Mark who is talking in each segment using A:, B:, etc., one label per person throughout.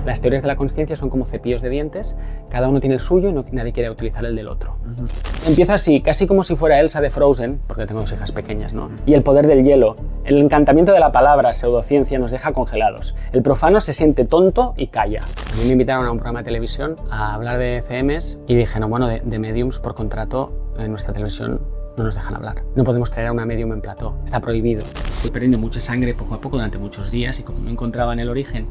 A: Las teorías de la consciencia son como cepillos de dientes, cada uno tiene el suyo y nadie quiere utilizar el del otro. Empieza así, casi como si fuera Elsa de Frozen, porque tengo 2 hijas pequeñas, ¿no? Y el poder del hielo. El encantamiento de la palabra, pseudociencia, nos deja congelados. El profano se siente tonto y calla. A mí me invitaron a un programa de televisión a hablar de CMs y dijeron, bueno, de mediums por contrato en nuestra televisión no nos dejan hablar. No podemos traer a una medium en plató, está prohibido. Fui perdiendo mucha sangre poco a poco durante muchos días y como no encontraba en el origen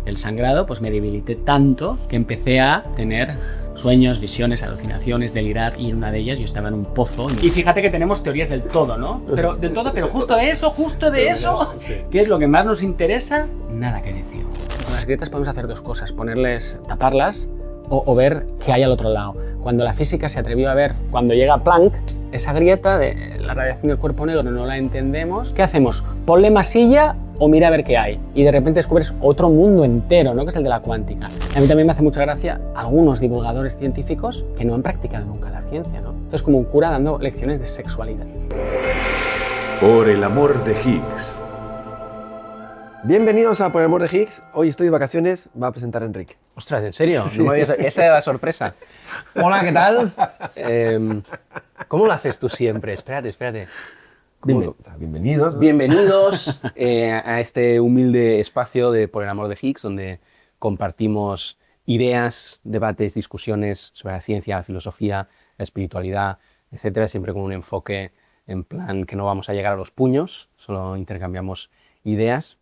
A: el sangrado, pues me debilité tanto que empecé a tener sueños, visiones, alucinaciones, delirar, y en una de ellas yo estaba en un pozo. Y fíjate que tenemos teorías del todo, ¿no? Pero del todo, pero justo de eso, ¿qué es lo que más nos interesa? Nada que decir. Con las grietas podemos hacer 2 cosas, taparlas o ver qué hay al otro lado. Cuando la física se atrevió a ver, cuando llega Planck, esa grieta de la radiación del cuerpo negro no la entendemos, ¿qué hacemos? Ponle masilla o mira a ver qué hay. Y de repente descubres otro mundo entero, ¿no? Que es el de la cuántica. A mí también me hace mucha gracia algunos divulgadores científicos que no han practicado nunca la ciencia, ¿no? Entonces, como un cura dando lecciones de sexualidad.
B: Por el amor de Higgs.
C: Bienvenidos a Por el amor de Higgs. Hoy estoy de vacaciones, va a presentar a Enric.
D: Ostras, ¿en serio? No me habías... Esa era la sorpresa. Hola, ¿qué tal? ¿Cómo lo haces tú siempre? Espérate.
C: Bienvenidos.
D: Bienvenidos a este humilde espacio de Por el amor de Higgs, donde compartimos ideas, debates, discusiones sobre la ciencia, la filosofía, la espiritualidad, etcétera, siempre con un enfoque en plan que no vamos a llegar a los puños, solo intercambiamos ideas.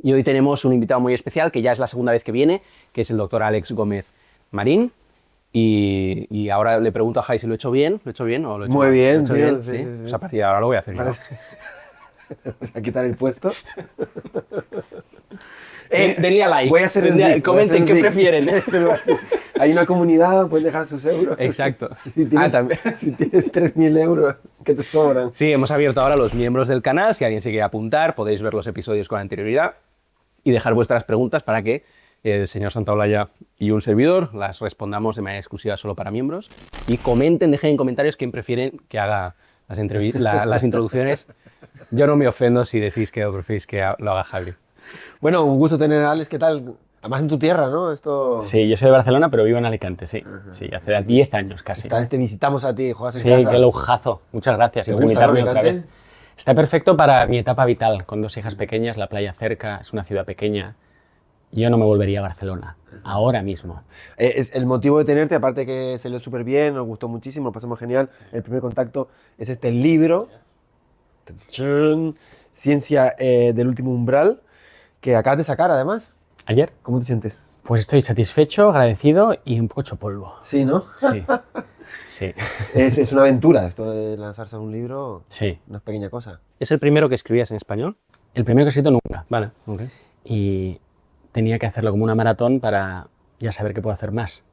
D: Y hoy tenemos un invitado muy especial, que ya es la segunda vez que viene, que es el doctor Àlex Gómez Marín. Y ahora le pregunto a Jai si lo he hecho bien. ¿Lo he hecho bien o lo he hecho
C: Muy
D: mal?
C: bien,
D: ¿Lo he hecho
C: tío,
D: bien?
C: sí.
D: O sea, a partir de ahora lo voy a hacer yo.
C: Vamos a quitar el puesto.
D: Denle a like.
C: Voy a hacer
D: comenten qué prefieren.
C: Hay una comunidad, pueden dejar sus euros.
D: Exacto.
C: Si tienes,
D: también.
C: si tienes 3.000 euros que te sobran.
D: Sí, hemos abierto ahora los miembros del canal. Si alguien se quiere apuntar, podéis ver los episodios con anterioridad y dejar vuestras preguntas para que el señor Santaolalla y un servidor las respondamos de manera exclusiva solo para miembros. Y comenten, dejen en comentarios quién prefieren que haga las introducciones. Yo no me ofendo si decís que preferís que lo haga Javi.
C: Bueno, un gusto tener a Alex, ¿qué tal? Además en tu tierra, ¿no? Esto...
A: Sí, yo soy de Barcelona, pero vivo en Alicante, sí. Sí, hace 10 años casi.
C: Esta vez te visitamos a ti, juegas en
A: Sí,
C: casa.
A: qué lujazo. Muchas gracias
C: ¿Te
A: por
C: gusta,
A: invitarme
C: no,
A: otra
C: Alicante?
A: vez. Está perfecto para mi etapa vital, con 2 hijas pequeñas, la playa cerca, es una ciudad pequeña. Yo no me volvería a Barcelona, ahora mismo.
C: Es el motivo de tenerte, aparte que se leyó súper bien, nos gustó muchísimo, lo pasamos genial. El primer contacto es este libro, Ciencia del último umbral, que acabas de sacar además.
A: ¿Ayer?
C: ¿Cómo te sientes?
A: Pues estoy satisfecho, agradecido y un poco hecho polvo.
C: Sí, ¿no?
A: Sí, sí.
C: Es una aventura esto de lanzarse a un libro,
A: Sí.
C: no es pequeña cosa.
D: ¿Es el primero que escribías en español?
A: El primero que he escrito nunca.
D: Vale, ok.
A: Y tenía que hacerlo como una maratón para ya saber que puedo hacer más.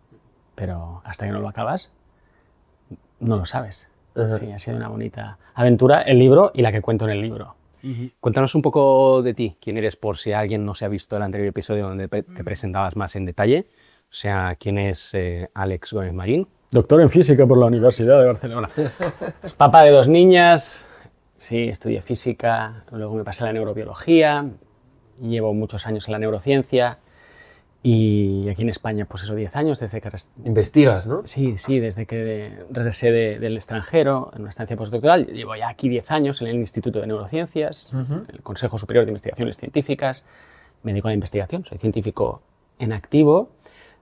A: Pero hasta que no lo acabas, no lo sabes.
C: Ajá.
A: Sí, ha sido una bonita aventura el libro y la que cuento en el libro.
D: Cuéntanos un poco de ti, quién eres, por si alguien no se ha visto el anterior episodio donde te presentabas más en detalle. O sea, quién es Àlex Gómez Marín.
A: Doctor en física por la Universidad de Barcelona. Papá de 2 niñas, sí, estudié física, luego me pasé a la neurobiología, llevo muchos años en la neurociencia y aquí en España, pues eso, 10 años desde que...
C: Investigas, ¿no?
A: Sí, desde que regresé del extranjero en una estancia postdoctoral. Llevo ya aquí 10 años en el Instituto de Neurociencias, el Consejo Superior de Investigaciones Científicas. Me dedico a la investigación, soy científico en activo,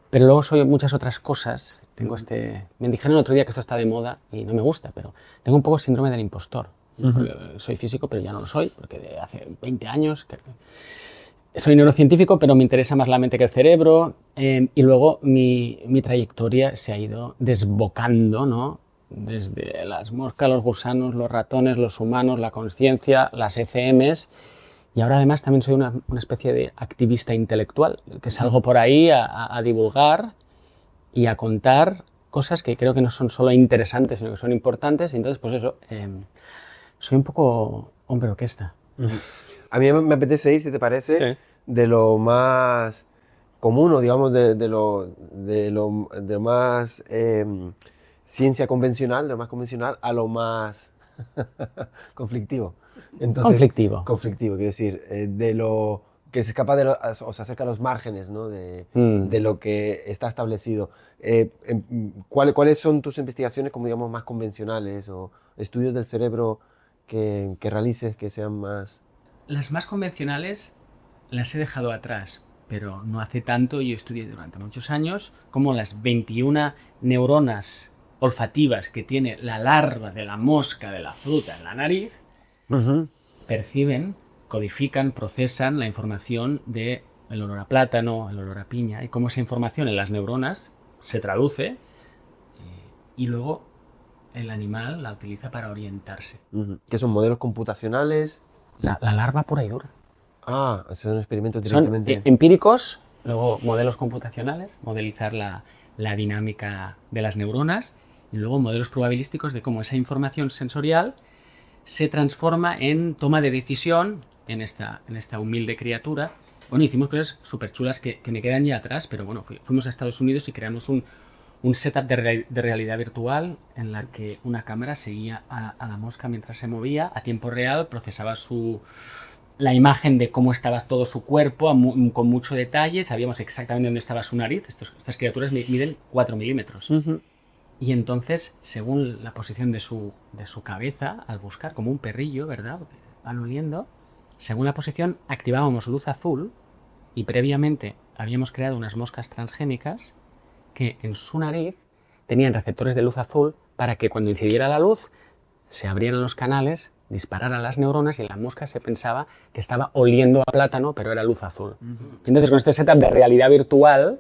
A: pero luego soy muchas otras cosas. Tengo me dijeron el otro día que esto está de moda y no me gusta, pero tengo un poco síndrome del impostor. Soy físico, pero ya no lo soy, porque de hace 20 años... Soy neurocientífico, pero me interesa más la mente que el cerebro, y luego mi trayectoria se ha ido desbocando, ¿no? Desde las moscas, los gusanos, los ratones, los humanos, la conciencia, las ECMs, y ahora además también soy una especie de activista intelectual, que salgo por ahí a divulgar y a contar cosas que creo que no son solo interesantes, sino que son importantes, y entonces pues eso, soy un poco hombre orquesta.
C: A mí me apetece ir, si te parece,
D: Sí.
C: de lo más común, o digamos de lo más ciencia convencional, de lo más convencional a lo más conflictivo. Entonces,
A: Conflictivo.
C: Conflictivo, quiero decir, de lo que se escapa o se acerca a los márgenes, ¿no? de lo que está establecido. ¿Cuáles son tus investigaciones, como digamos, más convencionales o estudios del cerebro que realices que sean más...
A: Las más convencionales las he dejado atrás, pero no hace tanto yo estudié durante muchos años cómo las 21 neuronas olfativas que tiene la larva de la mosca de la fruta en la nariz perciben, codifican, procesan la información del olor a plátano, el olor a piña, y cómo esa información en las neuronas se traduce y luego el animal la utiliza para orientarse.
C: ¿Qué son modelos computacionales?
A: La larva pura y dura.
C: Ah, son experimentos
A: Son
C: directamente...
A: empíricos, luego modelos computacionales, modelizar la dinámica de las neuronas, y luego modelos probabilísticos de cómo esa información sensorial se transforma en toma de decisión en esta humilde criatura. Bueno, hicimos cosas súper chulas que me quedan ya atrás, pero bueno, fuimos a Estados Unidos y creamos un setup de realidad virtual en la que una cámara seguía a la mosca mientras se movía, a tiempo real, procesaba la imagen de cómo estaba todo su cuerpo con mucho detalle, sabíamos exactamente dónde estaba su nariz. Estas criaturas miden 4 milímetros. Y entonces, según la posición de su cabeza, al buscar como un perrillo, ¿verdad? Van oliendo, según la posición activábamos luz azul y previamente habíamos creado unas moscas transgénicas que en su nariz tenían receptores de luz azul para que cuando incidiera la luz se abrieran los canales, dispararan las neuronas y la mosca se pensaba que estaba oliendo a plátano, pero era luz azul. Entonces, con este setup de realidad virtual,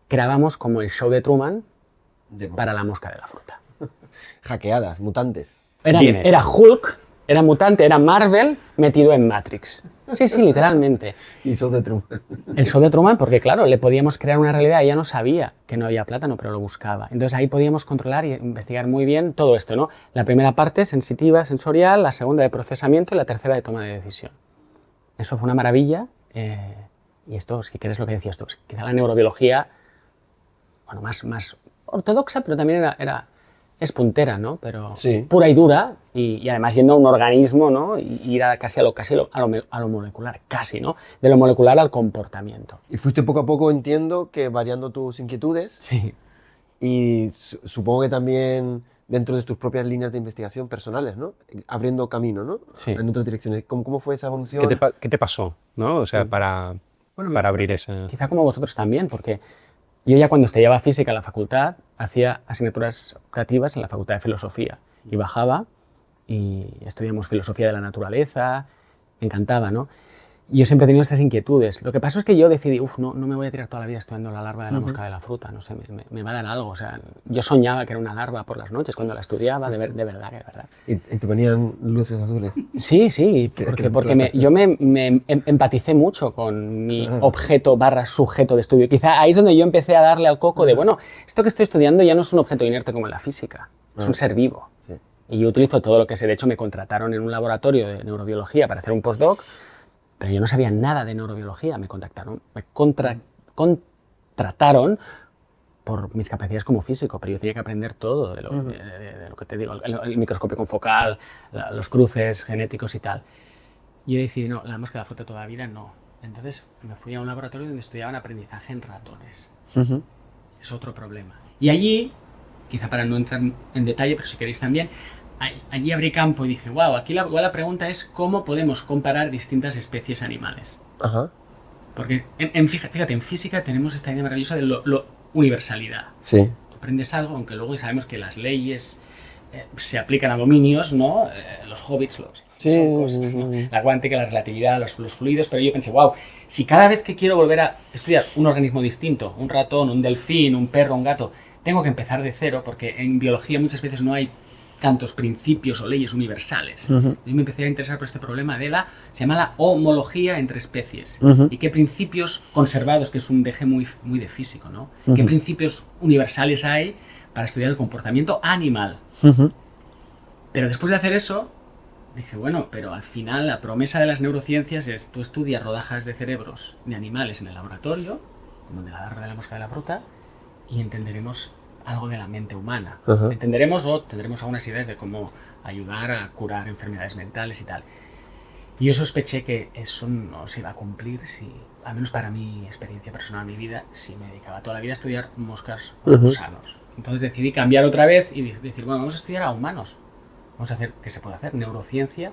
A: grabamos como el show de Truman para la mosca de la fruta.
C: Hackeadas, mutantes.
A: Era Hulk, era mutante, era Marvel metido en Matrix. Sí, literalmente.
C: Y show de Truman.
A: El show de Truman, porque claro, le podíamos crear una realidad, ella no sabía que no había plátano, pero lo buscaba. Entonces ahí podíamos controlar y investigar muy bien todo esto, ¿no? La primera parte sensitiva, sensorial, la segunda de procesamiento y la tercera de toma de decisión. Eso fue una maravilla. Y esto, si quieres lo que decías tú, quizá la neurobiología, bueno, más ortodoxa, pero también es puntera, ¿no? Pero
C: sí,
A: pura y dura, y además yendo a un organismo, ¿no? Y ir casi a lo molecular, casi, ¿no? De lo molecular al comportamiento.
C: Y fuiste poco a poco, entiendo, que variando tus inquietudes.
A: Sí.
C: Y supongo que también dentro de tus propias líneas de investigación personales, ¿no? Abriendo camino, ¿no?
A: Sí.
C: En otras direcciones. ¿Cómo fue esa evolución?
D: ¿Qué te pasó, ¿no? O sea, para abrir esa...
A: Quizá como vosotros también, porque yo ya cuando estudiaba física en la facultad, hacía asignaturas optativas en la facultad de filosofía. Y bajaba y estudiamos filosofía de la naturaleza, me encantaba, ¿no? Y yo siempre he tenido estas inquietudes. Lo que pasó es que yo decidí, no me voy a tirar toda la vida estudiando la larva de la mosca de la fruta, no sé, me va a dar algo. O sea, yo soñaba que era una larva por las noches cuando la estudiaba, de verdad.
C: ¿Y te ponían luces azules?
A: Sí, porque yo me empaticé mucho con mi objeto / sujeto de estudio. Quizá ahí es donde yo empecé a darle al coco de, bueno, esto que estoy estudiando ya no es un objeto inerte como en la física, es un ser vivo.
C: Sí.
A: Y yo utilizo todo lo que sé. De hecho, me contrataron en un laboratorio de neurobiología para hacer un postdoc, pero yo no sabía nada de neurobiología. Me contrataron por mis capacidades como físico, pero yo tenía que aprender todo de lo que te digo, el microscopio confocal, los cruces genéticos y tal. Y yo decidí, no, la mosca de la fruta toda la vida no. Entonces me fui a un laboratorio donde estudiaban aprendizaje en ratones. Es otro problema. Y allí, quizá para no entrar en detalle, pero si queréis también, allí abrí campo y dije, wow, aquí igual la pregunta es cómo podemos comparar distintas especies animales.
C: Ajá.
A: Porque, fíjate, en física tenemos esta idea maravillosa de lo universalidad.
C: Sí.
A: Tú aprendes algo, aunque luego sabemos que las leyes se aplican a dominios, ¿no? Los hobbits, son cosas, ¿no? La cuántica, la relatividad, los fluidos, pero yo pensé, wow, si cada vez que quiero volver a estudiar un organismo distinto, un ratón, un delfín, un perro, un gato, tengo que empezar de cero, porque en biología muchas veces no hay tantos principios o leyes universales. Yo me empecé a interesar por este problema se llama la homología entre especies. Y qué principios conservados, que es un deje muy de físico, ¿no? ¿Qué principios universales hay para estudiar el comportamiento animal? Pero después de hacer eso, dije, bueno, pero al final la promesa de las neurociencias es tú estudias rodajas de cerebros de animales en el laboratorio, como de la larva de la mosca de la fruta, y entenderemos algo de la mente humana. Entenderemos o tendremos algunas ideas de cómo ayudar a curar enfermedades mentales y tal. Y yo sospeché que eso no se iba a cumplir si, al menos para mi experiencia personal, mi vida, si me dedicaba toda la vida a estudiar moscas o gusanos. Entonces decidí cambiar otra vez y decir, bueno, vamos a estudiar a humanos. Vamos a hacer, ¿qué se puede hacer? Neurociencia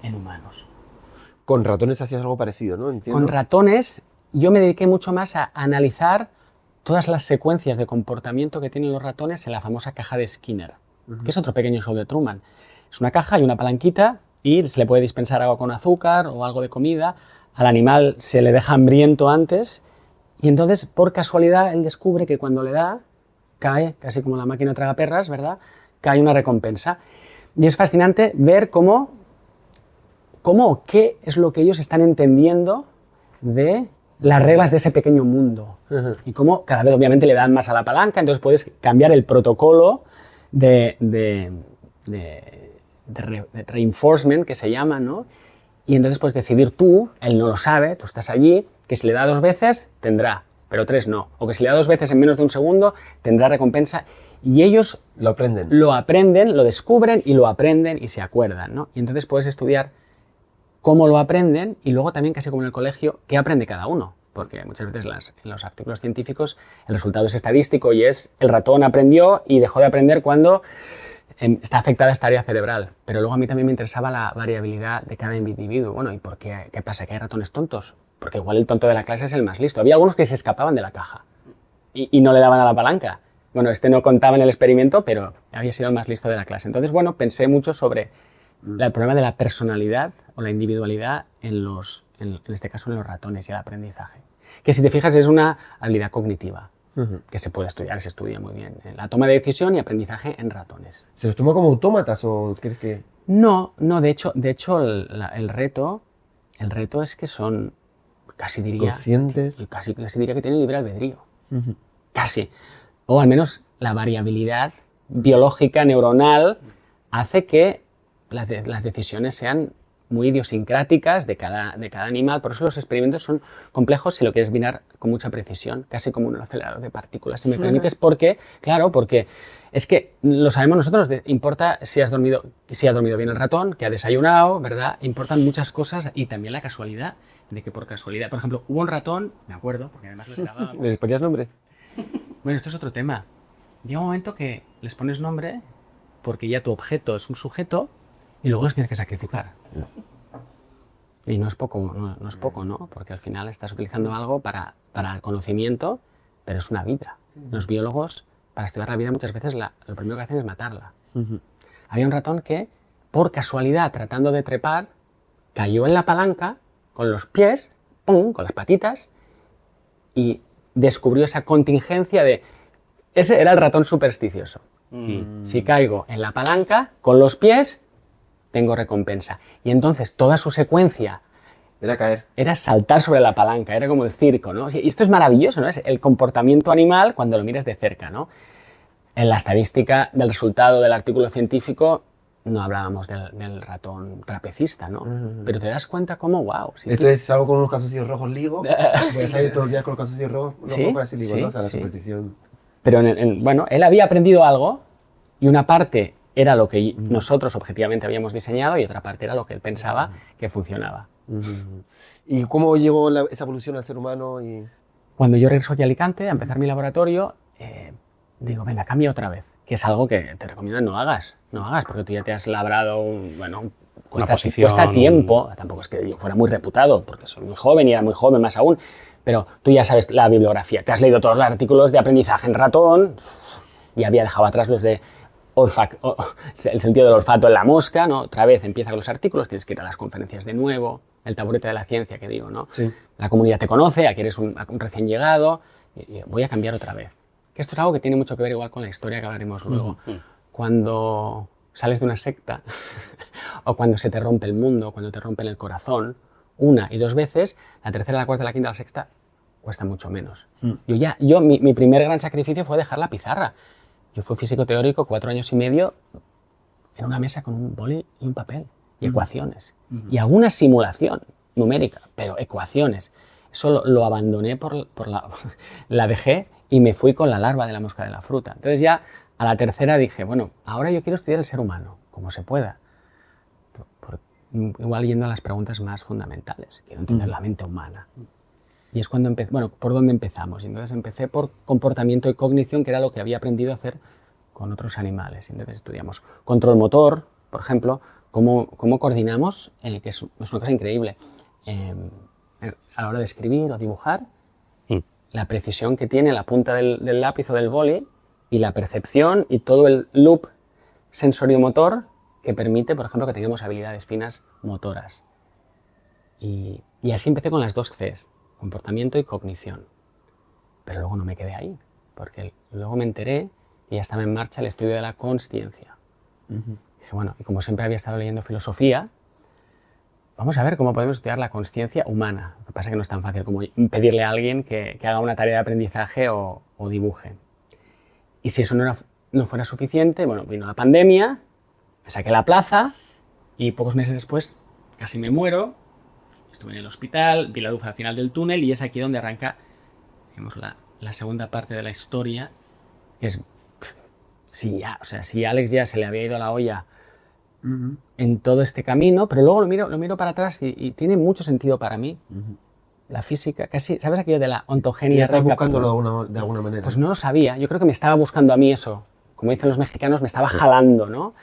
A: en humanos.
C: Con ratones hacías algo parecido, ¿no? Entiendo.
A: Con ratones yo me dediqué mucho más a analizar todas las secuencias de comportamiento que tienen los ratones en la famosa caja de Skinner, que es otro pequeño show de Truman. Es una caja y una palanquita y se le puede dispensar agua con azúcar o algo de comida. Al animal se le deja hambriento antes y entonces, por casualidad, él descubre que cuando le da, cae, casi como la máquina tragaperras, ¿verdad? Cae una recompensa. Y es fascinante ver qué es lo que ellos están entendiendo de las reglas de ese pequeño mundo. Y cómo cada vez obviamente le dan más a la palanca, entonces puedes cambiar el protocolo de reinforcement, que se llama, ¿no? Y entonces puedes decidir tú, él no lo sabe, tú estás allí, que si le da 2 veces, tendrá, pero 3 no. O que si le da 2 veces en menos de un segundo, tendrá recompensa. Y ellos
C: lo aprenden,
A: lo descubren y lo aprenden y se acuerdan, ¿no? Y entonces puedes estudiar cómo lo aprenden y luego también, casi como en el colegio, qué aprende cada uno. Porque muchas veces en los artículos científicos el resultado es estadístico y es el ratón aprendió y dejó de aprender cuando está afectada esta área cerebral. Pero luego a mí también me interesaba la variabilidad de cada individuo. Bueno, ¿y por qué? ¿Qué pasa? ¿Que hay ratones tontos? Porque igual el tonto de la clase es el más listo. Había algunos que se escapaban de la caja y no le daban a la palanca. Bueno, este no contaba en el experimento, pero había sido el más listo de la clase. Entonces, bueno, pensé mucho sobre el problema de la personalidad o la individualidad en este caso en los ratones y el aprendizaje. Que si te fijas es una habilidad cognitiva que se puede estudiar, se estudia muy bien. La toma de decisión y aprendizaje en ratones.
C: ¿Se los toma como autómatas o crees que...?
A: No, de hecho el reto es que son, casi diría...
C: ¿Conscientes?
A: Casi diría que tienen libre albedrío. Casi. O al menos la variabilidad biológica, neuronal, hace que las decisiones sean muy idiosincráticas de cada animal. Por eso los experimentos son complejos si lo quieres mirar con mucha precisión, casi como un acelerador de partículas, si me permites, porque es que lo sabemos nosotros, importa si has dormido bien el ratón, que ha desayunado, ¿verdad? Importan muchas cosas y también la casualidad, de que por casualidad, por ejemplo, hubo un ratón, me acuerdo, porque además les grabábamos.
C: ¿Les ponías nombre?
A: Bueno, esto es otro tema. Llega un momento que les pones nombre porque ya tu objeto es un sujeto y luego los tienes que sacrificar. Y no es poco, ¿no? Porque al final estás utilizando algo para el conocimiento, pero es una vida. Los biólogos, para estudiar la vida, muchas veces lo primero que hacen es matarla. Había un ratón que, por casualidad, tratando de trepar, cayó en la palanca con los pies, ¡pum!, con las patitas, y descubrió esa contingencia de... Ese era el ratón supersticioso. Y si caigo en la palanca, con los pies, tengo recompensa. Y entonces toda su secuencia
C: Era caer.
A: era saltar sobre la palanca, era como el circo, ¿no? Y esto es maravilloso, ¿no? Es el comportamiento animal cuando lo miras de cerca, ¿no? En la estadística del resultado del artículo científico no hablábamos del ratón trapecista, ¿no? Pero te das cuenta cómo, wow. Si
C: Esto es algo con unos calzoncillos rojos ligo. Voy a salir todos los días con los calzoncillos rojos para ese ligo, ¿no? O sea, la superstición.
A: Pero bueno, él había aprendido algo y una parte era lo que nosotros objetivamente habíamos diseñado y otra parte era lo que él pensaba que funcionaba.
C: ¿Y cómo llegó esa evolución al ser humano?
A: Cuando yo regreso aquí a Alicante a empezar mi laboratorio, digo, venga, cambia otra vez, que es algo que te recomiendo no hagas, porque tú ya te has labrado, cuesta tiempo, tampoco es que yo fuera muy reputado, porque soy muy joven y era muy joven más aún, pero tú ya sabes la bibliografía, te has leído todos los artículos de aprendizaje en ratón y había dejado atrás los de el sentido del olfato en la mosca, ¿no? Otra vez empieza con los artículos, tienes que ir a las conferencias de nuevo, el taburete de la ciencia que digo, ¿no?
C: Sí.
A: La comunidad te conoce, aquí eres un recién llegado, y voy a cambiar otra vez. Que esto es algo que tiene mucho que ver igual con la historia que hablaremos luego. Cuando sales de una secta o cuando se te rompe el mundo, cuando te rompen el corazón, 1 y 2 veces, la tercera, la cuarta, la quinta, la sexta cuesta mucho menos. Mi primer gran sacrificio fue dejar la pizarra. Yo fui físico teórico 4 años y medio en una mesa con un boli y un papel y ecuaciones y alguna simulación numérica, pero ecuaciones. Eso lo abandoné la dejé y me fui con la larva de la mosca de la fruta. Entonces ya a la tercera dije, bueno, ahora yo quiero estudiar el ser humano, como se pueda. igual yendo a las preguntas más fundamentales. Quiero entender la mente humana. Y es cuando ¿por dónde empezamos? Y entonces empecé por comportamiento y cognición, que era lo que había aprendido a hacer con otros animales. Y entonces estudiamos control motor, por ejemplo, cómo coordinamos, que es una cosa increíble, a la hora de escribir o dibujar, la precisión que tiene la punta del lápiz o del boli y la percepción y todo el loop sensoriomotor que permite, por ejemplo, que tengamos habilidades finas motoras. Y así empecé con las 2 Cs, comportamiento y cognición. Pero luego no me quedé ahí, porque luego me enteré que ya estaba en marcha el estudio de la consciencia. Dije, bueno, y como siempre había estado leyendo filosofía, vamos a ver cómo podemos estudiar la consciencia humana. Lo que pasa es que no es tan fácil como pedirle a alguien que haga una tarea de aprendizaje o dibuje. Y si eso no fuera suficiente, bueno, vino la pandemia, me saqué la plaza y pocos meses después casi me muero. Estuve en el hospital, vi la luz al final del túnel y es aquí donde arranca, digamos, la segunda parte de la historia, que es, si a Alex ya se le había ido la olla en todo este camino, pero luego lo miro para atrás y tiene mucho sentido para mí. La física, casi, ¿sabes aquello de la ontogenia?
C: ¿Y estás buscándolo de alguna manera?
A: Pues no lo sabía, yo creo que me estaba buscando a mí eso, como dicen los mexicanos, me estaba jalando, ¿no?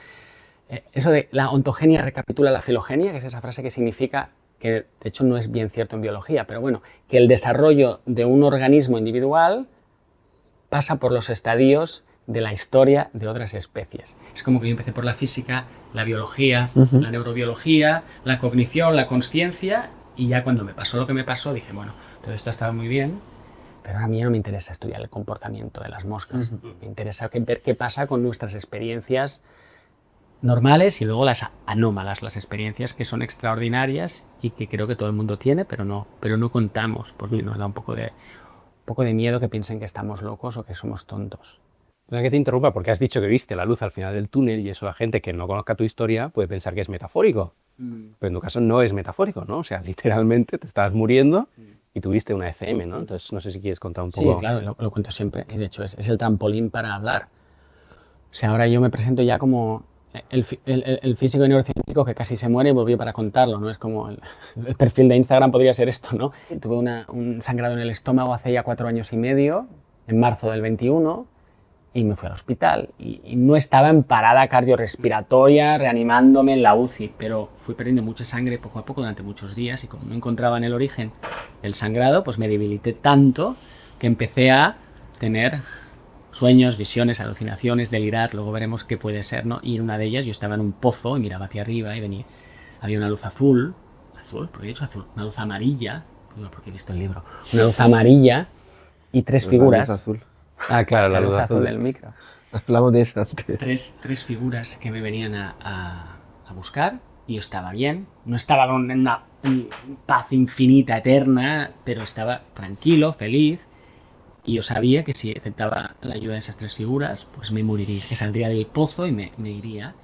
A: Eso de la ontogenia recapitula la filogenia, que es esa frase que significa, que de hecho no es bien cierto en biología, pero bueno, que el desarrollo de un organismo individual pasa por los estadios de la historia de otras especies. Es como que yo empecé por la física, la biología, la neurobiología, la cognición, la consciencia, y ya cuando me pasó lo que me pasó dije, bueno, todo esto estaba muy bien, pero a mí ya no me interesa estudiar el comportamiento de las moscas. Me interesa ver qué pasa con nuestras experiencias normales y luego las anómalas, las experiencias que son extraordinarias y que creo que todo el mundo tiene, pero no contamos, porque nos da un poco de miedo que piensen que estamos locos o que somos tontos.
D: Que te interrumpa, porque has dicho que viste la luz al final del túnel y eso la gente que no conozca tu historia puede pensar que es metafórico. Pero en tu caso no es metafórico, ¿no? O sea, literalmente te estabas muriendo y tuviste una ECM, ¿no? Entonces no sé si quieres contar un poco.
A: Sí, claro, lo cuento siempre. Y de hecho es el trampolín para hablar. O sea, ahora yo me presento ya como el físico y neurocientífico que casi se muere y volvió para contarlo, ¿no? Es como el perfil de Instagram podría ser esto, ¿no? Tuve un sangrado en el estómago hace ya 4 años y medio, en marzo del 21, y me fui al hospital. Y no estaba en parada cardiorrespiratoria, reanimándome en la UCI, pero fui perdiendo mucha sangre poco a poco durante muchos días y como no encontraba en el origen el sangrado, pues me debilité tanto que empecé a tener sueños, visiones, alucinaciones, delirar, luego veremos qué puede ser, ¿no? Y en una de ellas yo estaba en un pozo y miraba hacia arriba y había una luz azul, ¿por qué he dicho azul? Una luz amarilla, porque he visto el libro, una luz amarilla y 3 figuras.
C: La luz azul.
D: Ah, claro, la
A: luz
D: luz
A: azul
D: azul
A: del micro.
C: Hablamos de eso antes.
A: 3 figuras que me venían a buscar y yo estaba bien, no estaba con una paz infinita, eterna, pero estaba tranquilo, feliz. Y yo sabía que si aceptaba la ayuda de esas 3 figuras, pues me moriría, que saldría del pozo y me iría.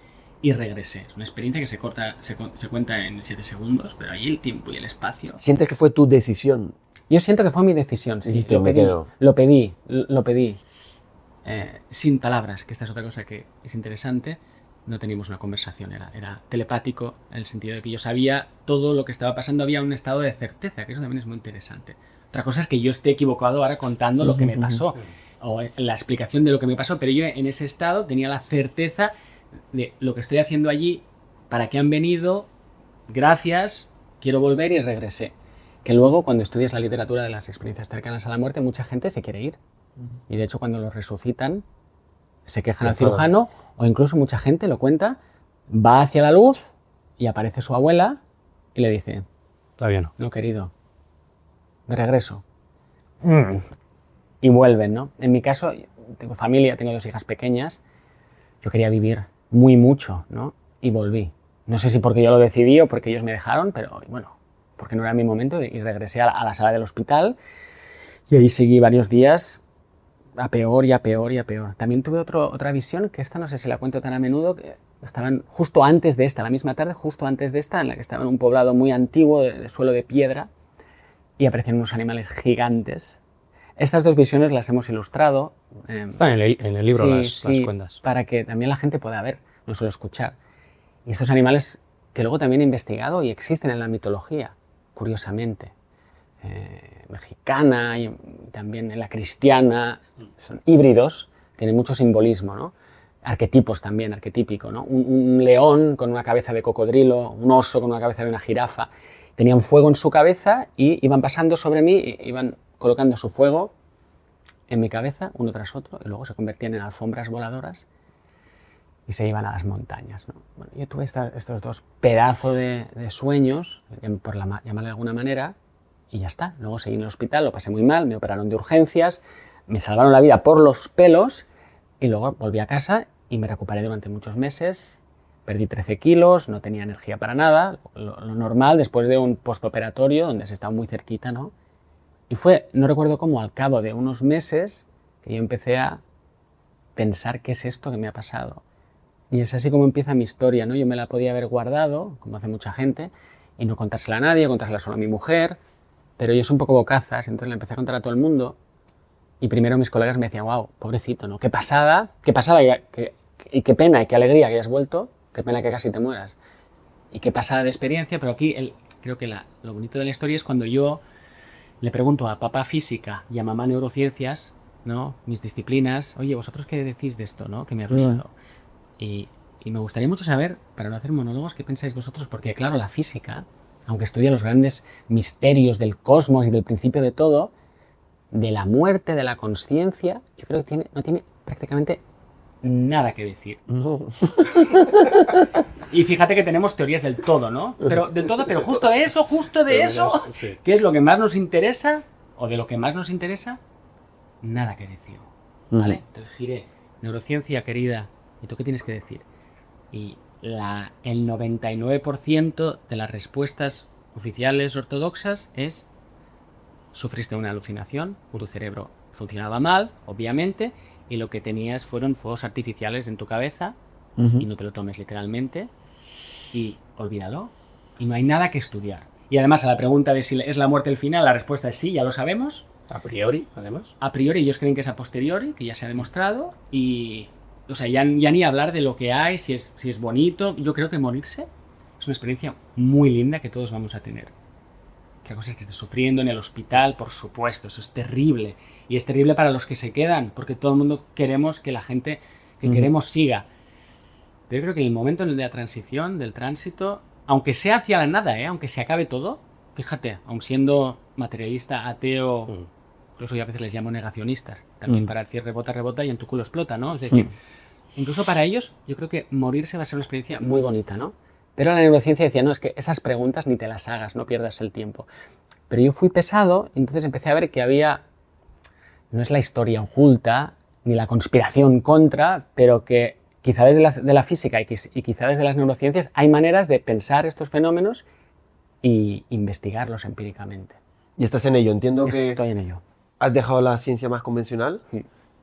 A: Y regresé. Es una experiencia que se cuenta en 7 segundos, pero ahí el tiempo y el espacio.
C: ¿Sientes que fue tu decisión?
A: Yo siento que fue mi decisión, sí.
C: Dijiste,
A: Lo pedí. Sin palabras, que esta es otra cosa que es interesante. No teníamos una conversación, era telepático, en el sentido de que yo sabía todo lo que estaba pasando, había un estado de certeza, que eso también es muy interesante. Otra cosa es que yo esté equivocado ahora contando lo que me pasó, o la explicación de lo que me pasó, pero yo en ese estado tenía la certeza de lo que estoy haciendo allí, para qué han venido, gracias, quiero volver y regresé. Que luego, cuando estudias la literatura de las experiencias cercanas a la muerte, mucha gente se quiere ir. Y de hecho, cuando los resucitan, se quejan al cirujano, o incluso mucha gente lo cuenta, va hacia la luz y aparece su abuela y le dice:
D: Todavía no.
A: No, querido, de regreso. Y vuelven, ¿no? En mi caso, tengo familia, tengo 2 hijas pequeñas, yo quería vivir mucho, ¿no? Y volví. No sé si porque yo lo decidí o porque ellos me dejaron, pero bueno, porque no era mi momento, y regresé a la sala del hospital y ahí seguí varios días a peor y a peor y a peor. También tuve otra visión, que esta no sé si la cuento tan a menudo, que estaban justo antes de esta, la misma tarde, justo antes de esta, en la que estaba en un poblado muy antiguo de suelo de piedra, y aparecían unos animales gigantes. Estas 2 visiones las hemos ilustrado.
D: Están en el libro las cuentas.
A: Para que también la gente pueda ver, no solo escuchar. Y estos animales que luego también he investigado y existen en la mitología, curiosamente. Mexicana y también en la cristiana, son híbridos, tienen mucho simbolismo, ¿no? Arquetipos también, arquetípico, ¿no? Un león con una cabeza de cocodrilo, un oso con una cabeza de una jirafa, tenían fuego en su cabeza y iban pasando sobre mí, iban colocando su fuego en mi cabeza, uno tras otro, y luego se convertían en alfombras voladoras y se iban a las montañas, ¿no? Bueno, yo tuve estos dos pedazos de sueños, por llamarle de alguna manera, y ya está. Luego seguí en el hospital, lo pasé muy mal, me operaron de urgencias, me salvaron la vida por los pelos, y luego volví a casa y me recuperé durante muchos meses. Perdí 13 kilos, no tenía energía para nada, lo normal después de un postoperatorio donde se estaba muy cerquita, ¿no? Y fue, no recuerdo cómo, al cabo de unos meses que yo empecé a pensar qué es esto que me ha pasado. Y es así como empieza mi historia, ¿no? Yo me la podía haber guardado, como hace mucha gente, y no contársela a nadie, contársela solo a mi mujer, pero yo soy un poco bocazas, entonces la empecé a contar a todo el mundo. Y primero mis colegas me decían, wow, pobrecito, ¿no? Qué pasada y qué pena y qué alegría que hayas vuelto, qué pena que casi te mueras. Y qué pasada de experiencia, pero aquí creo que lo bonito de la historia es cuando yo le pregunto a papá física y a mamá neurociencias, ¿no? Mis disciplinas, oye, ¿vosotros qué decís de esto, ¿no? ¿Qué me ha pasado? Y me gustaría mucho saber, para no hacer monólogos, qué pensáis vosotros, porque claro, la física, aunque estudia los grandes misterios del cosmos y del principio de todo, de la muerte, de la consciencia, yo creo que no tiene prácticamente nada que decir.
C: No.
A: Y fíjate que tenemos teorías del todo, ¿no? Pero del todo, pero justo de eso, sí. ¿Qué es lo que más nos interesa? O de lo que más nos interesa, nada que decir, ¿vale? Entonces giré, neurociencia querida, ¿y tú qué tienes que decir? Y el 99% de las respuestas oficiales ortodoxas es: sufriste una alucinación, tu cerebro funcionaba mal, obviamente, y lo que tenías fueron fuegos artificiales en tu cabeza, y no te lo tomes literalmente, y olvídalo, y no hay nada que estudiar. Y además a la pregunta de si es la muerte el final, la respuesta es sí, ya lo sabemos.
D: A priori, además.
A: A priori, ellos creen que es a posteriori, que ya se ha demostrado, y o sea, ya ni hablar de lo que hay, si es bonito. Yo creo que morirse es una experiencia muy linda que todos vamos a tener. Otra cosa es que estés sufriendo en el hospital, por supuesto, eso es terrible. Y es terrible para los que se quedan, porque todo el mundo queremos que la gente que queremos siga. Pero yo creo que en el momento de la transición, del tránsito, aunque sea hacia la nada, aunque se acabe todo, fíjate, aun siendo materialista, ateo, incluso yo a veces les llamo negacionistas, también para decir rebota y en tu culo explota, ¿no? Es decir, incluso para ellos, yo creo que morirse va a ser una experiencia muy bonita, ¿no? Pero la neurociencia decía, no, es que esas preguntas ni te las hagas, no pierdas el tiempo. Pero yo fui pesado, y entonces empecé a ver que no es la historia oculta, ni la conspiración contra, pero que quizá desde de la física y quizá desde las neurociencias hay maneras de pensar estos fenómenos y investigarlos empíricamente.
C: Y estás en ello, entiendo que
A: estoy en ello.
C: Has dejado la ciencia más convencional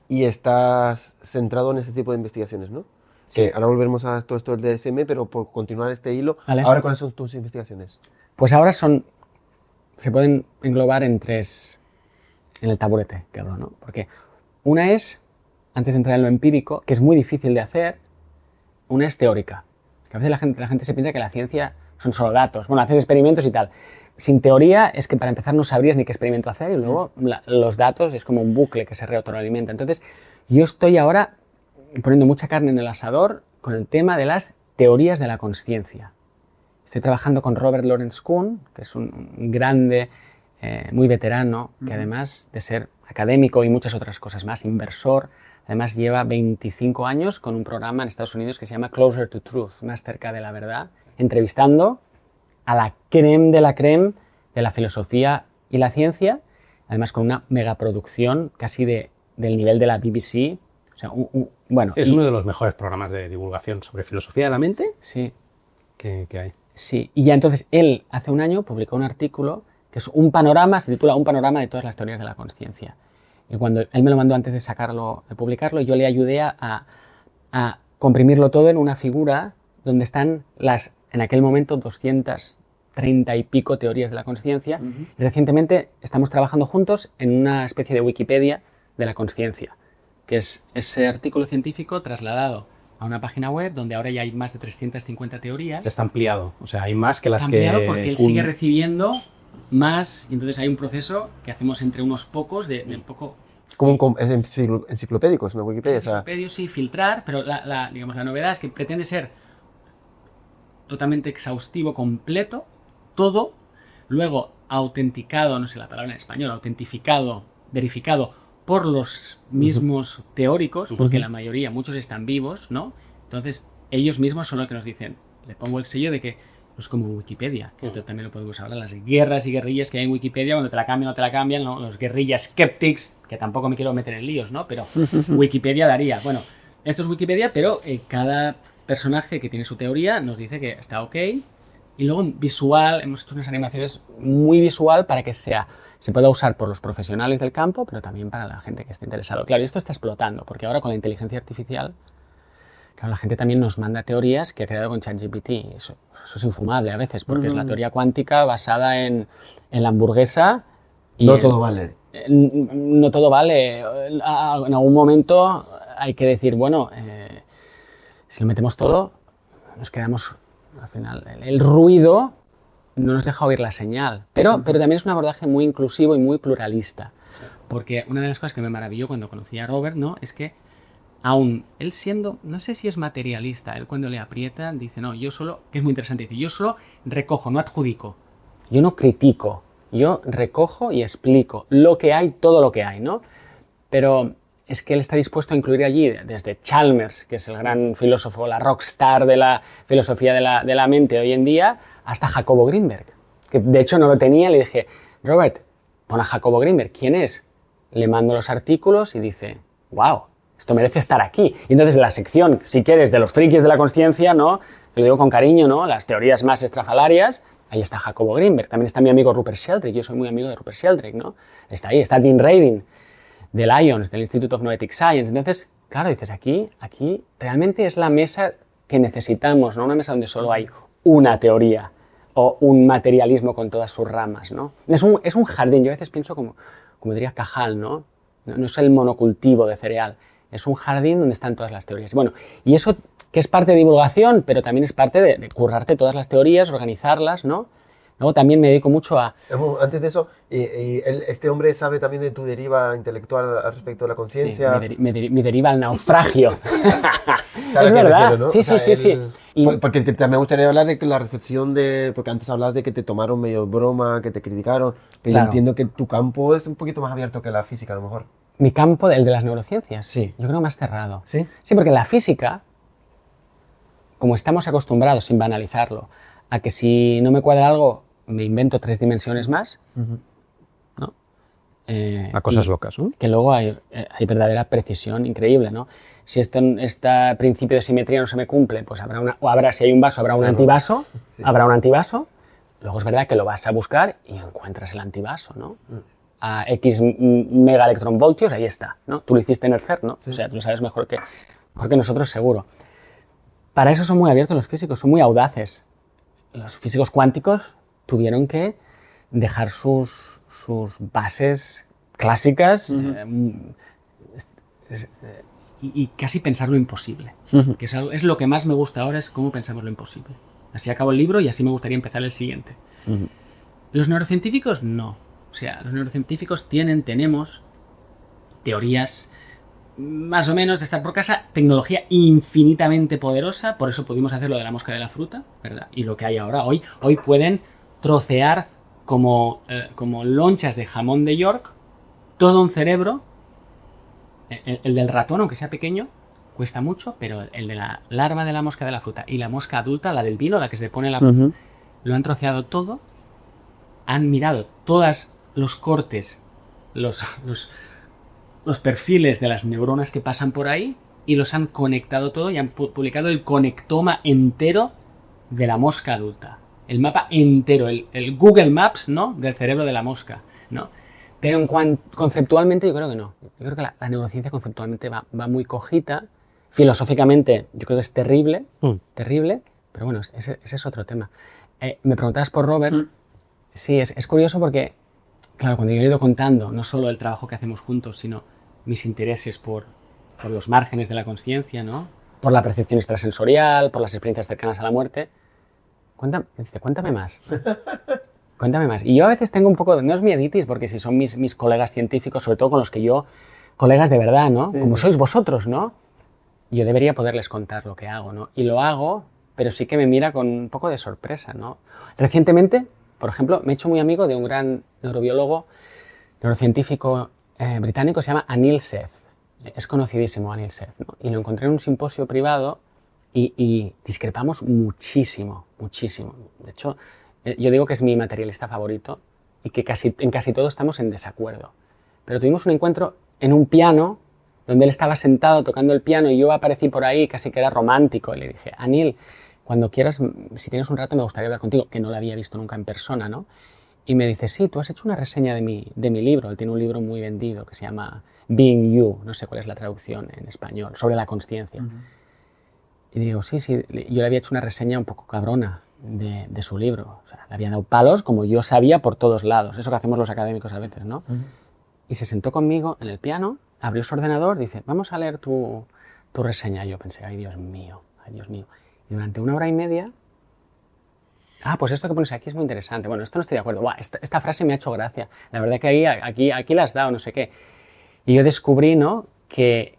C: y estás centrado en este tipo de investigaciones, ¿no?
A: Sí.
C: Que ahora volveremos a todo esto del DSM, pero por continuar este hilo,
A: ¿Vale?
C: ¿Ahora cuáles son tus investigaciones?
A: Pues ahora se pueden englobar en tres, en el taburete que hablo, ¿no? Porque una es, antes de entrar en lo empírico, que es muy difícil de hacer, una es teórica. Que a veces la gente se piensa que la ciencia son solo datos. Bueno, haces experimentos y tal. Sin teoría es que para empezar no sabrías ni qué experimento hacer y luego los datos es como un bucle que se retroalimenta. Entonces yo estoy ahora poniendo mucha carne en el asador con el tema de las teorías de la consciencia. Estoy trabajando con Robert Lawrence Kuhn, que es un grande, muy veterano, que además de ser académico y muchas otras cosas más, inversor, además lleva 25 años con un programa en Estados Unidos que se llama Closer to Truth, más cerca de la verdad, entrevistando a la crème de la filosofía y la ciencia, además con una megaproducción casi del nivel de la BBC. O sea, bueno,
D: es uno de los mejores programas de divulgación sobre filosofía de la mente que hay.
A: Sí, y ya entonces él hace un año publicó un artículo que es un panorama, se titula Un panorama de todas las teorías de la consciencia. Y cuando él me lo mandó antes de publicarlo, yo le ayudé a comprimirlo todo en una figura donde están en aquel momento 230 y pico teorías de la consciencia. Y recientemente estamos trabajando juntos en una especie de Wikipedia de la consciencia, que es ese artículo científico trasladado a a una página web donde ahora ya hay más de 350 teorías.
D: Está ampliado, o sea, hay más que las
A: Está
D: que...
A: ampliado porque él sigue recibiendo más, y entonces hay un proceso que hacemos entre unos pocos de un poco...
C: Como es enciclopédico, es una Wikipedia.
A: Enciclopedia, sí, filtrar, pero digamos, la novedad es que pretende ser totalmente exhaustivo, completo, todo, luego autenticado, no sé la palabra en español, autentificado, verificado por los mismos teóricos, porque la mayoría, muchos están vivos, ¿no? Entonces, ellos mismos son los que nos dicen, le pongo el sello de que no es como Wikipedia, que esto también lo podemos hablar, las guerras y guerrillas que hay en Wikipedia, cuando te la cambian o te la cambian, ¿no? Los guerrillas skeptics, que tampoco me quiero meter en líos, ¿no? Pero Wikipedia daría, bueno, esto es Wikipedia, pero cada personaje que tiene su teoría nos dice que está ok, y luego visual, hemos hecho unas animaciones muy visual para que se pueda usar por los profesionales del campo, pero también para la gente que esté interesado. Claro, y esto está explotando, porque ahora con la inteligencia artificial, claro, la gente también nos manda teorías que ha creado con ChatGPT. Eso es infumable a veces, porque es la teoría cuántica basada en la hamburguesa. Y
C: no todo vale.
A: No todo vale. En algún momento hay que decir, bueno, si lo metemos todo, nos quedamos, al final, el ruido no nos deja oír la señal. Pero también es un abordaje muy inclusivo y muy pluralista. Porque una de las cosas que me maravilló cuando conocí a Robert, ¿no?, es que aún él siendo, no sé si es materialista, él cuando le aprietan dice, no, yo solo, que es muy interesante, dice, yo solo recojo, no adjudico. Yo no critico, yo recojo y explico lo que hay, todo lo que hay, ¿no? Pero es que él está dispuesto a incluir allí, desde Chalmers, que es el gran filósofo, la rockstar de la filosofía de la mente hoy en día, hasta Jacobo Greenberg, que de hecho no lo tenía. Le dije, Robert, pon a Jacobo Greenberg, ¿quién es? Le mando los artículos y dice, wow, esto merece estar aquí. Y entonces la sección, si quieres, de los frikis de la conciencia, ¿no?, lo digo con cariño, ¿no?, las teorías más estrafalarias, ahí está Jacobo Greenberg. También está mi amigo Rupert Sheldrake, yo soy muy amigo de Rupert Sheldrake, ¿no? Está ahí, está Dean Radin, de Lions, del Institute of Noetic Science. Entonces, claro, dices, aquí realmente es la mesa que necesitamos, no una mesa donde solo hay una teoría o un materialismo con todas sus ramas, ¿no? Es un jardín, yo a veces pienso como diría Cajal, ¿no? No es el monocultivo de cereal, es un jardín donde están todas las teorías. Bueno, y eso que es parte de divulgación, pero también es parte de currarte todas las teorías, organizarlas, ¿no? Luego también me dedico mucho a...
C: Antes de eso, ¿este hombre sabe también de tu deriva intelectual al respecto de la conciencia?
A: Sí, mi deriva al naufragio.
C: ¿Sabes
A: es
C: a qué
A: verdad,
C: refiero, no?
A: sí,
C: O sea,
A: sí.
C: Porque también me gustaría hablar de la recepción de... Porque antes hablabas de que te tomaron medio broma, que te criticaron, pero
A: Claro.
C: yo entiendo que tu campo es un poquito más abierto que la física, a lo mejor.
A: Mi campo, el de las neurociencias,
C: Sí.
A: yo creo más cerrado.
C: ¿Sí?
A: Sí, porque la física, como estamos acostumbrados, sin banalizarlo, a que si no me cuadra algo, me invento 3 dimensiones más, ¿no?
D: A cosas
A: y
D: locas, ¿no?
A: Que luego hay verdadera precisión increíble, ¿no? Si este principio de simetría no se me cumple, pues si hay un vaso, habrá un antivaso, habrá un antivaso. Luego es verdad que lo vas a buscar y encuentras el antivaso, ¿no? A X megaelectronvoltios, ahí está, ¿no? Tú lo hiciste en el CERN, ¿no? Sí. O sea, tú lo sabes mejor que nosotros, seguro. Para eso son muy abiertos los físicos, son muy audaces. Los físicos cuánticos tuvieron que dejar sus bases clásicas y casi pensar lo imposible. Que es lo que más me gusta ahora, es cómo pensamos lo imposible. Así acabo el libro y así me gustaría empezar el siguiente. Los neurocientíficos no. O sea, los neurocientíficos tenemos teorías más o menos de estar por casa, tecnología infinitamente poderosa, por eso pudimos hacer lo de la mosca de la fruta, ¿verdad? Y lo que hay ahora, hoy pueden trocear como lonchas de jamón de York todo un cerebro. El del ratón, aunque sea pequeño, cuesta mucho, pero el de la larva de la mosca de la fruta y la mosca adulta, la del vino, la que se pone lo han troceado todo, han mirado todos los cortes, los perfiles de las neuronas que pasan por ahí y los han conectado todo y han publicado el conectoma entero de la mosca adulta. El mapa entero, el Google Maps, ¿no?, del cerebro de la mosca, ¿no? Pero conceptualmente yo creo que no. Yo creo que la neurociencia conceptualmente va muy cojita. Filosóficamente yo creo que es terrible, pero bueno, ese es otro tema. Me preguntabas por Robert. Sí, es curioso porque, claro, cuando yo he ido contando no solo el trabajo que hacemos juntos, sino mis intereses por los márgenes de la consciencia, ¿no? por la percepción extrasensorial, por las experiencias cercanas a la muerte. Cuéntame más. Cuéntame más. Y yo a veces tengo un poco, no es mieditis, porque si son mis colegas científicos, sobre todo con los que yo, colegas de verdad, ¿no? Como sois vosotros, ¿no? Yo debería poderles contar lo que hago, ¿no? Y lo hago, pero sí que me mira con un poco de sorpresa, ¿no? Recientemente, por ejemplo, me he hecho muy amigo de un gran neurobiólogo, neurocientífico británico, se llama Anil Seth. Es conocidísimo Anil Seth, ¿no? Y lo encontré en un simposio privado y discrepamos muchísimo, muchísimo. De hecho, yo digo que es mi materialista favorito y que en casi todo estamos en desacuerdo. Pero tuvimos un encuentro en un piano, donde él estaba sentado tocando el piano y yo aparecí por ahí, casi que era romántico. Y le dije, Anil, cuando quieras, si tienes un rato me gustaría hablar contigo, que no lo había visto nunca en persona, ¿no? Y me dice, sí, tú has hecho una reseña de mi libro. Él tiene un libro muy vendido que se llama Being You, no sé cuál es la traducción en español, sobre la consciencia. Y digo, sí, yo le había hecho una reseña un poco cabrona de su libro. O sea, le habían dado palos, como yo sabía, por todos lados. Eso que hacemos los académicos a veces, ¿no? Y se sentó conmigo en el piano, abrió su ordenador, dice, vamos a leer tu reseña. Y yo pensé, ay Dios mío, ay Dios mío. Y durante 1 hora y media, pues esto que pones aquí es muy interesante. Bueno, esto no estoy de acuerdo. Buah, esta frase me ha hecho gracia. La verdad que aquí la has dado, no sé qué. Y yo descubrí, ¿no?, que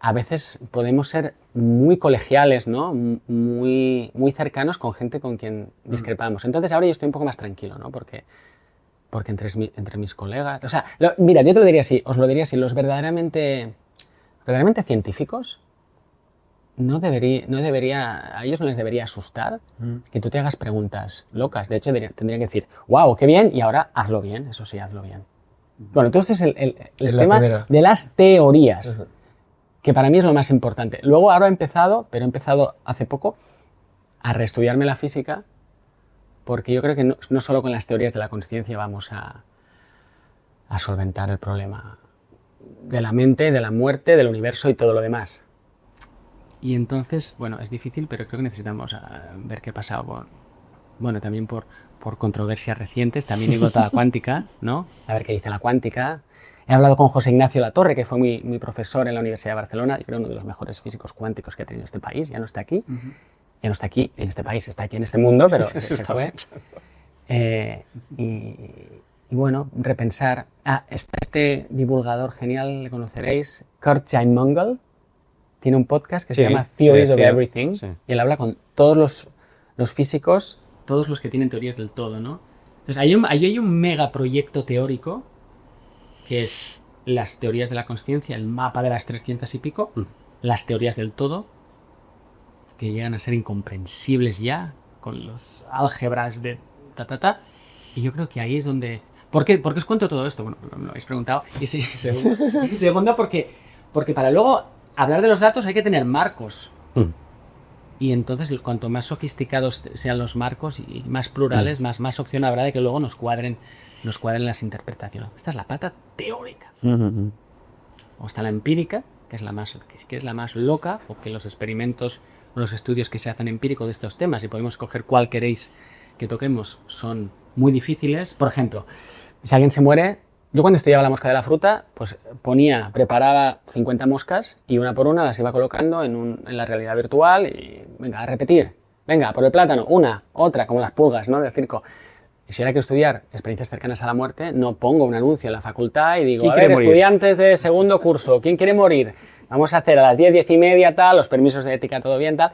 A: a veces podemos ser muy colegiales, ¿no?, muy cercanos con gente con quien discrepamos. Entonces ahora yo estoy un poco más tranquilo, ¿no?, porque entre mis colegas... O sea, mira, yo te lo diría así, os lo diría así, los verdaderamente científicos no debería, a ellos no les debería asustar que tú te hagas preguntas locas. De hecho, tendrían que decir, wow, qué bien, y ahora hazlo bien, eso sí, hazlo bien. Bueno, entonces el tema de las teorías, que para mí es lo más importante. Luego ahora he empezado hace poco, a reestudiarme la física, porque yo creo que no solo con las teorías de la consciencia vamos a solventar el problema de la mente, de la muerte, del universo y todo lo demás. Y entonces, bueno, es difícil, pero creo que necesitamos ver qué ha pasado también por controversias recientes, también digo toda cuántica, ¿no? A ver qué dice la cuántica. He hablado con José Ignacio Latorre, que fue mi profesor en la Universidad de Barcelona, yo creo uno de los mejores físicos cuánticos que ha tenido este país, ya no está aquí. Ya no está aquí en este país, está aquí en este mundo, pero se fue. Y bueno, repensar. Está este divulgador genial, le conoceréis, Kurt Jeinmongel, tiene un podcast que se llama Theories of Everything, y él habla con todos los físicos, todos los que tienen teorías del todo, ¿no? Entonces, ahí hay un megaproyecto teórico, que es las teorías de la consciencia, el mapa de las 300 y pico, las teorías del todo, que llegan a ser incomprensibles ya, con los álgebras de y yo creo que ahí es donde... ¿Por qué os cuento todo esto? Bueno, me lo habéis preguntado. Y segunda, porque para luego hablar de los datos hay que tener marcos. Y entonces, cuanto más sofisticados sean los marcos y más plurales, más opción habrá de que luego nos cuadren las interpretaciones. Esta es la pata teórica. O está la empírica, que es la más loca, o que los experimentos o los estudios que se hacen empíricos de estos temas, y podemos coger cuál queréis que toquemos, son muy difíciles. Por ejemplo, si alguien se muere, yo cuando estudiaba la mosca de la fruta, pues preparaba 50 moscas y una por una las iba colocando en la realidad virtual y venga, a repetir. Venga, por el plátano, una, otra, como las pulgas, ¿no?, del circo. Y si ahora quiero estudiar experiencias cercanas a la muerte, no pongo un anuncio en la facultad y digo, a ver, estudiantes de segundo curso, ¿quién quiere morir? Vamos a hacer a las 10, 10 y media, tal, los permisos de ética, todo bien, tal.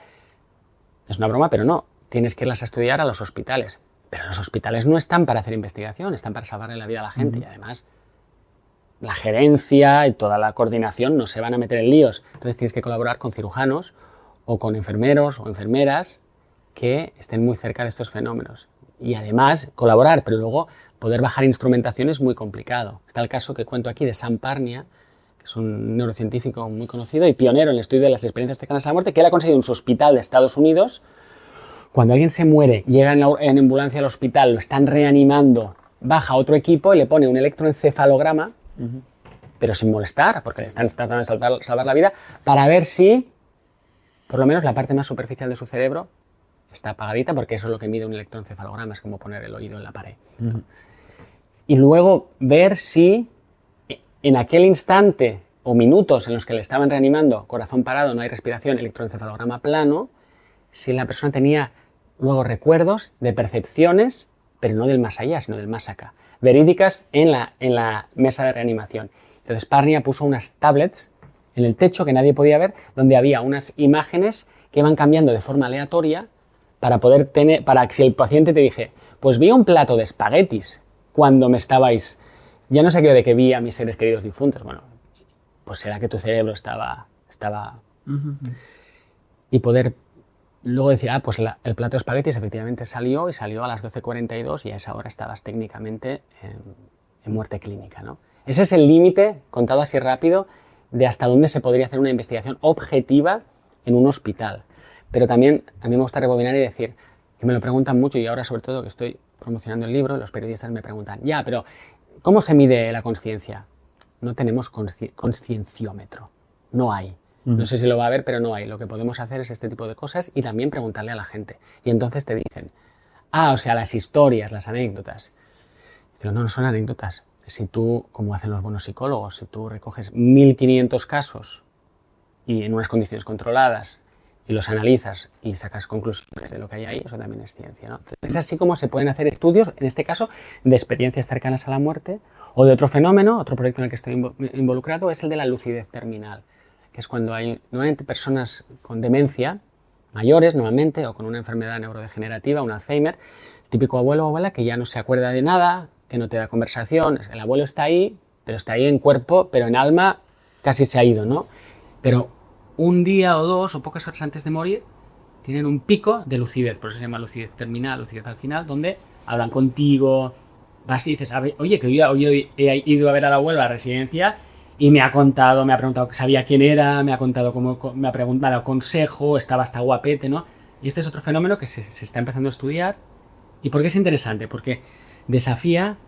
A: Es una broma, pero no. Tienes que irlas a estudiar a los hospitales. Pero los hospitales no están para hacer investigación, están para salvarle la vida a la gente. Y además, la gerencia y toda la coordinación no se van a meter en líos. Entonces tienes que colaborar con cirujanos o con enfermeros o enfermeras que estén muy cerca de estos fenómenos. Y además colaborar, pero luego poder bajar instrumentación es muy complicado. Está el caso que cuento aquí de Sam Parnia, que es un neurocientífico muy conocido y pionero en el estudio de las experiencias cercanas a la muerte, que él ha conseguido en su hospital de Estados Unidos, cuando alguien se muere, llega en ambulancia al hospital, lo están reanimando, baja otro equipo y le pone un electroencefalograma, pero sin molestar, porque le están tratando de salvar la vida, para ver si, por lo menos la parte más superficial de su cerebro, está apagadita, porque eso es lo que mide un electroencefalograma, es como poner el oído en la pared. Y luego ver si en aquel instante o minutos en los que le estaban reanimando, corazón parado, no hay respiración, electroencefalograma plano, si la persona tenía luego recuerdos de percepciones, pero no del más allá, sino del más acá, verídicas en la mesa de reanimación. Entonces Parnia puso unas tablets en el techo que nadie podía ver, donde había unas imágenes que iban cambiando de forma aleatoria para que si el paciente te dije, pues vi un plato de espaguetis cuando me estabais, ya no sé qué de que vi a mis seres queridos difuntos, bueno, pues será que tu cerebro estaba y poder luego decir, pues el plato de espaguetis efectivamente salió y salió a las 12:42 y a esa hora estabas técnicamente en muerte clínica, ¿no? Ese es el límite, contado así rápido, de hasta dónde se podría hacer una investigación objetiva en un hospital. Pero también a mí me gusta rebobinar y decir, que me lo preguntan mucho y ahora sobre todo que estoy promocionando el libro, los periodistas me preguntan, pero ¿cómo se mide la consciencia? No tenemos conscienciómetro, no hay. No sé si lo va a haber, pero no hay. Lo que podemos hacer es este tipo de cosas y también preguntarle a la gente. Y entonces te dicen, o sea, las historias, las anécdotas. Pero no son anécdotas. Si tú, como hacen los buenos psicólogos, si tú recoges 1500 casos y en unas condiciones controladas y los analizas y sacas conclusiones de lo que hay ahí, eso también es ciencia, ¿no? Es así como se pueden hacer estudios, en este caso, de experiencias cercanas a la muerte o de otro fenómeno, otro proyecto en el que estoy involucrado, es el de la lucidez terminal, que es cuando hay nuevamente personas con demencia, mayores normalmente, o con una enfermedad neurodegenerativa, un Alzheimer, típico abuelo o abuela que ya no se acuerda de nada, que no te da conversación, el abuelo está ahí, pero está ahí en cuerpo, pero en alma casi se ha ido, ¿no? Pero un día o dos o pocas horas antes de morir tienen un pico de lucidez, por eso se llama lucidez terminal, lucidez al final, donde hablan contigo, vas y dices, oye, que hoy he ido a ver al abuelo a la residencia y me ha preguntado que sabía quién era, me ha contado me ha dado consejo, estaba hasta guapete, ¿no? Y este es otro fenómeno que se está empezando a estudiar. ¿Y por qué es interesante? Porque desafía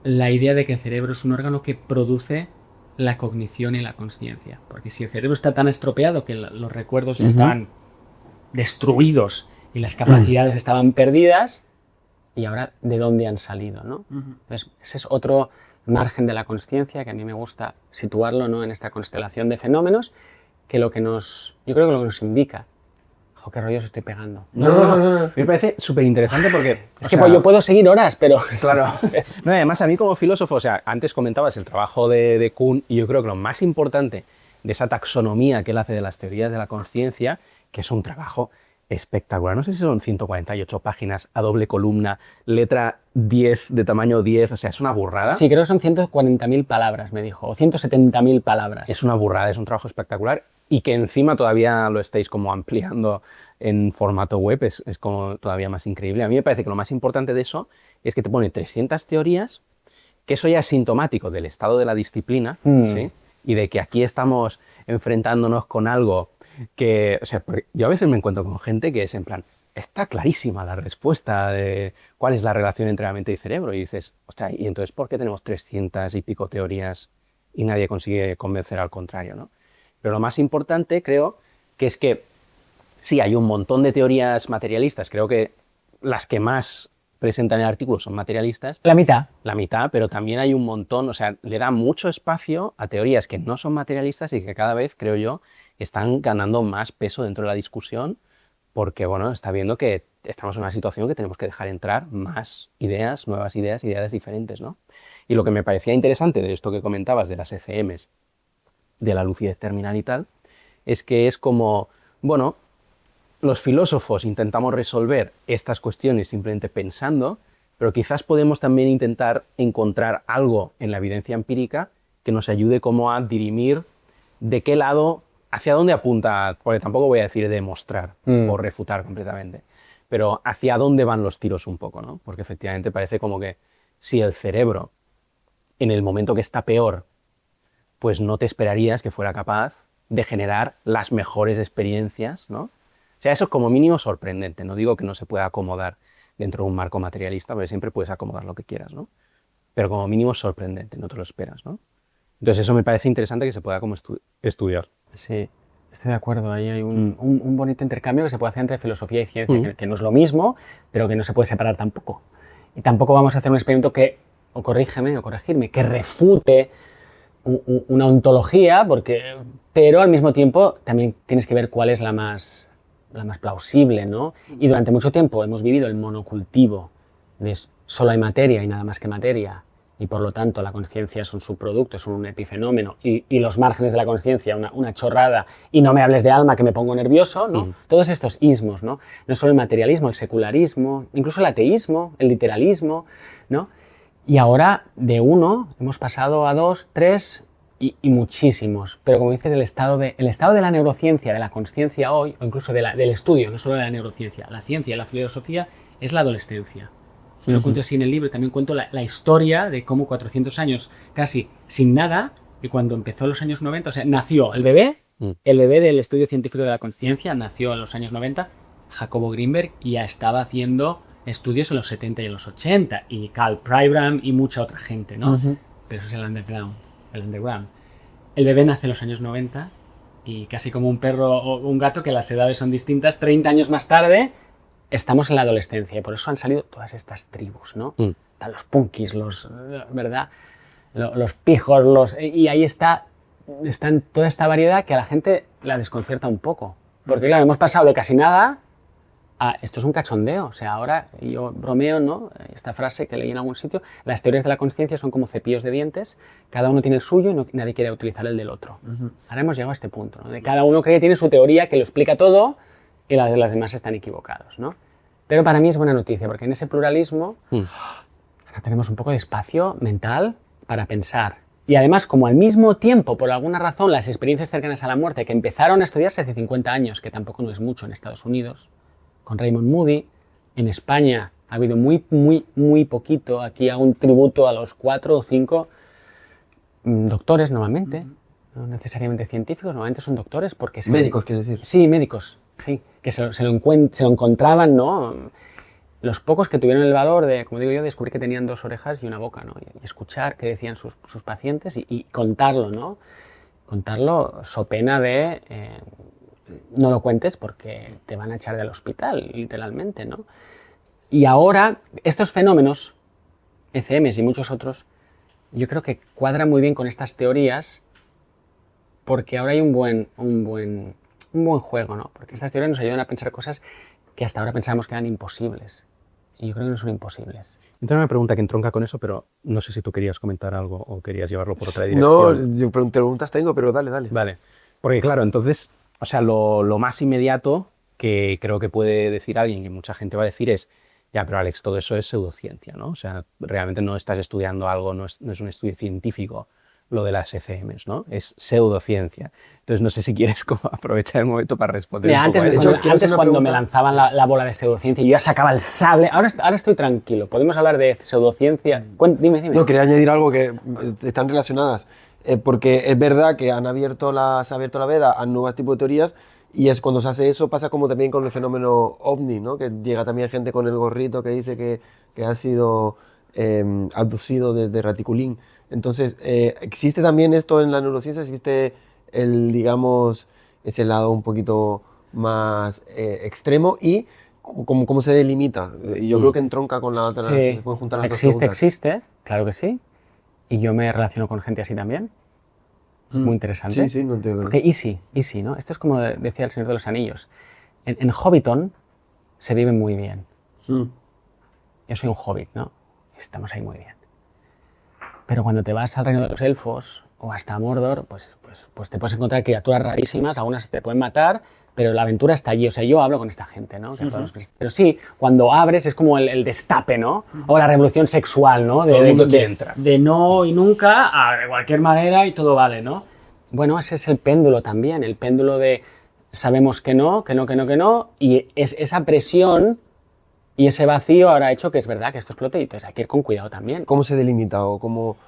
A: la idea de que el cerebro es un órgano que produce la cognición y la consciencia. Porque si el cerebro está tan estropeado que los recuerdos estaban destruidos y las capacidades estaban perdidas, y ahora ¿de dónde han salido, ¿no? Entonces, ese es otro margen de la consciencia que a mí me gusta situarlo, ¿no?, en esta constelación de fenómenos, que yo creo que lo que nos indica. ¡Jo, qué rollos estoy pegando!
D: No. Me parece súper interesante porque...
A: Es que yo puedo seguir horas, pero...
D: Claro. No, además, a mí como filósofo, o sea, antes comentabas el trabajo de Kuhn, y yo creo que lo más importante de esa taxonomía que él hace de las teorías de la consciencia, que es un trabajo espectacular. No sé si son 148 páginas a doble columna, letra 10 de tamaño 10, o sea, es una burrada.
A: Sí, creo que son 140.000 palabras, me dijo, o 170.000 palabras.
D: Es una burrada, es un trabajo espectacular y que encima todavía lo estáis como ampliando en formato web, es como todavía más increíble. A mí me parece que lo más importante de eso es que te pone 300 teorías, que eso ya es sintomático del estado de la disciplina, ¿sí? Y de que aquí estamos enfrentándonos con algo que, o sea, yo a veces me encuentro con gente que es en plan, está clarísima la respuesta de cuál es la relación entre la mente y cerebro, y dices, hostia, ¿y entonces por qué tenemos 300 y pico teorías y nadie consigue convencer al contrario, ¿no? Pero lo más importante, creo, que es que sí, hay un montón de teorías materialistas, creo que las que más presentan el artículo son materialistas.
A: La mitad.
D: La mitad, pero también hay un montón, o sea, le da mucho espacio a teorías que no son materialistas y que cada vez, creo yo, están ganando más peso dentro de la discusión porque, bueno, está viendo que estamos en una situación que tenemos que dejar entrar más ideas, nuevas ideas, ideas diferentes, ¿no? Y lo que me parecía interesante de esto que comentabas de las ECMs, de la lucidez terminal y tal, es que es como, bueno, los filósofos intentamos resolver estas cuestiones simplemente pensando, pero quizás podemos también intentar encontrar algo en la evidencia empírica que nos ayude como a dirimir de qué lado, hacia dónde apunta, porque tampoco voy a decir demostrar o refutar completamente, pero hacia dónde van los tiros un poco, ¿no? Porque efectivamente parece como que si el cerebro, en el momento que está peor, pues no te esperarías que fuera capaz de generar las mejores experiencias, ¿no? O sea, eso es como mínimo sorprendente. No digo que no se pueda acomodar dentro de un marco materialista, porque siempre puedes acomodar lo que quieras, ¿no? Pero como mínimo sorprendente, no te lo esperas, ¿no? Entonces eso me parece interesante que se pueda como estudiar.
A: Sí, estoy de acuerdo. Ahí hay un bonito intercambio que se puede hacer entre filosofía y ciencia, que no es lo mismo, pero que no se puede separar tampoco. Y tampoco vamos a hacer un experimento que, o corrígeme o corregirme, que refute una ontología, pero al mismo tiempo también tienes que ver cuál es la más plausible, ¿no? Y durante mucho tiempo hemos vivido el monocultivo de solo hay materia y nada más que materia, y por lo tanto la conciencia es un subproducto, es un epifenómeno, y los márgenes de la conciencia una chorrada, y no me hables de alma que me pongo nervioso, ¿no? Todos estos ismos, ¿no? No solo el materialismo, el secularismo, incluso el ateísmo, el literalismo, ¿no? Y ahora de uno hemos pasado a dos, tres y muchísimos. Pero como dices, el estado de la neurociencia, de la consciencia hoy, o incluso del estudio, no solo de la neurociencia, la ciencia y la filosofía, es la adolescencia. Yo lo cuento así en el libro, también cuento la historia de cómo 400 años casi sin nada, y cuando empezó los años 90, o sea, nació el bebé del estudio científico de la conciencia, nació en los años 90, Jacobo Greenberg, y ya estaba haciendo estudios en los 70 y en los 80, y Karl Pribram y mucha otra gente, ¿no? Pero eso es el underground. El bebé nace en los años 90 y casi como un perro o un gato, que las edades son distintas, 30 años más tarde estamos en la adolescencia, y por eso han salido todas estas tribus, ¿no? Están los punkis, ¿verdad? Los pijos, y ahí están toda esta variedad que a la gente la desconcierta un poco. Porque claro, hemos pasado de casi nada a esto es un cachondeo. O sea, ahora yo bromeo, ¿no? Esta frase que leí en algún sitio: las teorías de la conciencia son como cepillos de dientes, cada uno tiene el suyo y nadie quiere utilizar el del otro. Ahora hemos llegado a este punto, ¿no? De cada uno cree que tiene su teoría que lo explica todo y las demás están equivocados, ¿no? Pero para mí es buena noticia, porque en ese pluralismo ahora tenemos un poco de espacio mental para pensar. Y además, como al mismo tiempo, por alguna razón, las experiencias cercanas a la muerte, que empezaron a estudiarse hace 50 años, que tampoco no es mucho en Estados Unidos, con Raymond Moody, en España ha habido muy poquito. Aquí hago un tributo a los 4 o 5 doctores normalmente, no necesariamente científicos, normalmente son doctores porque...
C: Médicos, ¿quieres decir?
A: Sí, médicos, sí, que se lo encontraban, ¿no? Los pocos que tuvieron el valor de, como digo yo, descubrir que tenían 2 orejas y una boca, ¿no? Y escuchar qué decían sus pacientes y contarlo, ¿no? Contarlo so pena de... no lo cuentes porque te van a echar del hospital, literalmente, ¿no? Y ahora, estos fenómenos, ECMs y muchos otros, yo creo que cuadran muy bien con estas teorías, porque ahora hay un buen juego, ¿no? Porque estas teorías nos ayudan a pensar cosas que hasta ahora pensábamos que eran imposibles. Y yo creo que no son imposibles.
D: Entonces una pregunta que entronca con eso, pero no sé si tú querías comentar algo o querías llevarlo por otra dirección.
C: No, yo preguntas tengo, pero dale.
D: Vale, porque claro, entonces, o sea, lo más inmediato que creo que puede decir alguien, que mucha gente va a decir es: ya, pero Alex, todo eso es pseudociencia, ¿no? O sea, realmente no estás estudiando algo, no es un estudio científico lo de las ECMs, ¿no? Es pseudociencia. Entonces, no sé si quieres aprovechar el momento para responder.
A: Mira,
D: un poco a eso.
A: antes cuando me lanzaban la bola de pseudociencia, yo ya sacaba el sable. Ahora estoy tranquilo. ¿Podemos hablar de pseudociencia? Dime.
C: No, quería añadir algo que están relacionadas. Porque es verdad que se ha abierto la veda a nuevos tipos de teorías, y es cuando se hace eso pasa como también con el fenómeno ovni, ¿no? Que llega también gente con el gorrito que dice que ha sido abducido desde Raticulín. Entonces, ¿existe también esto en la neurociencia? ¿Existe digamos, ese lado un poquito más extremo? ¿Y cómo se delimita? Yo creo que entronca con la otra.
A: Sí,
C: se pueden juntar las dos preguntas.
A: Existe, claro que sí. Y yo me relaciono con gente así también. Es muy interesante.
C: Sí, no entiendo.
A: Porque easy, ¿no? Esto es como decía el Señor de los Anillos. En Hobbiton se vive muy bien. Yo soy un hobbit, ¿no? Estamos ahí muy bien. Pero cuando te vas al reino de los elfos o hasta Mordor, pues te puedes encontrar criaturas rarísimas, algunas te pueden matar, pero la aventura está allí. O sea, yo hablo con esta gente, ¿no? Pero sí, cuando abres es como el destape, ¿no? O la revolución sexual, ¿no?
D: Todo el mundo quiere entrar.
A: De no y nunca a de cualquier manera y todo vale, ¿no? Bueno, ese es el péndulo también, el péndulo de sabemos que no, y esa presión y ese vacío ahora ha hecho que es verdad que esto explote, y entonces hay que ir con cuidado también.
C: ¿Cómo se delimita?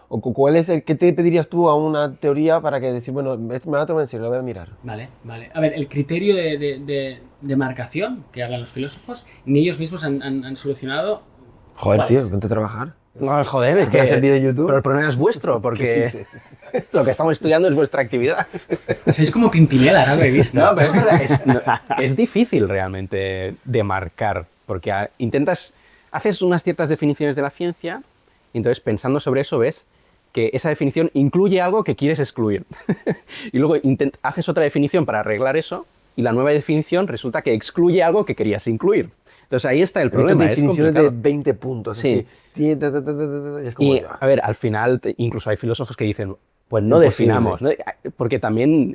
C: ¿Cuál es qué te pedirías tú a una teoría para que decir, bueno, me va a tomar en serio, lo voy a mirar?
A: Vale. A ver, el criterio de marcación que hablan los filósofos, ni ellos mismos han solucionado.
C: Joder, tío, ponte a trabajar.
D: No, joder, es que
C: hacer vídeo de YouTube.
D: Pero el problema es vuestro, porque lo que estamos estudiando es vuestra actividad.
A: Sois como Pimpinela, ahora lo he visto.
D: No, pero es verdad, es difícil realmente de marcar, porque haces unas ciertas definiciones de la ciencia y entonces pensando sobre eso ves que esa definición incluye algo que quieres excluir. Y luego haces otra definición para arreglar eso y la nueva definición resulta que excluye algo que querías incluir. Entonces ahí está el problema.
C: Estas definiciones
D: es
C: de
D: complicado.
C: 20 puntos.
D: Sí.
C: Así. Es como,
D: Y, a ver, al final incluso hay filósofos que dicen, pues no
C: Imposible.
D: definamos, ¿no? Porque también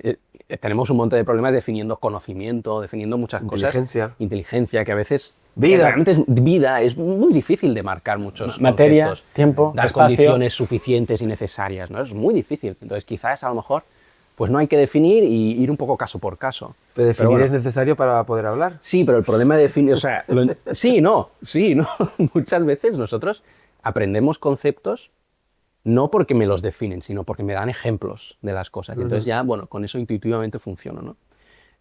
D: tenemos un montón de problemas definiendo conocimiento, definiendo muchas
C: Inteligencia.
D: cosas. Inteligencia, que a veces...
C: Vida.
D: Realmente vida es muy difícil de marcar muchos
A: Materia,
D: conceptos.
A: tiempo,
D: Dar
A: espacio.
D: condiciones suficientes y necesarias, ¿no? Es muy difícil. Entonces quizás a lo mejor pues no hay que definir y ir un poco caso por caso.
C: Pero definir
D: bueno.
C: es necesario para poder hablar.
D: Sí, pero el problema de definir, o sea, sí, no. Muchas veces nosotros aprendemos conceptos no porque me los definen, sino porque me dan ejemplos de las cosas. Y entonces ya, bueno, con eso intuitivamente funciono, ¿no?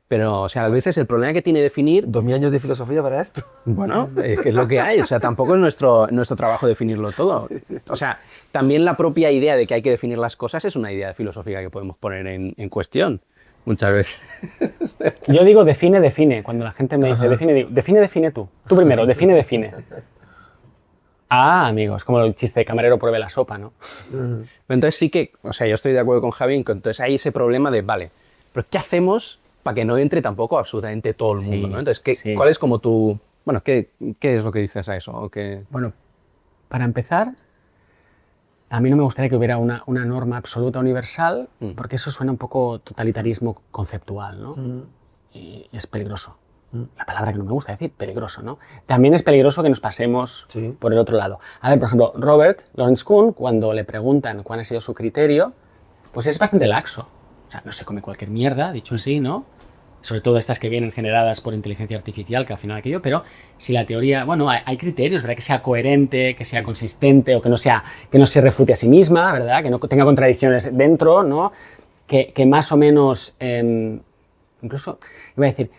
D: Pero, o sea, a veces el problema que tiene definir,
C: 2000 años de filosofía para esto.
D: bueno, que es lo que hay. O sea, tampoco es nuestro trabajo definirlo todo. O sea, también la propia idea de que hay que definir las cosas es una idea filosófica que podemos poner en cuestión muchas veces.
A: Yo digo define. Cuando la gente me dice define, digo define tú. Tú primero, define. Ah, amigos, como el chiste de camarero pruebe la sopa, ¿no?
D: Pero entonces sí que, o sea, yo estoy de acuerdo con Javi en que entonces hay ese problema de, vale, pero ¿qué hacemos para que no entre tampoco absolutamente todo el mundo, ¿no? Entonces, ¿cuál es como tu... Bueno, ¿qué es lo que dices a eso? ¿O qué...
A: Bueno, para empezar, a mí no me gustaría que hubiera una norma absoluta universal, porque eso suena un poco totalitarismo conceptual, ¿no? Y es peligroso. La palabra que no me gusta decir, peligroso, ¿no? También es peligroso que nos pasemos por el otro lado. A ver, por ejemplo, Robert Lawrence Kuhn, cuando le preguntan cuál ha sido su criterio, pues es bastante laxo. O sea, no se come cualquier mierda, dicho así, ¿no? Sobre todo estas que vienen generadas por inteligencia artificial, que al final aquello, pero si la teoría, bueno, hay criterios, ¿verdad? Que sea coherente, que sea consistente, o que no se refute a sí misma, ¿verdad? Que no tenga contradicciones dentro, ¿no? Que más o menos, incluso, iba a decir,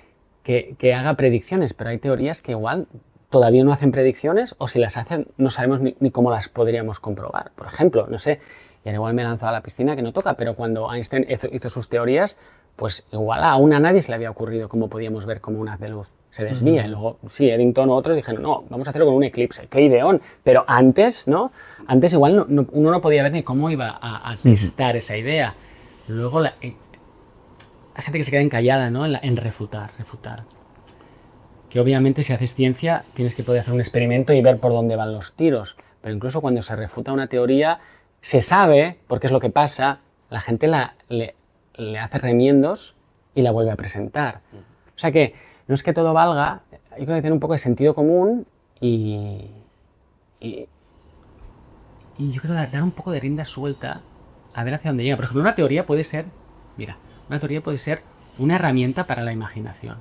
A: que haga predicciones, pero hay teorías que igual todavía no hacen predicciones, o si las hacen no sabemos ni cómo las podríamos comprobar. Por ejemplo, no sé, y ahora igual me lanzo a la piscina que no toca, pero cuando Einstein hizo sus teorías, pues igual aún a nadie se le había ocurrido cómo podíamos ver cómo un haz de luz se desvía. Y luego, sí, Eddington u otros dijeron, no, vamos a hacerlo con un eclipse. ¡Qué ideón! Pero antes, ¿no? Antes igual uno no podía ver ni cómo iba a testar esa idea. Luego hay gente que se queda encallada, ¿no? En refutar. Que obviamente si haces ciencia tienes que poder hacer un experimento y ver por dónde van los tiros. Pero incluso cuando se refuta una teoría, se sabe, porque es lo que pasa, la gente le hace remiendos y la vuelve a presentar. O sea que no es que todo valga, yo creo que tiene un poco de sentido común y yo creo dar un poco de rienda suelta a ver hacia dónde llega. Por ejemplo, una teoría puede ser una herramienta para la imaginación,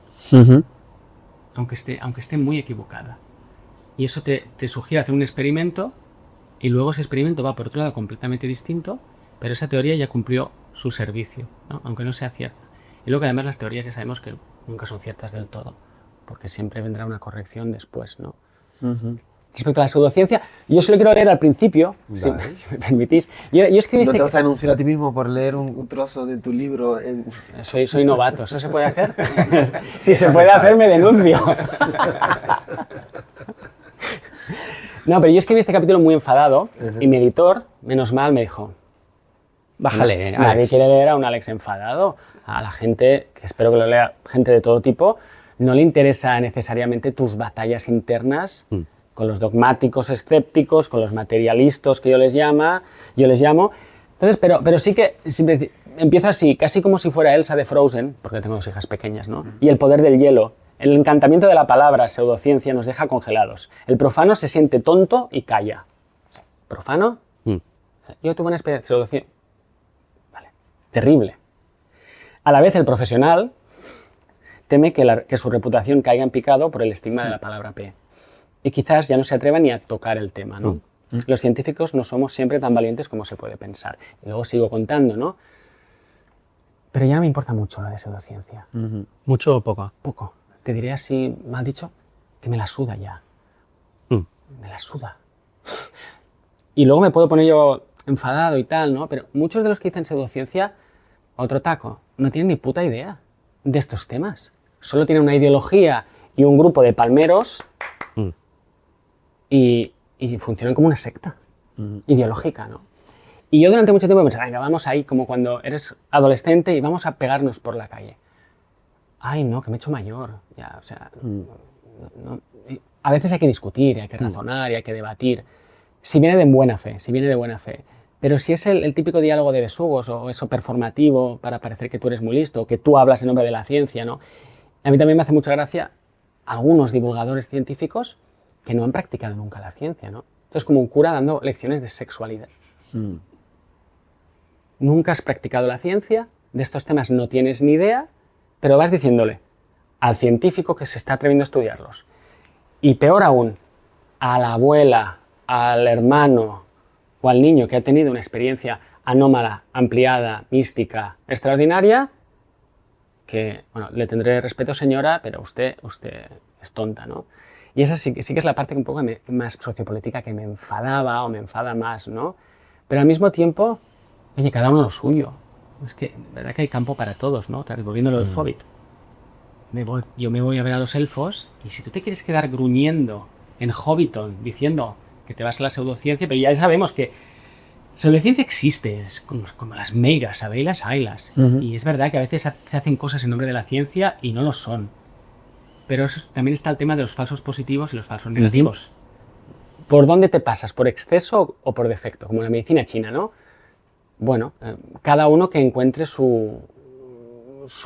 A: aunque esté muy equivocada. Y eso te sugiere hacer un experimento y luego ese experimento va por otro lado completamente distinto, pero esa teoría ya cumplió su servicio, ¿no? Aunque no sea cierta. Y luego además las teorías ya sabemos que nunca son ciertas del todo, porque siempre vendrá una corrección después, ¿no? Respecto a la pseudociencia, yo solo quiero leer al principio, si me permitís. Yo escribí
C: ¿No te vas a anunciar a ti mismo por leer un trozo de tu libro?
A: Soy novato, ¿eso se puede hacer? Si se puede hacer, me denuncio. No, pero yo escribí este capítulo muy enfadado y mi editor, menos mal, me dijo,
D: bájale,
A: nadie
D: Alex.
A: quiere leer a un Alex enfadado. A la gente, que espero que lo lea gente de todo tipo, no le interesa necesariamente tus batallas internas con los dogmáticos escépticos, con los materialistas que yo les llamo. Entonces, pero sí que siempre empiezo así, casi como si fuera Elsa de Frozen, porque tengo 2 hijas pequeñas, ¿no? Y el poder del hielo. El encantamiento de la palabra pseudociencia nos deja congelados. El profano se siente tonto y calla. ¿Profano? Yo tuve una experiencia de pseudociencia. Vale. Terrible. A la vez, el profesional teme que su reputación caiga en picado por el estigma de la palabra P. Y quizás ya no se atreva ni a tocar el tema, ¿no? Los científicos no somos siempre tan valientes como se puede pensar. Y luego sigo contando, ¿no? Pero ya no me importa mucho la de pseudociencia.
D: ¿Mucho o poco?
A: Poco. Te diré así, mal dicho, que me la suda ya. Me la suda. Y luego me puedo poner yo enfadado y tal, ¿no? Pero muchos de los que dicen pseudociencia, otro taco, no tienen ni puta idea de estos temas. Solo tienen una ideología y un grupo de palmeros y funcionan como una secta ideológica, ¿no? Y yo durante mucho tiempo pensaba, venga, vamos ahí, como cuando eres adolescente y vamos a pegarnos por la calle. Ay, no, que me he hecho mayor. Ya, o sea, no. A veces hay que discutir, hay que razonar y hay que debatir. Si viene de buena fe, si viene de buena fe. Pero si es el típico diálogo de besugos o eso performativo para parecer que tú eres muy listo, o que tú hablas en nombre de la ciencia, ¿no? A mí también me hace mucha gracia algunos divulgadores científicos que no han practicado nunca la ciencia, ¿no? Entonces, como un cura dando lecciones de sexualidad. Nunca has practicado la ciencia, de estos temas no tienes ni idea, pero vas diciéndole al científico que se está atreviendo a estudiarlos. Y peor aún, a la abuela, al hermano o al niño que ha tenido una experiencia anómala, ampliada, mística, extraordinaria, que, bueno, le tendré respeto, señora, pero usted es tonta, ¿no? Y esa sí que es la parte un poco más sociopolítica que me enfadaba o me enfada más, ¿no? Pero al mismo tiempo, oye, cada uno lo suyo. Es que, verdad que hay campo para todos, ¿no? Volviendo a lo del Hobbit. Yo me voy a ver a los elfos y si tú te quieres quedar gruñendo en Hobbiton diciendo que te vas a la pseudociencia, pero ya sabemos que pseudociencia existe, es como las meigas, ¿sabéis? Las ailas. Y es verdad que a veces se hacen cosas en nombre de la ciencia y no lo son. Pero también está el tema de los falsos positivos y los falsos negativos. ¿Por dónde te pasas? ¿Por exceso o por defecto? Como la medicina china, ¿no? Bueno, cada uno que encuentre su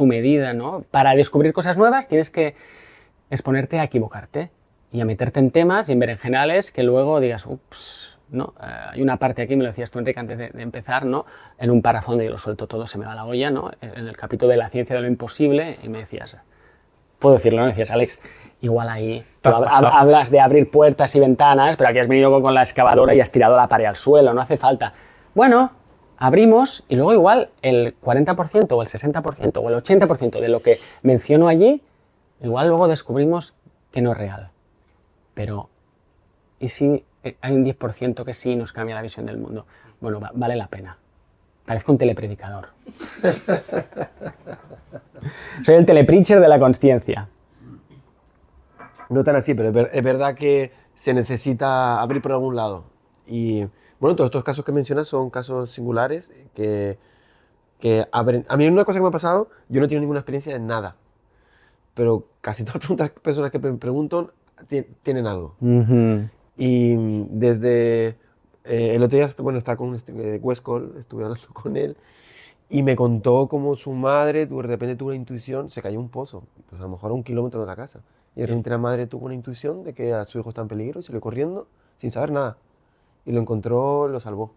A: medida, ¿no? Para descubrir cosas nuevas tienes que exponerte a equivocarte y a meterte en temas y en berenjenales que luego digas, ups, ¿no? Hay una parte aquí, me lo decías tú, Enrique, antes de empezar, ¿no? En un párrafo donde yo lo suelto todo, se me va la olla, ¿no? En el capítulo de la ciencia de lo imposible, y me decías, puedo decirlo, ¿no? Me decías, Alex, igual ahí tú hablas de abrir puertas y ventanas, pero aquí has venido con la excavadora y has tirado la pared al suelo, no hace falta. Bueno, abrimos y luego igual el 40% o el 60% o el 80% de lo que menciono allí, igual luego descubrimos que no es real. Pero, ¿y si hay un 10% que sí nos cambia la visión del mundo? Bueno, vale la pena. Parezco un telepredicador. Soy el telepreacher de la consciencia.
C: No tan así, pero es verdad que se necesita abrir por algún lado. Y bueno, todos estos casos que mencionas son casos singulares que abren. A mí una cosa que me ha pasado, yo no tengo ninguna experiencia en nada, pero casi todas las personas que me preguntan tienen algo. Y desde el otro día, bueno, estaba con Westcott, estuve hablando con él, y me contó cómo su madre de repente tuvo una intuición, se cayó un pozo, pues a lo mejor a 1 kilómetro de la casa. Y de repente la madre tuvo una intuición de que a su hijo está en peligro y salió corriendo sin saber nada. Y lo encontró, lo salvó.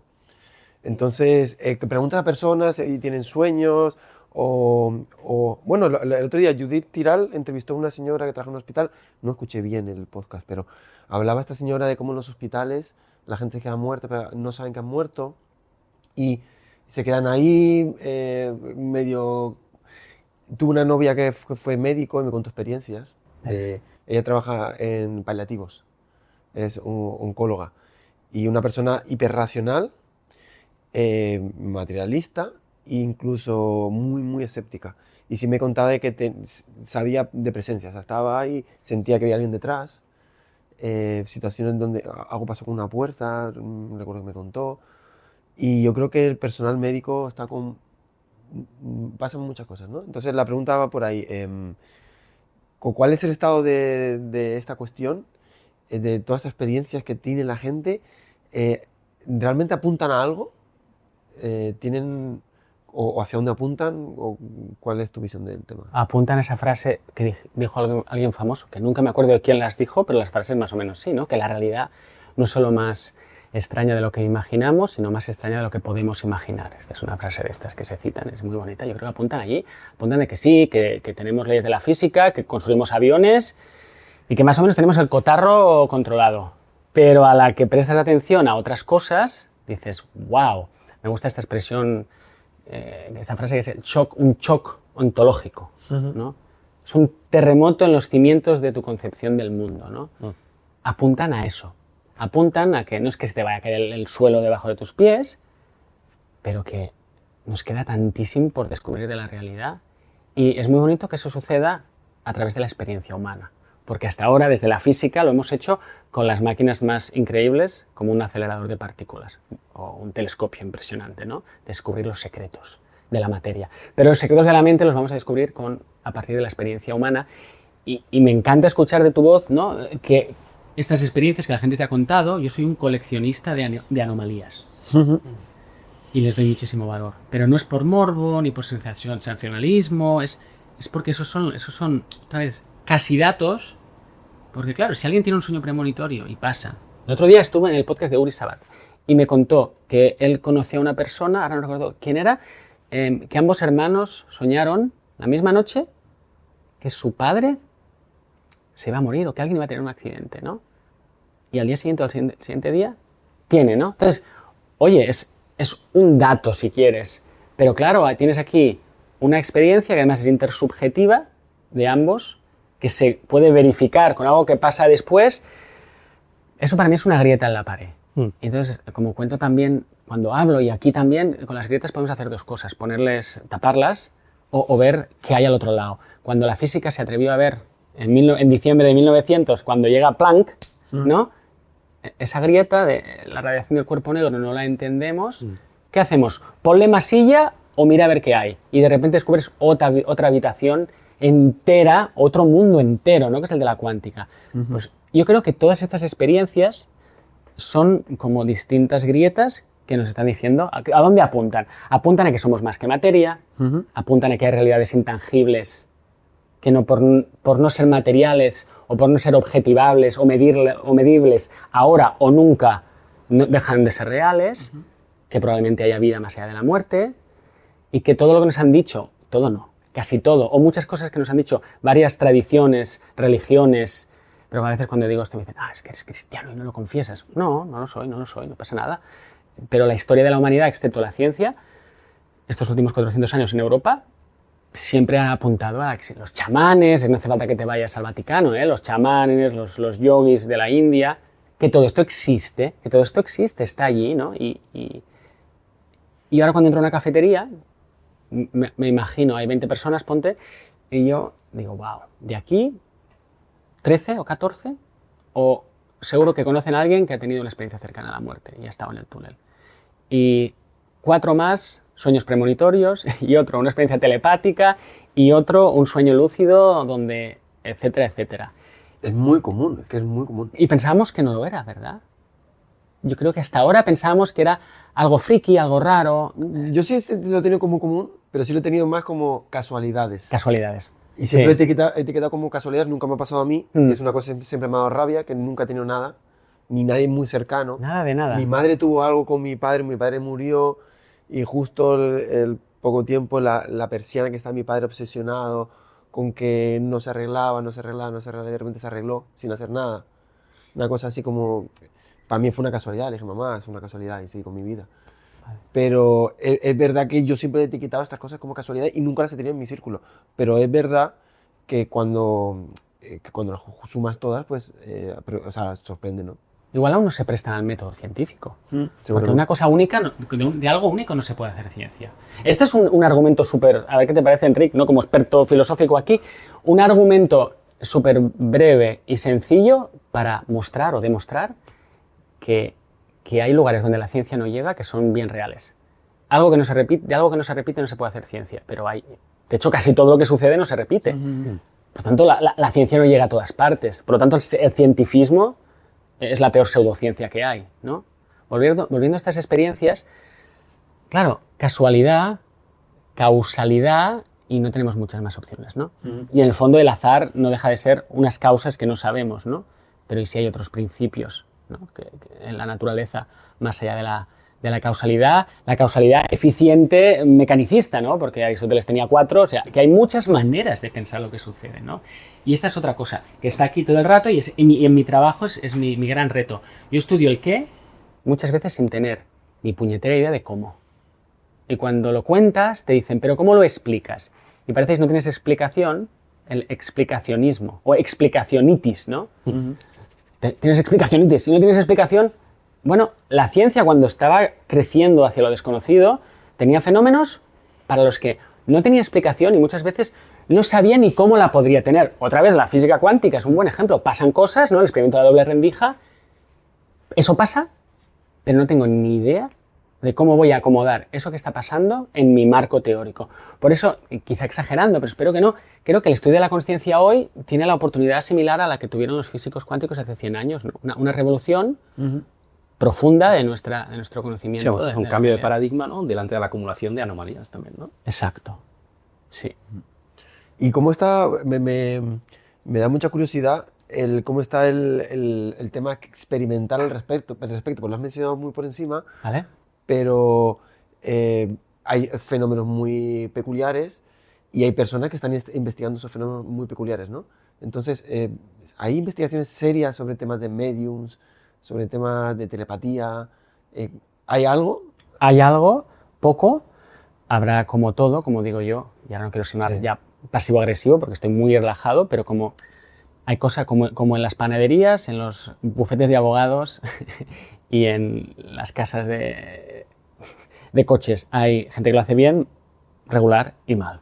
C: Entonces, preguntas a personas y tienen sueños, bueno, el otro día Judith Tiral entrevistó a una señora que trabaja en un hospital, no escuché bien el podcast, pero hablaba esta señora de cómo en los hospitales la gente se queda muerta, pero no saben que han muerto, y se quedan ahí medio... Tuve una novia que fue médico y me contó experiencias. Ella trabaja en paliativos, es oncóloga, y una persona hiperracional, materialista e incluso muy, muy escéptica. Y sí me contaba de que sabía de presencias, o sea, estaba ahí, sentía que había alguien detrás, situaciones donde algo pasó con una puerta, recuerdo que me contó. Y yo creo que el personal médico está pasan muchas cosas, ¿no? Entonces la pregunta va por ahí. ¿Cuál es el estado de esta cuestión, de todas estas experiencias que tiene la gente? ¿Realmente apuntan a algo? ¿Tienen o hacia dónde apuntan? ¿O cuál es tu visión del tema?
A: Apuntan a esa frase que dijo alguien famoso, que nunca me acuerdo de quién las dijo, pero las frases más o menos sí, ¿no? Que la realidad no es solo más extraña de lo que imaginamos, sino más extraña de lo que podemos imaginar. Esta es una frase de estas que se citan, es muy bonita. Yo creo que apuntan allí, apuntan de que sí, que tenemos leyes de la física, que construimos aviones y que más o menos tenemos el cotarro controlado. Pero a la que prestas atención a otras cosas, dices, wow, me gusta esta expresión, esta frase que es un shock ontológico, ¿no? Es un terremoto en los cimientos de tu concepción del mundo, ¿no? Apuntan a eso. Apuntan a que no es que se te vaya a caer el suelo debajo de tus pies, pero que nos queda tantísimo por descubrir de la realidad. Y es muy bonito que eso suceda a través de la experiencia humana. porque hasta ahora desde la física lo hemos hecho con las máquinas más increíbles, como un acelerador de partículas o un telescopio impresionante, ¿no? Descubrir los secretos de la materia. Pero los secretos de la mente los vamos a descubrir a partir de la experiencia humana y me encanta escuchar de tu voz, ¿no? Que estas experiencias que la gente te ha contado, yo soy un coleccionista de anomalías. Y les doy muchísimo valor. Pero no es por morbo, ni por sensacionalismo, es porque esos son, otra vez, casi datos. Porque claro, si alguien tiene un sueño premonitorio y pasa. El otro día estuve en el podcast de Uri Sabat y me contó que él conocía a una persona, ahora no recuerdo quién era, que ambos hermanos soñaron la misma noche que su padre se iba a morir o que alguien iba a tener un accidente, ¿no? Y al día siguiente o al siguiente día tiene, ¿no? Entonces, oye, es un dato si quieres, pero claro, tienes aquí una experiencia que además es intersubjetiva de ambos, que se puede verificar con algo que pasa después. Eso para mí es una grieta en la pared. Entonces, como cuento también, cuando hablo y aquí también, con las grietas podemos hacer dos cosas, taparlas o ver qué hay al otro lado. Cuando la física se atrevió a ver en diciembre de 1900, cuando llega Planck, ¿no? Esa grieta de la radiación del cuerpo negro no la entendemos. ¿Qué hacemos? Ponle masilla o mira a ver qué hay. Y de repente descubres otra habitación entera, otro mundo entero, ¿no? Que es el de la cuántica. Pues yo creo que todas estas experiencias son como distintas grietas que nos están diciendo a dónde apuntan. Apuntan a que somos más que materia, apuntan a que hay realidades intangibles que no, por no ser materiales o por no ser objetivables o medibles ahora o nunca dejan de ser reales, que probablemente haya vida más allá de la muerte y que todo lo que nos han dicho, todo no, casi todo, o muchas cosas que nos han dicho varias tradiciones, religiones, pero a veces cuando digo esto me dicen, es que eres cristiano y no lo confiesas. No, no lo soy, no pasa nada. Pero la historia de la humanidad, excepto la ciencia, estos últimos 400 años en Europa, siempre han apuntado a los chamanes, no hace falta que te vayas al Vaticano, los chamanes, los yogis de la India, que todo esto existe, está allí, ¿no? Y ahora cuando entro a una cafetería, me imagino, hay 20 personas, ponte, y yo digo, wow, de aquí 13 o 14, o seguro que conocen a alguien que ha tenido una experiencia cercana a la muerte y ha estado en el túnel. Y 4 más, sueños premonitorios, y otro, una experiencia telepática, y otro, un sueño lúcido, donde, etcétera, etcétera.
C: Es muy común, es que es muy común.
A: Y pensábamos que no lo era, ¿verdad? Yo creo que hasta ahora pensábamos que era algo friki, algo raro.
C: Yo sí lo he tenido como común, pero sí lo he tenido más como casualidades.
A: Casualidades.
C: Y siempre he etiquetado como casualidades, nunca me ha pasado a mí. Es una cosa que siempre me ha dado rabia, que nunca he tenido nada, ni nadie muy cercano.
A: Nada de nada.
C: Mi madre tuvo algo con mi padre murió, y justo el poco tiempo la persiana que está mi padre obsesionado con que no se arreglaba, y de repente se arregló sin hacer nada. Una cosa así como... Para mí fue una casualidad, le dije, mamá, es una casualidad, y sí, con mi vida. Vale. Pero es verdad que yo siempre he etiquetado estas cosas como casualidad y nunca las he tenido en mi círculo. Pero es verdad que cuando las sumas todas, pues, sorprende, ¿no?
A: Igual aún no se prestan al método científico. Porque
C: no.
A: una cosa única, de algo único no se puede hacer ciencia. Este es un argumento súper, a ver qué te parece, Enric, ¿no? Como experto filosófico aquí, un argumento súper breve y sencillo para mostrar o demostrar que hay lugares donde la ciencia no llega que son bien reales. De algo que no se repite no se puede hacer ciencia, pero hay. De hecho, casi todo lo que sucede no se repite. Por tanto, la ciencia no llega a todas partes. Por lo tanto, el cientifismo es la peor pseudociencia que hay, ¿no? Volviendo a estas experiencias, claro, casualidad, causalidad, y no tenemos muchas más opciones, ¿no? Y en el fondo el azar no deja de ser unas causas que no sabemos, ¿no? Pero ¿y si hay otros principios, ¿no? que en la naturaleza, más allá de la causalidad eficiente, mecanicista, ¿no? Porque Aristóteles tenía 4, o sea, que hay muchas maneras de pensar lo que sucede, ¿no? Y esta es otra cosa, que está aquí todo el rato y en mi trabajo es mi gran reto. Yo estudio el qué, muchas veces sin tener ni puñetera idea de cómo. Y cuando lo cuentas, te dicen, ¿pero cómo lo explicas? Y parece que no tienes explicación, el explicacionismo, o explicacionitis, ¿no? Tienes explicacionitis. Si no tienes explicación, bueno, la ciencia cuando estaba creciendo hacia lo desconocido, tenía fenómenos para los que no tenía explicación y muchas veces no sabía ni cómo la podría tener. Otra vez, la física cuántica es un buen ejemplo. Pasan cosas, ¿no? El experimento de la doble rendija, eso pasa, pero no tengo ni idea de cómo voy a acomodar eso que está pasando en mi marco teórico. Por eso, quizá exagerando, pero espero que no, creo que el estudio de la consciencia hoy tiene la oportunidad similar a la que tuvieron los físicos cuánticos hace 100 años, ¿no? Una revolución profunda de nuestro conocimiento.
D: Sí, un cambio de paradigma, ¿no? Delante de la acumulación de anomalías también, ¿no?
A: Exacto, sí.
C: ¿Y cómo está? Me da mucha curiosidad cómo está el tema experimental al respecto, porque lo has mencionado muy por encima,
A: ¿Vale?
C: pero hay fenómenos muy peculiares y hay personas que están investigando esos fenómenos muy peculiares, ¿no? Entonces, ¿hay investigaciones serias sobre temas de mediums, sobre temas de telepatía? ¿Hay algo?
A: Hay algo, poco, habrá como todo, como digo yo, y ahora no quiero sonar ya pasivo-agresivo porque estoy muy relajado, pero como hay cosas como en las panaderías, en los bufetes de abogados y en las casas de coches, hay gente que lo hace bien, regular y mal.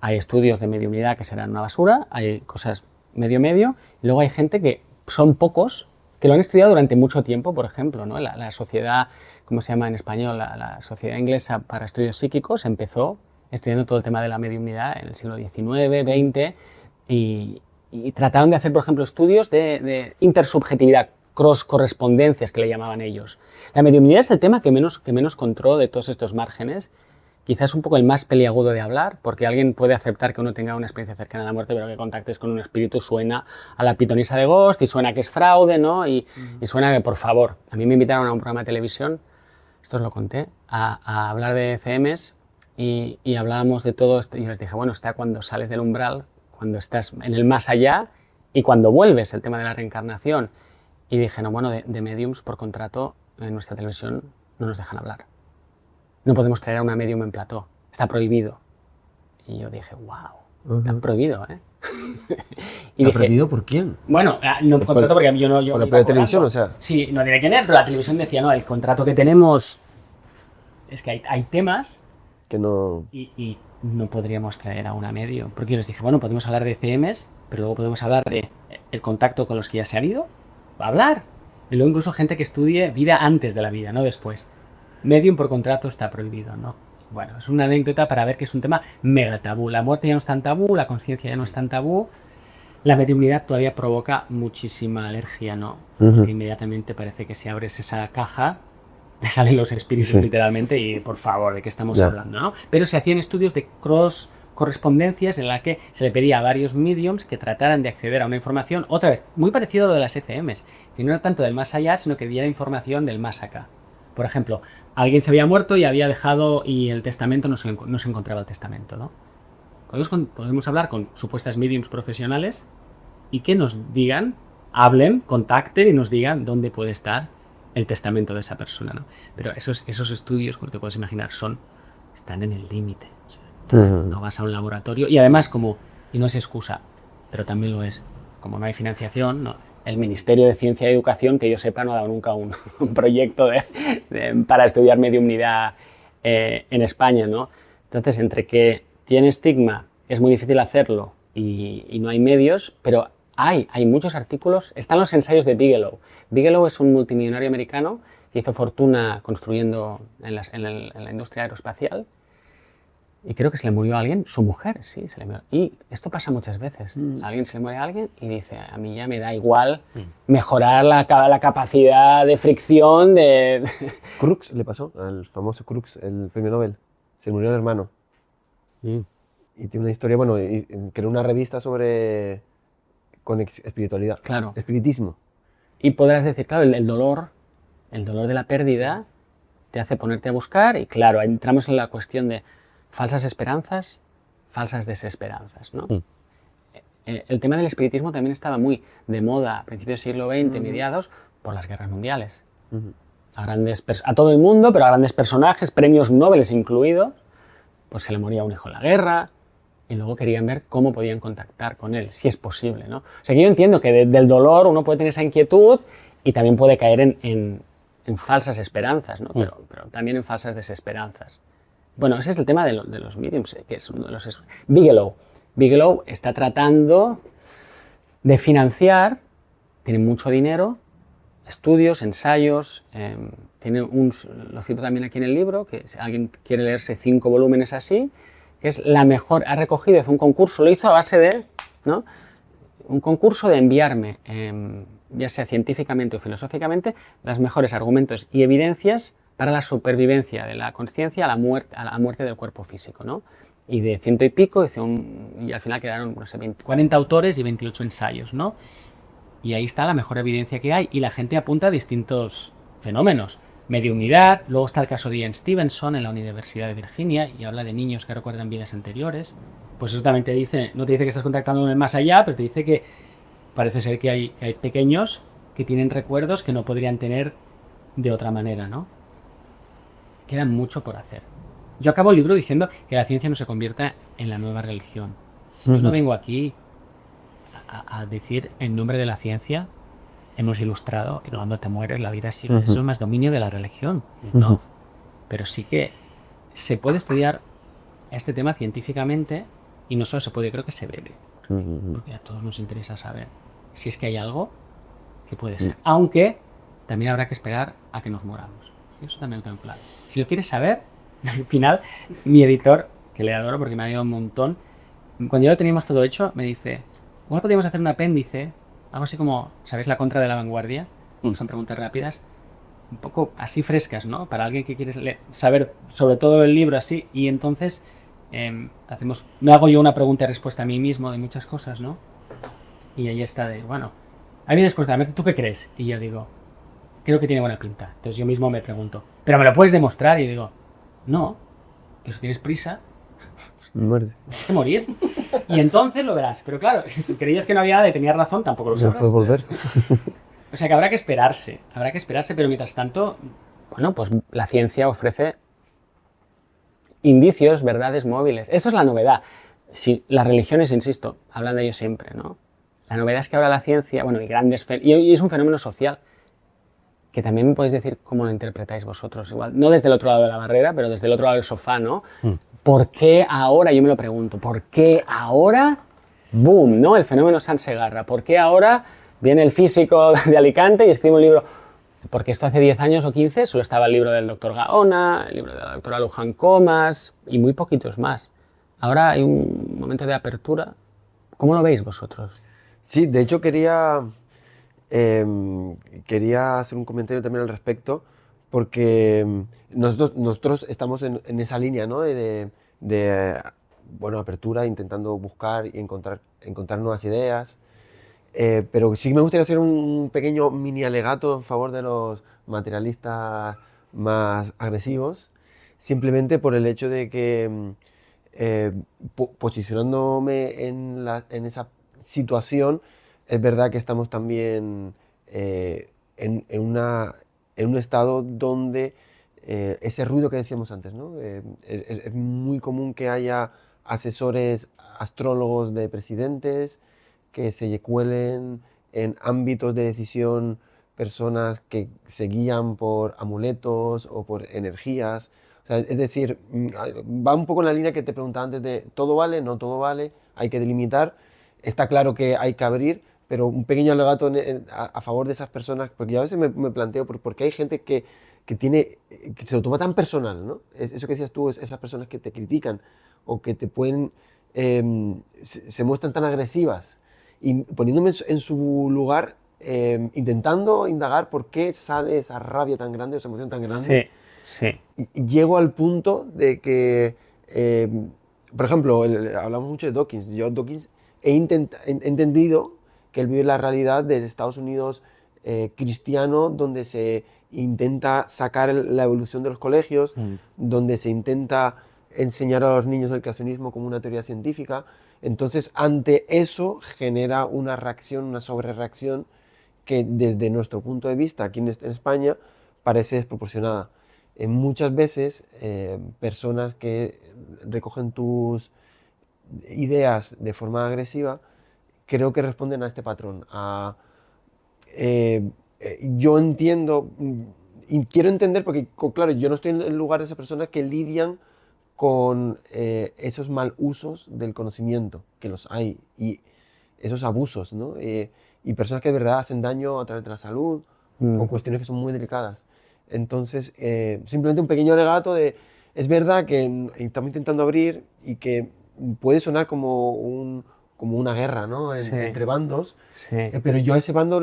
A: Hay estudios de mediunidad que serán una basura, hay cosas medio-medio, y luego hay gente que son pocos, que lo han estudiado durante mucho tiempo, por ejemplo, ¿no? La sociedad, ¿cómo se llama en español? La Sociedad Inglesa para Estudios Psíquicos empezó estudiando todo el tema de la mediunidad en el siglo XIX, XX, y trataron de hacer, por ejemplo, estudios de intersubjetividad, cross-correspondencias, que le llamaban ellos. La mediunidad es el tema que menos controlo de todos estos márgenes. Quizás un poco el más peliagudo de hablar, porque alguien puede aceptar que uno tenga una experiencia cercana a la muerte, pero que contactes con un espíritu suena a la pitonisa de Ghost y suena que es fraude, ¿no? Y suena que, por favor, a mí me invitaron a un programa de televisión, esto os lo conté, a hablar de CMs y hablábamos de todo esto. Y yo les dije, bueno, está cuando sales del umbral, cuando estás en el más allá y cuando vuelves, el tema de la reencarnación. Y dije, no, bueno, de mediums por contrato en nuestra televisión no nos dejan hablar. No podemos traer a una medium en plató, está prohibido. Y yo dije, wow, está prohibido, ¿eh?
C: Y ¿está prohibido por quién?
A: Bueno, no contrato porque yo no...
C: ¿Por la televisión, o sea?
A: Sí, no diré quién es, pero la televisión decía, no, el contrato que tenemos es que hay temas
C: que no...
A: Y no podríamos traer a una medium. Porque yo les dije, bueno, podemos hablar de CMs, pero luego podemos hablar de el contacto con los que ya se han ido, hablar. Y luego incluso gente que estudie vida antes de la vida, no después. Medium por contrato está prohibido, ¿no? Bueno, es una anécdota para ver que es un tema mega tabú. La muerte ya no es tan tabú, la conciencia ya no es tan tabú. La mediumnidad todavía provoca muchísima alergia, ¿no? Porque inmediatamente parece que si abres esa caja te salen los espíritus literalmente y, por favor, ¿de qué estamos hablando, no? Pero se hacían estudios de correspondencias en la que se le pedía a varios mediums que trataran de acceder a una información, otra vez, muy parecido a lo de las ECMs, que no era tanto del más allá, sino que diera información del más acá. Por ejemplo, alguien se había muerto y había dejado, y el testamento no se encontraba el testamento, ¿no? Podemos hablar con supuestas mediums profesionales y que nos digan, hablen, contacten y nos digan dónde puede estar el testamento de esa persona, ¿no? Pero esos estudios, como te puedes imaginar, están en el límite. O sea, no vas a un laboratorio y además y no es excusa, pero también lo es, como no hay financiación, no. El Ministerio de Ciencia y Educación, que yo sepa, no ha dado nunca un proyecto para estudiar mediumnidad en España, ¿no? Entonces, entre que tiene estigma, es muy difícil hacerlo y no hay medios, pero hay muchos artículos. Están los ensayos de Bigelow. Bigelow es un multimillonario americano que hizo fortuna construyendo en la industria aeroespacial. Y creo que se le murió a alguien, su mujer, sí, se le murió. Y esto pasa muchas veces. A alguien se le muere a alguien y dice, a mí ya me da igual mejorar la capacidad de fricción de...
C: Crookes le pasó, al famoso Crookes, el premio Nobel. Se murió el hermano. Y tiene una historia, bueno, creó una revista sobre con espiritualidad.
A: Claro.
C: Espiritismo.
A: Y podrás decir, claro, el dolor de la pérdida te hace ponerte a buscar y claro, entramos en la cuestión de falsas esperanzas, falsas desesperanzas, ¿no? El tema del espiritismo también estaba muy de moda a principios del siglo XX, mediados, por las guerras mundiales. A todo el mundo, pero a grandes personajes, premios Nobel incluidos, pues se le moría un hijo en la guerra y luego querían ver cómo podían contactar con él, si es posible, ¿no? O sea, que yo entiendo que del dolor uno puede tener esa inquietud y también puede caer en falsas esperanzas, ¿no? Pero también en falsas desesperanzas. Bueno, ese es el tema de los mediums, que es uno de los... Bigelow. Bigelow está tratando de financiar, tiene mucho dinero, estudios, ensayos, lo cito también aquí en el libro, que si alguien quiere leerse 5 volúmenes así, que es la mejor, ha recogido, hace un concurso, lo hizo a base de, ¿no? Un concurso de enviarme, ya sea científicamente o filosóficamente, los mejores argumentos y evidencias para la supervivencia de la consciencia a la muerte del cuerpo físico, ¿no? Y de 100 y pico, y al final quedaron, no sé, 40 autores y 28 ensayos, ¿no? Y ahí está la mejor evidencia que hay, y la gente apunta a distintos fenómenos. Mediunidad, luego está el caso de Ian Stevenson en la Universidad de Virginia, y habla de niños que recuerdan vidas anteriores. Pues eso también te dice, no te dice que estás contactando con el más allá, pero te dice que parece ser que hay pequeños que tienen recuerdos que no podrían tener de otra manera, ¿no? Queda mucho por hacer. Yo acabo el libro diciendo que la ciencia no se convierta en la nueva religión. Yo no vengo aquí a decir en nombre de la ciencia hemos ilustrado y cuando te mueres la vida sigue. Eso es más dominio de la religión. No. Pero sí que se puede estudiar este tema científicamente y no solo se puede, creo que se debe. Porque a todos nos interesa saber si es que hay algo que puede ser. Aunque también habrá que esperar a que nos moramos. Eso también lo tengo claro. Si lo quieres saber, al final, mi editor, que le adoro porque me ha ayudado un montón, cuando ya lo teníamos todo hecho, me dice, igual podríamos hacer un apéndice, algo así como, ¿sabéis la contra de la vanguardia? Son preguntas rápidas, un poco así frescas, ¿no? Para alguien que quiere saber sobre todo el libro así, y entonces me hago yo una pregunta y respuesta a mí mismo de muchas cosas, ¿no? Y ahí está de, bueno, ahí vienes después de ¿tú qué crees? Y yo digo, creo que tiene buena pinta. Entonces yo mismo me pregunto, ¿pero me lo puedes demostrar? Y digo, no, que si tienes prisa,
C: Muerte.
A: tienes que morir. Y entonces lo verás. Pero claro, si creías que no había nada y tenías razón, tampoco lo sabrás.
C: Puedes volver.
A: O sea que habrá que esperarse, pero mientras tanto, bueno, pues la ciencia ofrece indicios, verdades móviles. Eso es la novedad. Si las religiones, insisto, hablan de ello siempre, ¿no? La novedad es que ahora la ciencia, bueno, y es un fenómeno social, que también me podéis decir cómo lo interpretáis vosotros, igual, no desde el otro lado de la barrera, pero desde el otro lado del sofá, ¿no? ¿Por qué ahora, yo me lo pregunto, ¿por qué ahora, boom, ¿no? El fenómeno San Segarra, ¿por qué ahora viene el físico de Alicante y escribe un libro? Porque esto hace 10 años o 15 solo estaba el libro del doctor Gaona, el libro de la doctora Luján Comas y muy poquitos más. Ahora hay un momento de apertura. ¿Cómo lo veis vosotros?
C: Sí, de hecho quería hacer un comentario también al respecto, porque nosotros estamos en esa línea, ¿no? de apertura, intentando buscar y encontrar nuevas ideas. Pero sí me gustaría hacer un pequeño mini alegato en favor de los materialistas más agresivos, simplemente por el hecho de que posicionándome en esa situación, es verdad que estamos también en un estado donde ese ruido que decíamos antes, ¿no? Es muy común que haya asesores astrólogos de presidentes, que se cuelen en ámbitos de decisión personas que se guían por amuletos o por energías. O sea, es decir, va un poco en la línea que te preguntaba antes de todo vale, no todo vale, hay que delimitar. Está claro que hay que abrir, pero un pequeño alegato a favor de esas personas, porque yo a veces me planteo por qué hay gente que se lo toma tan personal, ¿no? Eso que decías tú, esas personas que te critican o que te pueden, se muestran tan agresivas. Y poniéndome en su lugar, intentando indagar por qué sale esa rabia tan grande, esa emoción tan grande.
A: Sí.
C: Y llego al punto de que, por ejemplo, hablamos mucho de Dawkins. Yo Dawkins he entendido que él vive la realidad del Estados Unidos cristiano, donde se intenta sacar la evolución de los colegios, donde se intenta enseñar a los niños el creacionismo como una teoría científica. Entonces, ante eso genera una reacción, una sobrereacción que desde nuestro punto de vista aquí en España parece desproporcionada. Muchas veces personas que recogen tus ideas de forma agresiva creo que responden a este patrón. Yo entiendo y quiero entender porque, claro, yo no estoy en el lugar de esas personas que lidian con esos mal usos del conocimiento, que los hay, y esos abusos, ¿no? Y personas que de verdad hacen daño a través de la salud o cuestiones que son muy delicadas. Entonces, simplemente un pequeño alegato de, es verdad que estamos intentando abrir y que puede sonar como una guerra, ¿no? Entre bandos, pero yo a ese bando,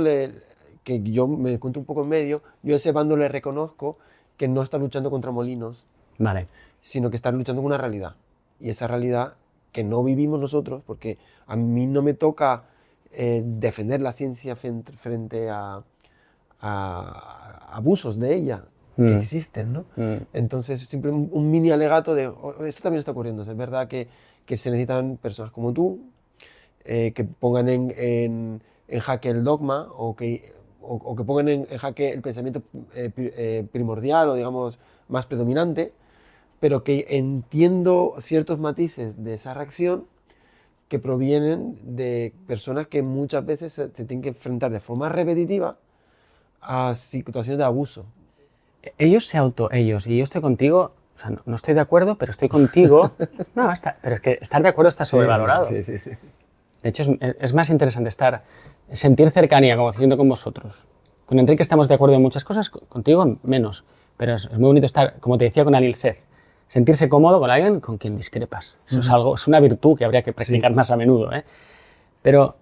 C: que yo me encuentro un poco en medio, yo a ese bando le reconozco que no está luchando contra molinos,
A: Vale.
C: sino que está luchando con una realidad. Y esa realidad que no vivimos nosotros, porque a mí no me toca defender la ciencia frente a abusos de ella que existen, ¿no? Entonces, siempre un mini alegato de esto también está ocurriendo. Es verdad que se necesitan personas como tú que pongan en jaque el dogma o que pongan en jaque el pensamiento primordial o, digamos, más predominante, pero que entiendo ciertos matices de esa reacción que provienen de personas que muchas veces se tienen que enfrentar de forma repetitiva a situaciones de abuso.
A: Ellos, y yo estoy contigo, o sea, no estoy de acuerdo, pero estoy contigo. No, pero es que estar de acuerdo está sobrevalorado.
C: Sí.
A: De hecho, es más interesante sentir cercanía, como haciendo con vosotros. Con Enrique estamos de acuerdo en muchas cosas, contigo menos, pero es muy bonito estar, como te decía con Anil Seth, sentirse cómodo con alguien con quien discrepas. Eso es una virtud que habría que practicar más a menudo, ¿eh? Pero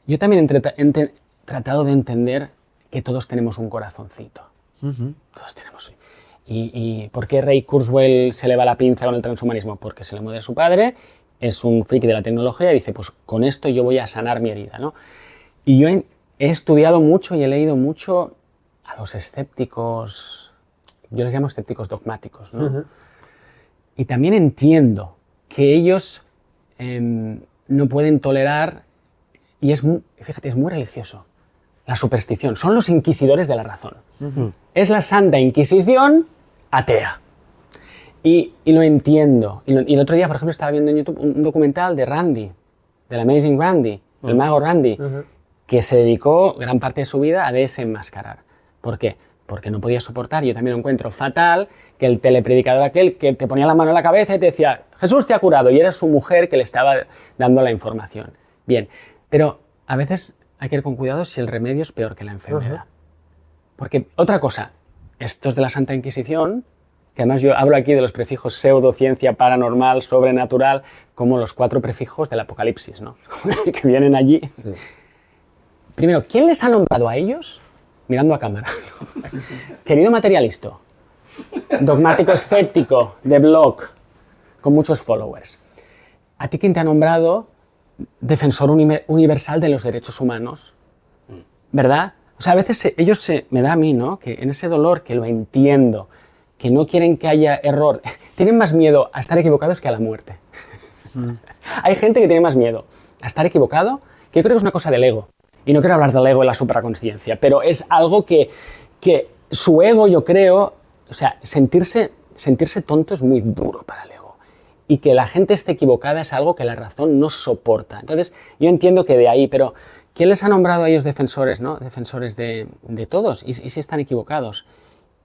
A: yo también he tratado de entender que todos tenemos un corazoncito. Todos tenemos. ¿Y por qué Ray Kurzweil se le va la pinza con el transhumanismo? Porque se le muere a su padre, es un friki de la tecnología y dice, pues con esto yo voy a sanar mi herida, ¿no? Y yo he estudiado mucho y he leído mucho a los escépticos, yo les llamo escépticos dogmáticos, ¿no? Y también entiendo que ellos no pueden tolerar, y fíjate, es muy religioso, la superstición. Son los inquisidores de la razón. Es la Santa Inquisición atea. Y lo entiendo. Y el otro día, por ejemplo, estaba viendo en YouTube un documental de Randy, del Amazing Randy, el mago Randy, que se dedicó gran parte de su vida a desenmascarar. ¿Por qué? Porque no podía soportar, yo también lo encuentro fatal, que el telepredicador aquel que te ponía la mano en la cabeza y te decía, Jesús te ha curado, y era su mujer que le estaba dando la información. Bien, pero a veces hay que ir con cuidado si el remedio es peor que la enfermedad. Porque otra cosa, estos de la Santa Inquisición, que además yo hablo aquí de los prefijos pseudociencia, paranormal, sobrenatural, como los 4 prefijos del Apocalipsis, ¿no? que vienen allí. Sí. Primero, ¿quién les ha nombrado a ellos? Mirando a cámara. Querido materialista, dogmático escéptico, de blog, con muchos followers. ¿A ti quién te ha nombrado defensor universal de los derechos humanos? ¿Verdad? O sea, a veces me da a mí, ¿no? Que en ese dolor, que lo entiendo, que no quieren que haya error, tienen más miedo a estar equivocados que a la muerte. Hay gente que tiene más miedo a estar equivocado, que yo creo que es una cosa del ego. Y no quiero hablar del ego y la supraconsciencia, pero es algo que su ego, yo creo, o sea, sentirse tonto es muy duro para el ego. Y que la gente esté equivocada es algo que la razón no soporta. Entonces, yo entiendo que de ahí, pero ¿quién les ha nombrado a ellos defensores, ¿no? Defensores de todos? ¿Y si están equivocados?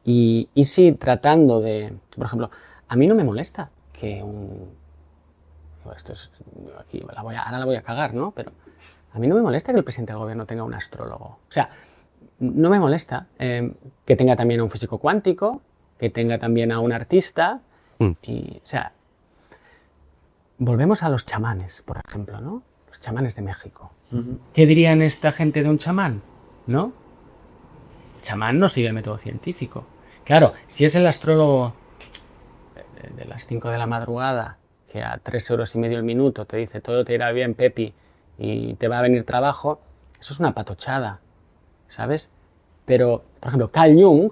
A: Y si tratando de... Por ejemplo, a mí no me molesta que esto es... Aquí ahora la voy a cagar, ¿no? Pero a mí no me molesta que el presidente del gobierno tenga un astrólogo. O sea, no me molesta que tenga también a un físico cuántico, que tenga también a un artista. Y, o sea, volvemos a los chamanes, por ejemplo, ¿no? Los chamanes de México. ¿Qué dirían esta gente de un chamán? ¿No? El chamán no sigue el método científico. Claro, si es el astrólogo de las 5 de la madrugada, que a 3,5 euros el minuto te dice todo te irá bien, Pepi, y te va a venir trabajo, eso es una patochada, ¿sabes? Pero, por ejemplo, Carl Jung,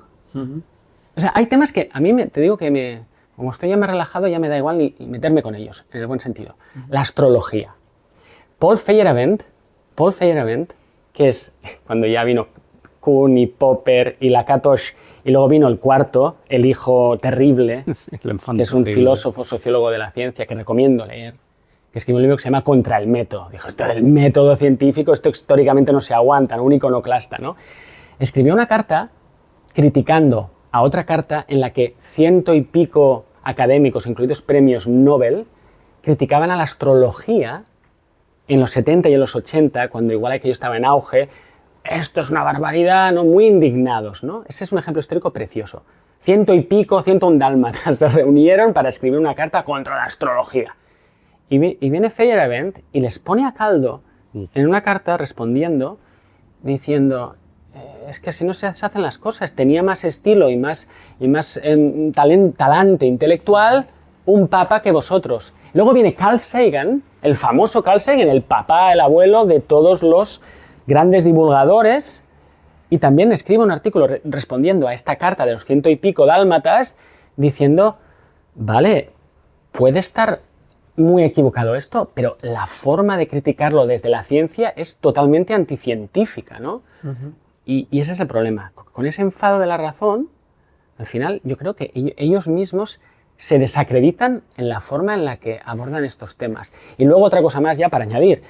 A: o sea, hay temas que a mí te digo que como estoy ya más relajado, ya me da igual ni meterme con ellos, en el buen sentido. La astrología. Paul Feyerabend, que es cuando ya vino Kuhn y Popper y Lakatos, y luego vino el cuarto, el hijo terrible, sí, que es un filósofo, sociólogo de la ciencia, que recomiendo leer, que escribió un libro que se llama Contra el método. Dijo, esto del método científico, esto históricamente no se aguanta, un iconoclasta, ¿no? Escribió una carta criticando a otra carta en la que 100 y pico académicos, incluidos premios Nobel, criticaban a la astrología en los 70 y en los 80, cuando igual aquello estaba en auge. Esto es una barbaridad, ¿no? Muy indignados, ¿no? Ese es un ejemplo histórico precioso. 101 dálmatas se reunieron para escribir una carta contra la astrología. Y viene Feyerabend y les pone a caldo en una carta respondiendo, diciendo, es que así no se hacen las cosas, tenía más estilo y más talante intelectual un papa que vosotros. Luego viene Carl Sagan, el famoso Carl Sagan, el papá, el abuelo de todos los grandes divulgadores, y también escribe un artículo respondiendo a esta carta de los 100 y pico dálmatas, diciendo, vale, puede estar muy equivocado esto, pero la forma de criticarlo desde la ciencia es totalmente anticientífica, ¿no? Uh-huh. Y ese es el problema. Con ese enfado de la razón, al final yo creo que ellos mismos se desacreditan en la forma en la que abordan estos temas. Y luego otra cosa más ya para añadir,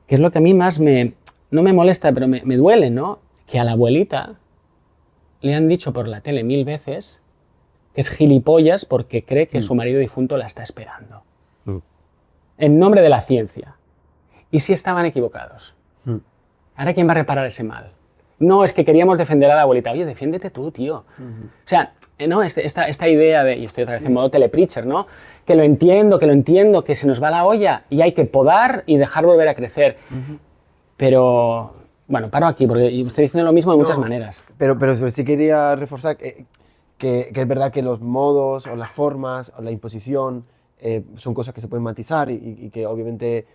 A: que es lo que a mí más no me molesta, pero me duele, ¿no? Que a la abuelita le han dicho por la tele 1000 veces que es gilipollas porque cree que su marido difunto la está esperando. En nombre de la ciencia. ¿Y si estaban equivocados? ¿Ahora quién va a reparar ese mal? No, es que queríamos defender a la abuelita. Oye, defiéndete tú, tío. O sea, ¿no? Esta idea de, y estoy otra vez en modo telepreacher, ¿no? Que lo entiendo, que se nos va la olla y hay que podar y dejar volver a crecer. Pero, bueno, paro aquí porque estoy diciendo lo mismo de muchas maneras.
C: Pero sí quería reforzar que es verdad que los modos o las formas o la imposición son cosas que se pueden matizar y que obviamente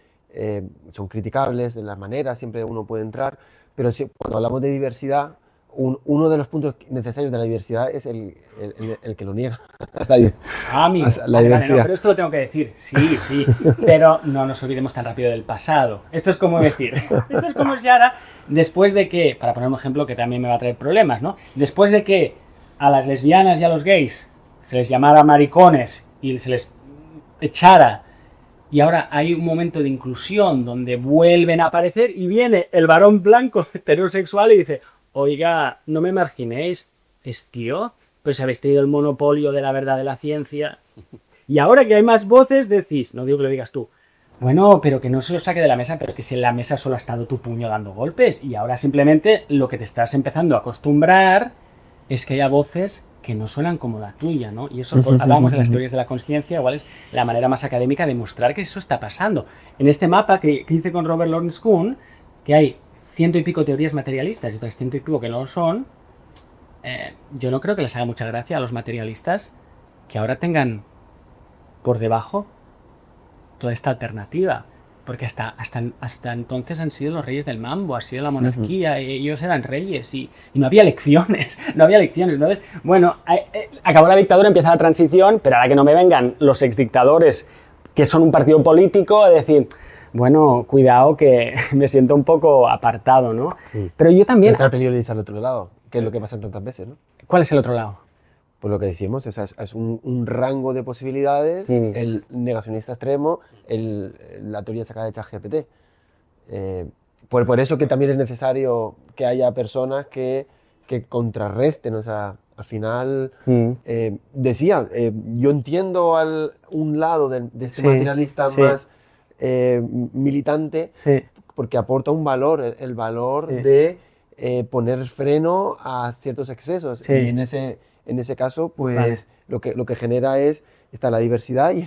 C: son criticables de las maneras, siempre uno puede entrar, pero sí, cuando hablamos de diversidad, uno de los puntos necesarios de la diversidad es el que lo niega.
A: Amigo, la diversidad. No, pero esto lo tengo que decir, sí, pero no nos olvidemos tan rápido del pasado. Esto es como decir, esto es como si ahora, después de que, para poner un ejemplo que también me va a traer problemas, ¿no? Después de que a las lesbianas y a los gays se les llamara maricones y se les echara, y ahora hay un momento de inclusión donde vuelven a aparecer y viene el varón blanco heterosexual y dice, oiga, no me marginéis, es tío, pues habéis tenido el monopolio de la verdad de la ciencia y ahora que hay más voces decís, no digo que lo digas tú, bueno, pero que no se lo saque de la mesa, pero que si en la mesa solo ha estado tu puño dando golpes y ahora simplemente lo que te estás empezando a acostumbrar es que haya voces que no suenan como la tuya, ¿no? Y eso, hablábamos de las teorías de la conciencia, igual es la manera más académica de mostrar que eso está pasando. En este mapa que hice con Robert Lawrence Kuhn, que hay 100 y pico teorías materialistas y otras 100 y pico que no lo son, yo no creo que les haga mucha gracia a los materialistas que ahora tengan por debajo toda esta alternativa. Porque hasta entonces han sido los reyes del mambo, ha sido la monarquía, ellos eran reyes y no había elecciones, Entonces, bueno, acabó la dictadura, empieza la transición, pero ahora que no me vengan los exdictadores que son un partido político a decir, bueno, cuidado que me siento un poco apartado, ¿no?
C: Sí.
A: Pero yo también...
C: Está el peligro de irse al otro lado, que es lo que pasa tantas veces, ¿no?
A: ¿Cuál es el otro lado?
C: Pues lo que decíamos, es un rango de posibilidades, el negacionista extremo, la teoría sacada de ChatGPT. Por eso que también es necesario que haya personas que contrarresten, o sea, al final, decía, yo entiendo un lado de este materialista más militante, porque aporta un valor, el valor de poner freno a ciertos excesos, y en ese caso, pues lo que genera está la diversidad y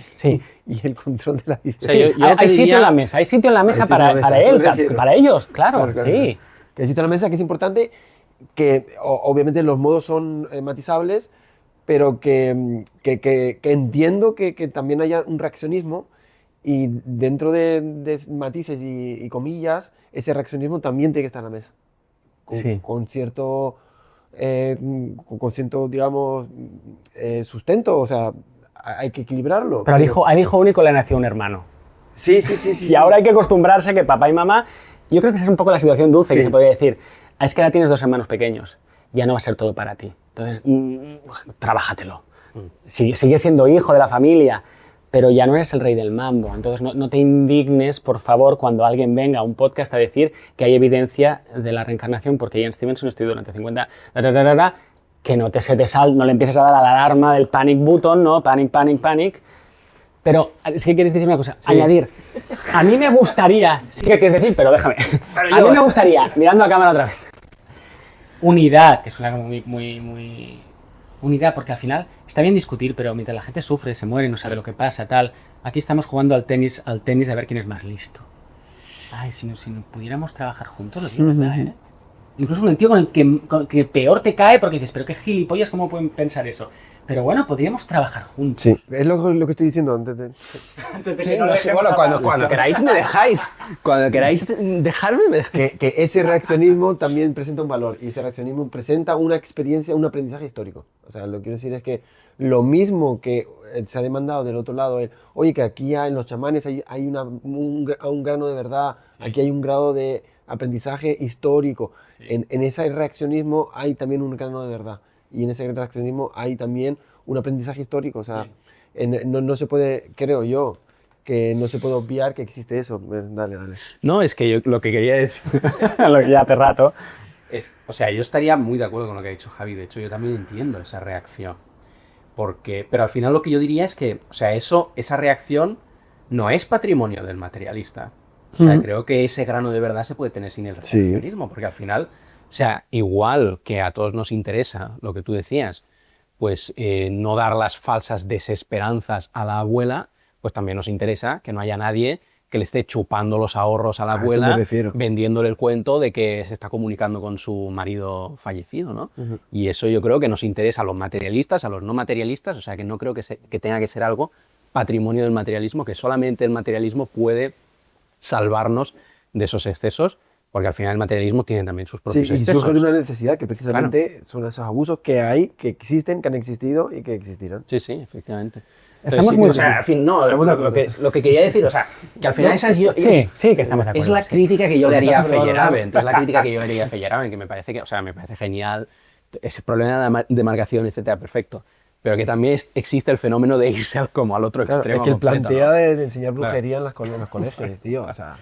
C: el control de la diversidad.
A: Sí, hay sitio en la mesa, para ellos, claro. Que hay
C: sitio en la mesa, que es importante, que obviamente los modos son matizables, pero que entiendo que también haya un reaccionismo y dentro de matices y comillas, ese reaccionismo también tiene que estar en la mesa. Con cierto... con cierto, digamos, sustento, o sea, hay que equilibrarlo.
A: Pero al hijo único le nació un hermano.
C: Sí.
A: Y ahora hay que acostumbrarse a que papá y mamá, yo creo que esa es un poco la situación dulce que se podría decir, es que ahora tienes 2 hermanos pequeños, ya no va a ser todo para ti, entonces, trabájatelo. Sigue siendo hijo de la familia, pero ya no eres el rey del mambo, entonces no te indignes, por favor, cuando alguien venga a un podcast a decir que hay evidencia de la reencarnación, porque Ian Stevenson estudió durante 50... que no no le empieces a dar a la alarma del panic button, ¿no? Panic. Pero, es que quieres decir una cosa, añadir. A mí me gustaría, sí que quieres decir, pero déjame. A mí me gustaría, mirando a cámara otra vez, unidad, que suena como muy... Unidad, porque al final está bien discutir, pero mientras la gente sufre, se muere, no sabe lo que pasa, tal. Aquí estamos jugando al tenis de ver quién es más listo. Ay, si no pudiéramos trabajar juntos, lo digo, ¿verdad, eh? Incluso un tío con el que peor te cae porque dices, pero qué gilipollas, ¿cómo pueden pensar eso? Pero bueno, podríamos trabajar juntos.
C: Sí, es lo que estoy diciendo antes de...
A: Antes de
D: Sí,
A: que no lo dejemos
D: cuando queráis me dejáis. Cuando queráis dejarme, me dejáis.
C: Que ese reaccionismo también presenta un valor y ese reaccionismo presenta una experiencia, un aprendizaje histórico. O sea, lo que quiero decir es que lo mismo que se ha demandado del otro lado, oye, que aquí en los chamanes hay un grano de verdad, aquí hay un grado de aprendizaje histórico. Sí. En ese reaccionismo hay también un grano de verdad y en ese reaccionismo hay también un aprendizaje histórico. O sea, no se puede, creo yo, que no se puede obviar que existe eso. Dale.
D: No, es que yo lo que quería decir,
A: lo que ya hace rato,
D: o sea, yo estaría muy de acuerdo con lo que ha dicho Javi. De hecho, yo también entiendo esa reacción. Pero al final lo que yo diría es que, o sea, esa reacción no es patrimonio del materialista. O sea, creo que ese grano de verdad se puede tener sin el reaccionismo, porque al final, o sea, igual que a todos nos interesa lo que tú decías, pues no dar las falsas desesperanzas a la abuela, pues también nos interesa que no haya nadie que le esté chupando los ahorros a la abuela, vendiéndole el cuento de que se está comunicando con su marido fallecido, ¿no? Y eso yo creo que nos interesa a los materialistas, a los no materialistas, o sea, que no creo que tenga que ser algo patrimonio del materialismo, que solamente el materialismo puede salvarnos de esos excesos, porque al final el materialismo tiene también sus propios excesos.
C: Y surge de una necesidad que precisamente son esos abusos que hay, que existen, que han existido y que existirán.
D: Sí, efectivamente.
A: Estamos muy...
D: O sea, al fin, no, lo que quería decir, o sea, que al final esa es yo...
A: Sí, que estamos de acuerdo.
D: Es la crítica que yo le haría a Feyerabend, es la crítica que yo le haría a Feyerabend, que me parece que, o sea, me parece genial, ese problema de demarcación, etcétera, perfecto. Pero que también existe el fenómeno de irse como al otro extremo.
C: Es que él
D: completo,
C: plantea,
D: ¿no?
C: de enseñar brujería en los colegios, tío. O sea,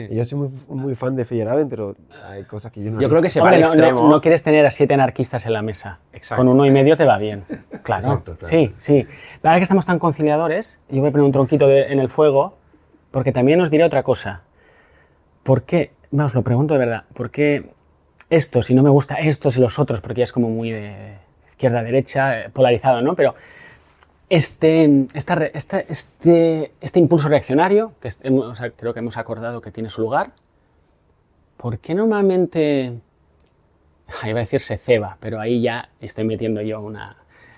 C: yo soy muy fan de Feyerabend, pero hay cosas que yo no...
D: Yo creo que se va al extremo.
A: No quieres tener a 7 anarquistas en la mesa.
D: Exacto.
A: Con 1,5 te va bien. Claro.
C: Exacto, claro.
A: Sí. Ahora que estamos tan conciliadores, yo voy a poner un tronquito en el fuego, porque también os diré otra cosa. ¿Por qué? Os lo pregunto de verdad. ¿Por qué estos, y no me gusta estos y los otros, porque ya es como muy de izquierda-derecha, polarizado, ¿no? Pero este impulso reaccionario, que o sea, creo que hemos acordado que tiene su lugar, ¿por qué normalmente, iba a decir se ceba, pero ahí ya estoy metiendo yo una...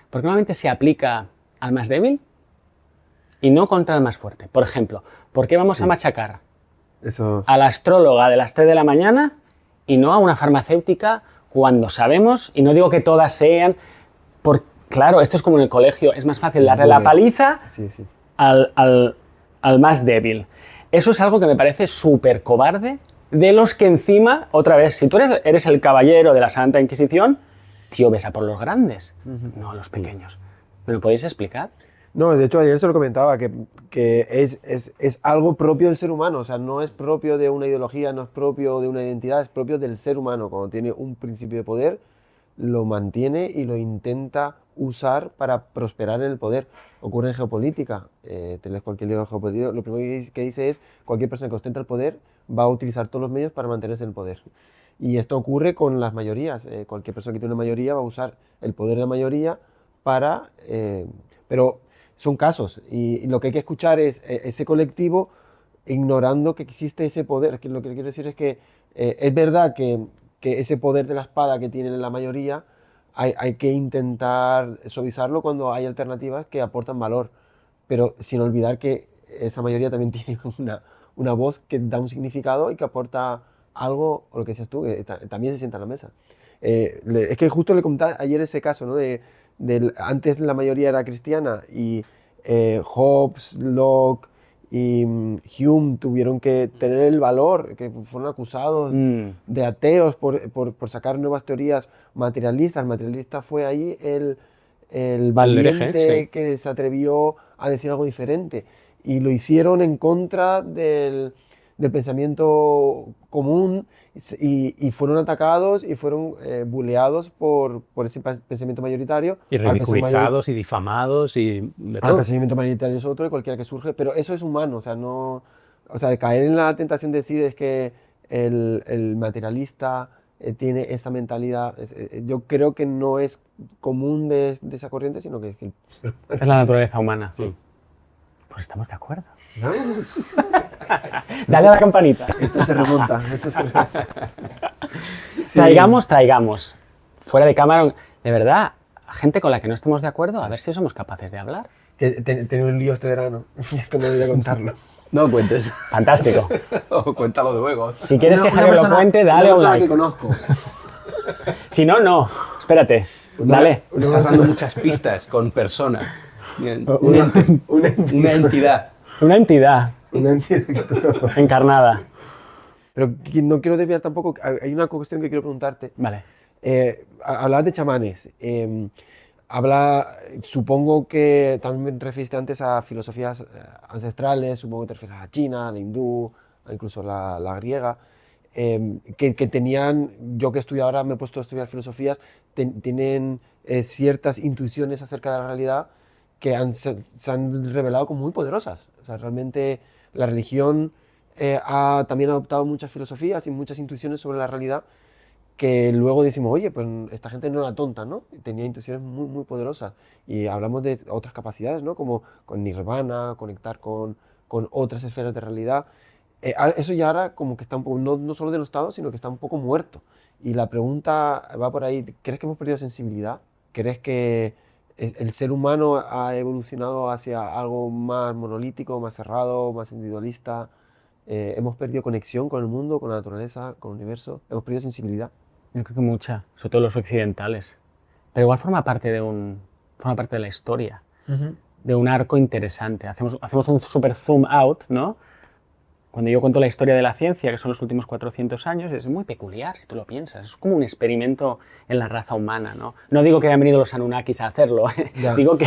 A: ¿Por qué normalmente se aplica al más débil y no contra el más fuerte? Por ejemplo, ¿por qué vamos a machacar a la astróloga de las 3 de la mañana y no a una farmacéutica cuando sabemos, y no digo que todas sean... Claro, esto es como en el colegio, es más fácil darle la paliza al más débil. Eso es algo que me parece súper cobarde, de los que encima, otra vez, si tú eres el caballero de la Santa Inquisición, tío, besa por los grandes, no a los pequeños. ¿Me lo podéis explicar?
C: No, de hecho ayer se lo comentaba, que es algo propio del ser humano, o sea, no es propio de una ideología, no es propio de una identidad, es propio del ser humano. Cuando tiene un principio de poder, lo mantiene y lo intenta usar para prosperar en el poder. Ocurre en geopolítica, te lees cualquier libro de geopolítica, lo primero que dice es cualquier persona que ostenta el poder va a utilizar todos los medios para mantenerse en el poder. Y esto ocurre con las mayorías, cualquier persona que tiene una mayoría va a usar el poder de la mayoría para... pero son casos y lo que hay que escuchar es ese colectivo ignorando que existe ese poder. Lo que quiero decir es que es verdad que ese poder de la espada que tienen la mayoría hay que intentar suavizarlo cuando hay alternativas que aportan valor, pero sin olvidar que esa mayoría también tiene una voz que da un significado y que aporta algo, o lo que decías tú, que también se sienta en la mesa. Es que justo le comentaba ayer ese caso, ¿no? Antes la mayoría era cristiana y Hobbes, Locke y Hume tuvieron que tener el valor, que fueron acusados de ateos por sacar nuevas teorías materialistas. El materialista fue ahí el valiente que se atrevió a decir algo diferente y lo hicieron en contra del del pensamiento común y fueron atacados y fueron buleados por ese pensamiento mayoritario.
D: Y ridiculizados y difamados y de todo.
C: El pensamiento mayoritario es otro, y cualquiera que surge, pero eso es humano, o sea, no, o sea, caer en la tentación de decir es que el materialista tiene esa mentalidad, yo creo que no es común de esa corriente, sino que
A: Es la naturaleza humana. Sí. Pues estamos de acuerdo.
C: Vamos.
A: Dale a la campanita.
C: Esto se remonta. Sí.
A: Traigamos. Fuera de cámara, de verdad, a gente con la que no estemos de acuerdo, a ver si somos capaces de hablar.
C: Tengo un lío este verano. Esto no voy a contarlo.
D: No cuentes.
A: Fantástico.
D: Cuéntalo luego.
A: Si quieres que Javier lo cuente, dale un like.
C: Que conozco.
A: Si no, no. Espérate. Dale.
D: Estás dando muchas pistas con persona. Una entidad.
A: Una entidad encarnada.
C: Pero no quiero desviar tampoco, hay una cuestión que quiero preguntarte.
A: Vale.
C: Hablabas de chamanes. Supongo que también referiste antes a filosofías ancestrales, supongo que te refieres a la china, a la hindú, incluso la griega, que tenían, yo que estudio ahora, me he puesto a estudiar filosofías, tienen ciertas intuiciones acerca de la realidad que se han revelado como muy poderosas. O sea, realmente la religión ha también adoptado muchas filosofías y muchas intuiciones sobre la realidad que luego decimos, oye, pues esta gente no era tonta, ¿no? Tenía intuiciones muy, muy poderosas. Y hablamos de otras capacidades, ¿no? Como con nirvana, conectar con otras esferas de realidad. Eso ya ahora como que está un poco, no solo denostado, sino que está un poco muerto. Y la pregunta va por ahí, ¿crees que hemos perdido sensibilidad? ¿Crees que el ser humano ha evolucionado hacia algo más monolítico, más cerrado, más individualista? ¿Hemos perdido conexión con el mundo, con la naturaleza, con el universo? ¿Hemos perdido sensibilidad?
A: Yo creo que mucha, sobre todo los occidentales. Pero igual forma parte de la historia, de un arco interesante. Hacemos un super zoom out, ¿no? Cuando yo cuento la historia de la ciencia, que son los últimos 400 años, es muy peculiar, si tú lo piensas. Es como un experimento en la raza humana, ¿no? No digo que hayan venido los Anunnakis a hacerlo, digo que,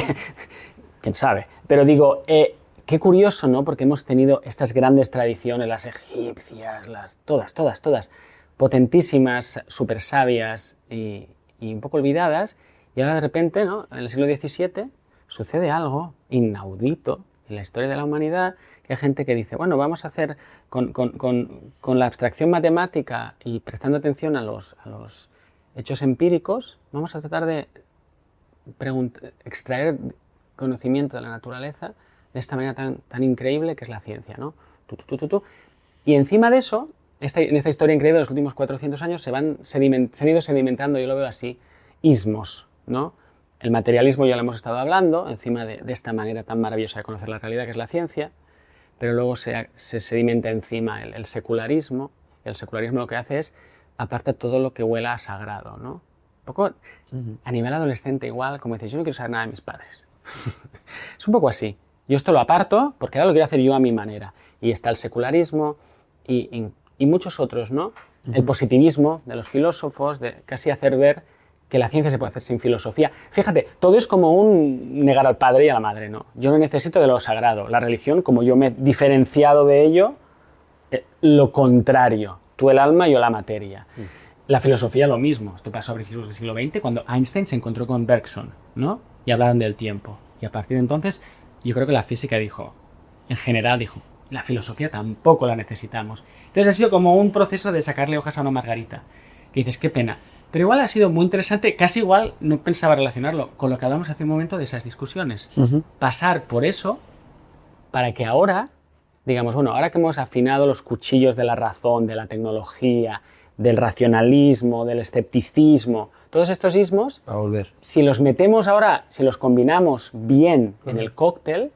A: quién sabe, pero digo, qué curioso, ¿no? Porque hemos tenido estas grandes tradiciones, las egipcias, todas, potentísimas, súper sabias y un poco olvidadas, y ahora de repente, ¿no? En el siglo XVII sucede algo inaudito en la historia de la humanidad, que hay gente que dice, bueno, vamos a hacer con la abstracción matemática y prestando atención a los hechos empíricos, vamos a tratar de extraer conocimiento de la naturaleza de esta manera tan increíble que es la ciencia, ¿no? Y encima de eso, en esta historia increíble de los últimos 400 años se han ido sedimentando, yo lo veo así, ismos, ¿no? El materialismo ya lo hemos estado hablando, encima de esta manera tan maravillosa de conocer la realidad que es la ciencia, pero luego se sedimenta encima el secularismo. El secularismo lo que hace es aparta todo lo que huela a sagrado, ¿no? Un poco a nivel adolescente igual, como dices, yo no quiero saber nada de mis padres. Es un poco así. Yo esto lo aparto porque ahora lo quiero hacer yo a mi manera. Y está el secularismo y muchos otros, ¿no? El positivismo de los filósofos, de casi hacer ver que la ciencia se puede hacer sin filosofía. Fíjate, todo es como un negar al padre y a la madre, ¿no? Yo no necesito de lo sagrado. La religión, como yo me he diferenciado de ello, lo contrario. Tú el alma, yo la materia. La filosofía lo mismo. Esto pasó a principios del siglo XX, cuando Einstein se encontró con Bergson, ¿no? Y hablaron del tiempo. Y a partir de entonces, yo creo que la física dijo, en general dijo, la filosofía tampoco la necesitamos. Entonces ha sido como un proceso de sacarle hojas a una margarita. Que dices, qué pena. Pero igual ha sido muy interesante, casi igual no pensaba relacionarlo con lo que hablamos hace un momento de esas discusiones. Pasar por eso para que ahora, digamos, bueno, ahora que hemos afinado los cuchillos de la razón, de la tecnología, del racionalismo, del escepticismo, todos estos ismos,
C: a volver.
A: Si los metemos ahora, si los combinamos bien en el cóctel,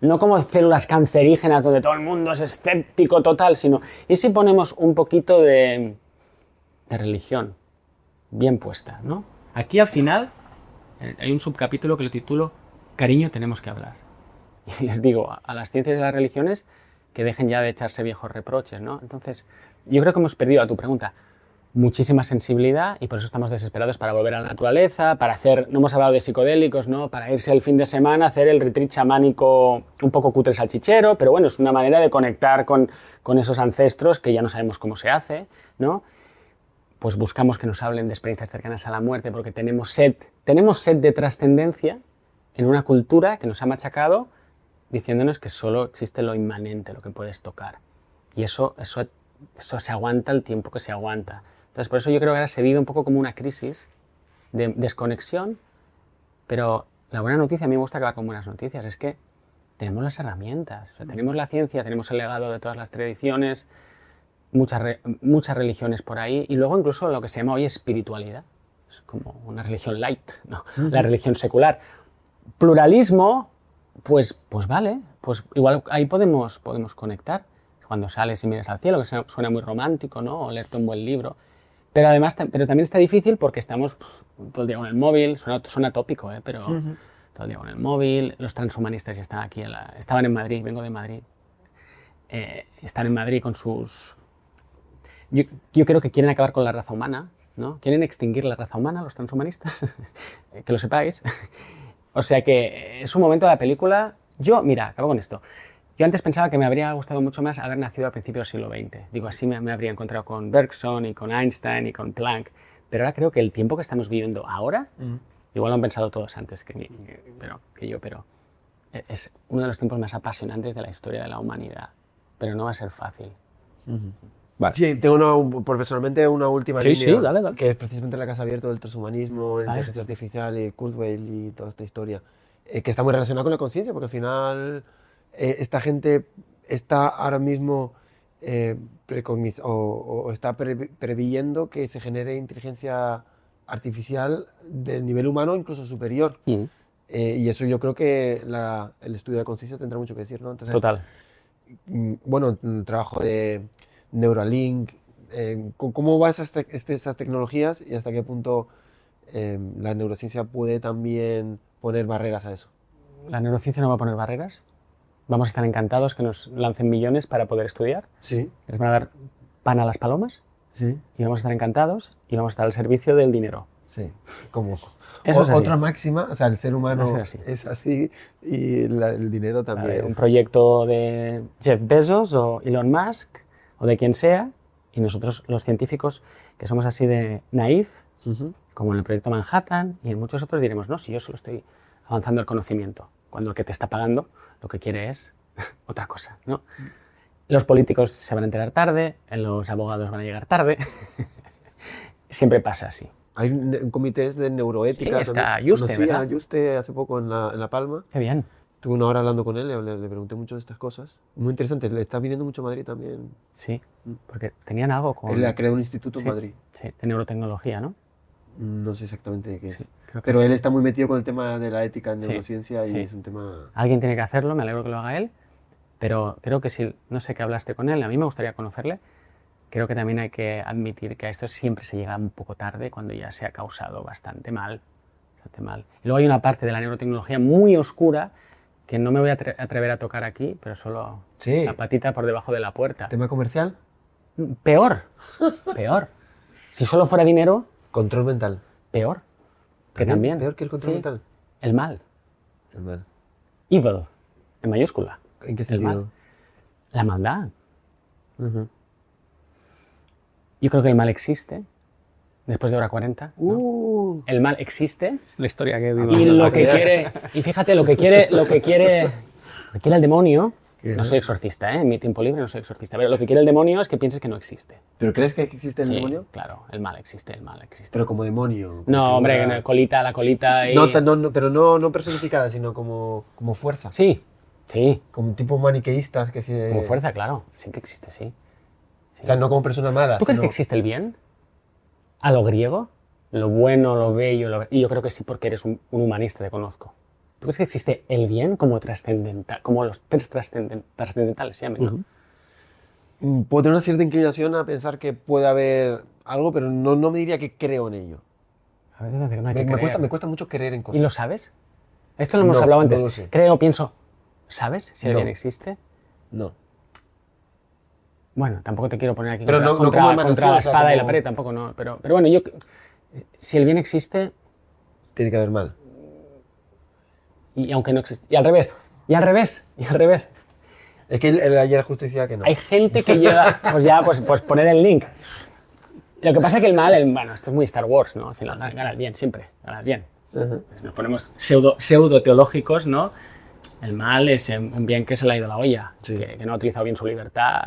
A: no como células cancerígenas donde todo el mundo es escéptico total, sino, ¿y si ponemos un poquito de religión bien puesta, ¿no? Aquí al final hay un subcapítulo que lo titulo Cariño, tenemos que hablar. Y les digo a las ciencias y a las religiones que dejen ya de echarse viejos reproches, ¿no? Entonces, yo creo que hemos perdido, a tu pregunta, muchísima sensibilidad y por eso estamos desesperados para volver a la naturaleza, para hacer, no hemos hablado de psicodélicos, ¿no? Para irse el fin de semana a hacer el retreat chamánico un poco cutre salchichero, pero bueno, es una manera de conectar con esos ancestros que ya no sabemos cómo se hace, ¿no? Pues buscamos que nos hablen de experiencias cercanas a la muerte porque tenemos sed de trascendencia en una cultura que nos ha machacado diciéndonos que solo existe lo inmanente, lo que puedes tocar. Y eso se aguanta el tiempo que se aguanta. Entonces, por eso yo creo que ahora se vive un poco como una crisis de desconexión, pero la buena noticia, a mí me gusta acabar con buenas noticias, es que tenemos las herramientas, o sea, tenemos la ciencia, tenemos el legado de todas las tradiciones, muchas religiones por ahí, y luego incluso lo que se llama hoy espiritualidad, es como una religión light, ¿no? La religión secular. Pluralismo, pues vale, pues igual ahí podemos conectar. Cuando sales y miras al cielo, que suena muy romántico, ¿no? O leerte un buen libro. Pero además, pero también está difícil porque estamos todo el día con el móvil, suena tópico, pero todo el día con el móvil. Los transhumanistas ya están aquí, estaban en Madrid, vengo de Madrid. Están en Madrid con sus... Yo creo que quieren acabar con la raza humana, ¿no? Quieren extinguir la raza humana, los transhumanistas, que lo sepáis. O sea que es un momento de la película... Mira, acabo con esto. Yo antes pensaba que me habría gustado mucho más haber nacido al principio del siglo XX. Digo, así me habría encontrado con Bergson y con Einstein y con Planck. Pero ahora creo que el tiempo que estamos viviendo ahora, igual lo han pensado todos antes que yo, pero es uno de los tiempos más apasionantes de la historia de la humanidad. Pero no va a ser fácil.
C: Vale. Sí, tengo personalmente una última línea,
A: dale.
C: que es precisamente la que has abierto del transhumanismo, la inteligencia artificial y Kurzweil y toda esta historia, que está muy relacionada con la conciencia, porque al final... esta gente está ahora mismo está preveyendo que se genere inteligencia artificial del nivel humano incluso superior. Y eso yo creo que el estudio de la conciencia tendrá mucho que decir, ¿no? Entonces,
A: total.
C: Bueno, un trabajo de Neuralink, ¿cómo van esas tecnologías y hasta qué punto la neurociencia puede también poner barreras a eso?
A: La neurociencia no va a poner barreras. Vamos a estar encantados que nos lancen millones para poder estudiar.
C: Sí.
A: Les van a dar pan a las palomas.
C: Sí.
A: Y vamos a estar encantados y vamos a estar al servicio del dinero.
C: Sí. Como
A: eso es así.
C: Otra máxima, o sea, el ser humano es así y el dinero también.
A: Un proyecto de Jeff Bezos o Elon Musk o de quien sea, y nosotros los científicos que somos así de naif, como en el proyecto Manhattan y en muchos otros diremos, no, si yo solo estoy avanzando el conocimiento, cuando el que te está pagando lo que quiere es otra cosa, ¿no? Los políticos se van a enterar tarde, los abogados van a llegar tarde. Siempre pasa así.
C: Hay comités de neuroética.
A: Sí, está Juste, ¿verdad?
C: A Juste hace poco en La Palma.
A: Qué bien.
C: Tuve una hora hablando con él, le pregunté mucho de estas cosas. Muy interesante, le está viniendo mucho a Madrid también.
A: Sí, porque tenían algo con...
C: Él ha creado un instituto en Madrid.
A: Sí, de neurotecnología, ¿no?
C: No sé exactamente de qué es.
A: Creo que
C: pero él está muy metido con el tema de la ética en neurociencia y es un tema...
A: Alguien tiene que hacerlo, me alegro que lo haga él, pero creo que si, no sé qué hablaste con él, a mí me gustaría conocerle, creo que también hay que admitir que a esto siempre se llega un poco tarde cuando ya se ha causado bastante mal. Y luego hay una parte de la neurotecnología muy oscura que no me voy a atrever a tocar aquí, pero solo la patita por debajo de la puerta.
C: ¿Tema comercial?
A: Peor. Si solo fuera dinero...
C: Control mental.
A: Peor. Que también.
C: Peor que el control mental.
A: El mal.
C: El mal.
A: Evil, en mayúscula.
C: ¿En qué sentido?
A: El mal. La maldad. Yo creo que el mal existe. Después de hora 40. ¿No? El mal existe.
D: La historia que digo.
A: Y lo que quiere. Y fíjate, lo que quiere el demonio. No soy exorcista, en mi tiempo libre no soy exorcista, pero lo que quiere el demonio es que pienses que no existe.
C: ¿Pero crees que existe el demonio?
A: Claro, el mal existe.
C: Pero como demonio.
A: No, hombre, la colita y...
C: pero no personificada, sino como fuerza.
A: Sí.
C: Como tipo maniqueístas que sí.
A: Como fuerza, claro. Sí que existe, sí.
C: O sea, no como persona mala.
A: ¿Tú crees que existe el bien? ¿A lo griego? Lo bueno, lo bello, y yo creo que sí, porque eres un humanista, te conozco. ¿Tú crees que existe el bien como trascendental, como los tres trascendentales se llaman, ¿no?
C: Puedo tener una cierta inclinación a pensar que puede haber algo, pero no me diría que creo en ello.
A: A veces no hay que creer.
C: Me cuesta mucho creer en cosas.
A: ¿Y lo sabes? Esto lo hemos hablado antes.
C: No lo sé.
A: Creo, pienso. ¿Sabes si el bien existe?
C: No.
A: Bueno, tampoco te quiero poner aquí
C: Pero
A: contra,
C: no
A: contra-
C: como emanación,
A: contra la
C: o sea,
A: espada y la
C: como-
A: pared, tampoco, no. Pero bueno, si el bien existe,
C: Tiene que haber mal.
A: y aunque no existe, y al revés, y al revés, y al revés.
C: Es que el ayer justicia que no.
A: Hay gente que lleva, pues poner el link. Lo que pasa es que el mal, bueno, esto es muy Star Wars, ¿no? Al final gana el bien, siempre, gana el bien. Nos ponemos pseudo teológicos, ¿no? El mal es un bien que se le ha ido a la olla,
C: Sí.
A: que no ha utilizado bien su libertad,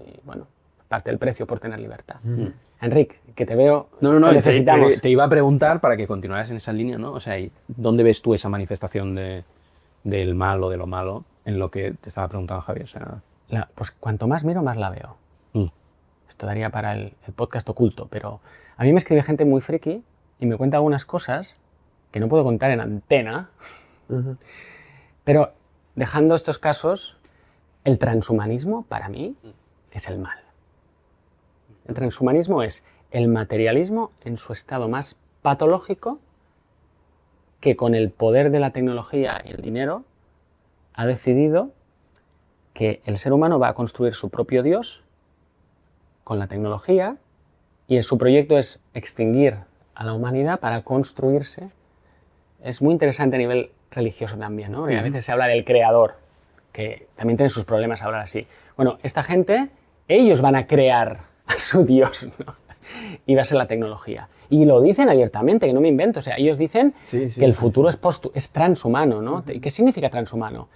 A: y bueno, parte del precio por tener libertad. Enrique, que te veo,
D: No,
A: te necesitamos.
D: te iba a preguntar para que continuaras en esa línea, ¿no? O sea, ¿dónde ves tú esa manifestación del mal o de lo malo en lo que te estaba preguntando Javier? O sea,
A: Pues cuanto más miro, más la veo.
D: mm,
A: Esto daría para el podcast oculto, pero a mí me escribe gente muy friki y me cuenta algunas cosas que no puedo contar en antena, pero dejando estos casos, el transhumanismo para mí es el mal. El transhumanismo es el materialismo en su estado más patológico que con el poder de la tecnología y el dinero ha decidido que el ser humano va a construir su propio Dios con la tecnología y su proyecto es extinguir a la humanidad para construirse. Es muy interesante a nivel religioso también, ¿no? Porque a veces se habla del creador, que también tiene sus problemas hablar así. Bueno, esta gente, ellos van a crear a su Dios, ¿no? Y va a ser la tecnología. Y lo dicen abiertamente, que no me invento. O sea, ellos dicen
C: Sí, sí,
A: que el
C: sí,
A: futuro es transhumano, ¿no? ¿Qué significa transhumano?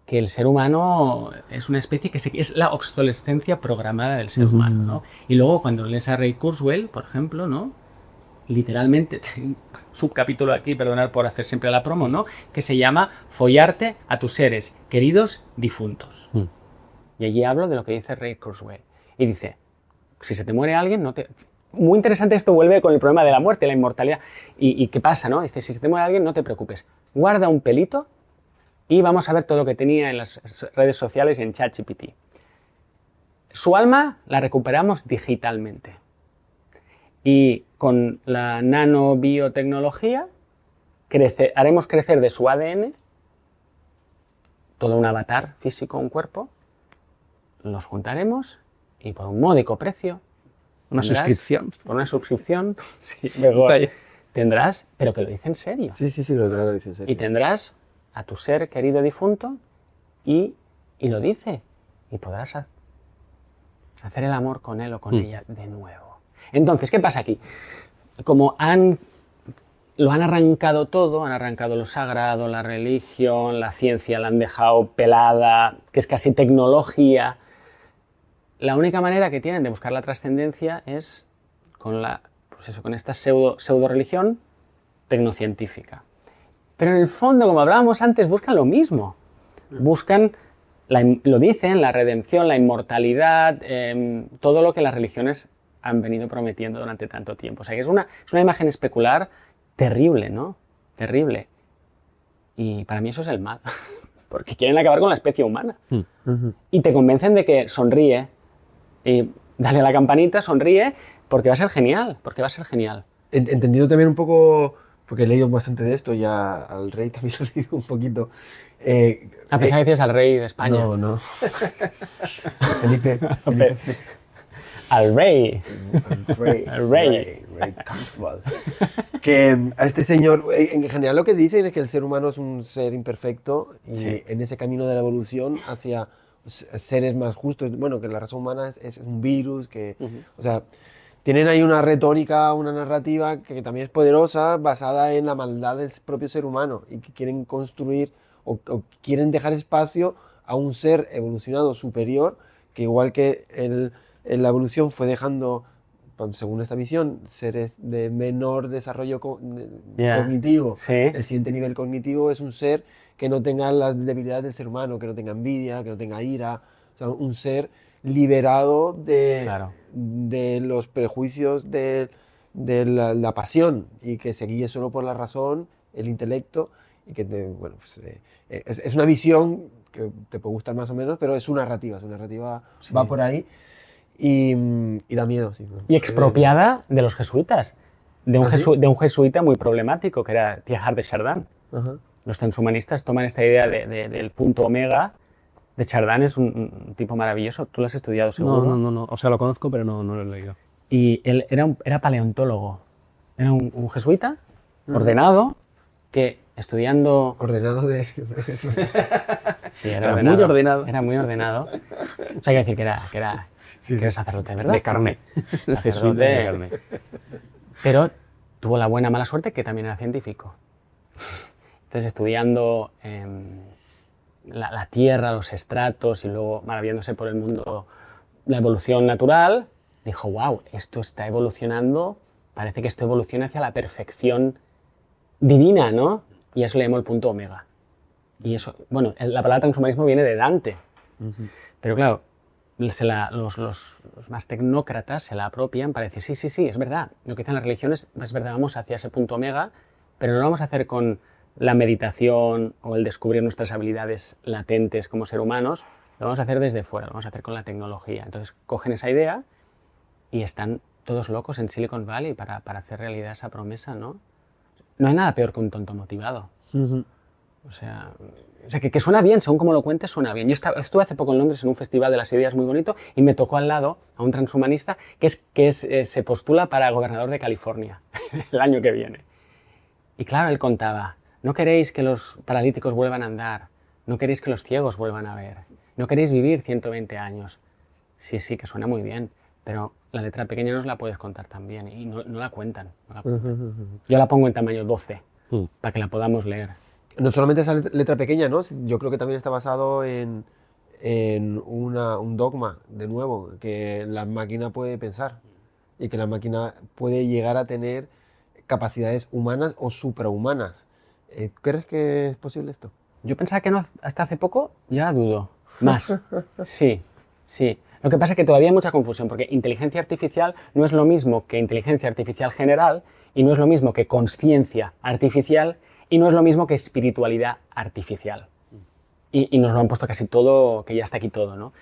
A: Que el ser humano es una especie es la obsolescencia programada del ser humano, ¿no? Y luego cuando lees a Ray Kurzweil, por ejemplo, ¿no? Literalmente, un subcapítulo aquí, perdonad por hacer siempre la promo, ¿no? Que se llama Follarte a tus seres queridos difuntos. Y allí hablo de lo que dice Ray Kurzweil. Y dice, si se te muere alguien, no te... Muy interesante, esto vuelve con el problema de la muerte, la inmortalidad. ¿Y qué pasa, no? Dice, si se te muere alguien, no te preocupes. Guarda un pelito y vamos a ver todo lo que tenía en las redes sociales y en ChatGPT. Su alma la recuperamos digitalmente. Y con la nanobiotecnología haremos crecer de su ADN todo un avatar físico, un cuerpo, los juntaremos y por un módico precio
D: una suscripción.
A: Por una suscripción, sí,
D: Está
A: mejor,
D: ahí.
A: tendrás, pero que lo dice en serio.
C: Sí, lo dice en serio.
A: Y tendrás a tu ser querido difunto y lo dice. Y podrás hacer el amor con él o con ella de nuevo. Entonces, ¿qué pasa aquí? Como lo han arrancado todo, han arrancado lo sagrado, la religión, la ciencia, la han dejado pelada, que es casi tecnología. La única manera que tienen de buscar la trascendencia es con esta pseudo religión tecnocientífica. Pero en el fondo, como hablábamos antes, buscan lo mismo. Buscan, lo dicen, la redención, la inmortalidad, todo lo que las religiones han venido prometiendo durante tanto tiempo. O sea, que es una imagen especular terrible, ¿no? Terrible. Y para mí eso es el mal. Porque quieren acabar con la especie humana. Y te convencen de que sonríe, y dale a la campanita, sonríe, porque va a ser genial,
C: Entendido también un poco, porque he leído bastante de esto, ya al rey también lo he leído un poquito.
A: A pesar que decías al rey de España.
C: No. Felipe VI.
A: Al rey.
C: Al rey Constable. Que a este señor, en general lo que dicen es que el ser humano es un ser imperfecto y en ese camino de la evolución hacia seres más justos, bueno, que la raza humana es un virus, que, o sea, tienen ahí una retórica, una narrativa que también es poderosa, basada en la maldad del propio ser humano y que quieren construir o quieren dejar espacio a un ser evolucionado superior que igual que la evolución fue dejando, según esta visión, seres de menor desarrollo cognitivo.
A: Sí.
C: El siguiente nivel cognitivo es un ser que no tenga las debilidades del ser humano, que no tenga envidia, que no tenga ira, o sea, un ser liberado de los prejuicios de la pasión y que se guíe solo por la razón, el intelecto, y que, es una visión que te puede gustar más o menos, pero es su narrativa va por ahí y da miedo. Sí, ¿no?
A: Y expropiada de los jesuitas, de un jesuita muy problemático, que era Teilhard de Chardin.
C: Ajá.
A: Los transhumanistas toman esta idea del punto omega de Chardin es un tipo maravilloso. Tú lo has estudiado seguro.
D: No. O sea, lo conozco, pero no lo he leído.
A: Y él era paleontólogo. Era un jesuita, ordenado, que estudiando...
C: Ordenado de...
A: Sí,
D: Era muy ordenado.
A: Era muy ordenado. O sea, hay que decir que era sacerdote, ¿verdad?
D: De carné.
A: Sacerdote
D: de carné.
A: Pero tuvo la buena mala suerte que también era científico. Entonces, estudiando la Tierra, los estratos y luego maravillándose por el mundo, la evolución natural, dijo, wow, esto está evolucionando, parece que esto evoluciona hacia la perfección divina, ¿no? Y a eso le llamó el punto omega. Y eso, bueno, la palabra transhumanismo viene de Dante, pero claro, los más tecnócratas se la apropian para decir, sí, es verdad, lo que dicen las religiones es verdad, vamos hacia ese punto omega, pero no lo vamos a hacer con la meditación o el descubrir nuestras habilidades latentes como ser humanos, lo vamos a hacer desde fuera, lo vamos a hacer con la tecnología. Entonces cogen esa idea y están todos locos en Silicon Valley para hacer realidad esa promesa, ¿no? No hay nada peor que un tonto motivado. O sea, que suena bien, según como lo cuentes, suena bien. Yo estuve hace poco en Londres en un festival de las ideas muy bonito y me tocó al lado a un transhumanista que se postula para gobernador de California el año que viene. Y claro, él contaba, no queréis que los paralíticos vuelvan a andar, no queréis que los ciegos vuelvan a ver, no queréis vivir 120 años. Sí, que suena muy bien, pero la letra pequeña no os la puedes contar también y no la cuentan. Yo la pongo en tamaño 12 para que la podamos leer.
C: No solamente esa letra pequeña, ¿no? Yo creo que también está basado en un dogma, de nuevo, que la máquina puede pensar y que la máquina puede llegar a tener capacidades humanas o suprahumanas. ¿Crees que es posible esto?
A: Yo pensaba que no, hasta hace poco, ya dudo. Más. Sí. Lo que pasa es que todavía hay mucha confusión, porque inteligencia artificial no es lo mismo que inteligencia artificial general, y no es lo mismo que consciencia artificial, y no es lo mismo que espiritualidad artificial. Y nos lo han puesto casi todo, que ya está aquí todo, ¿no?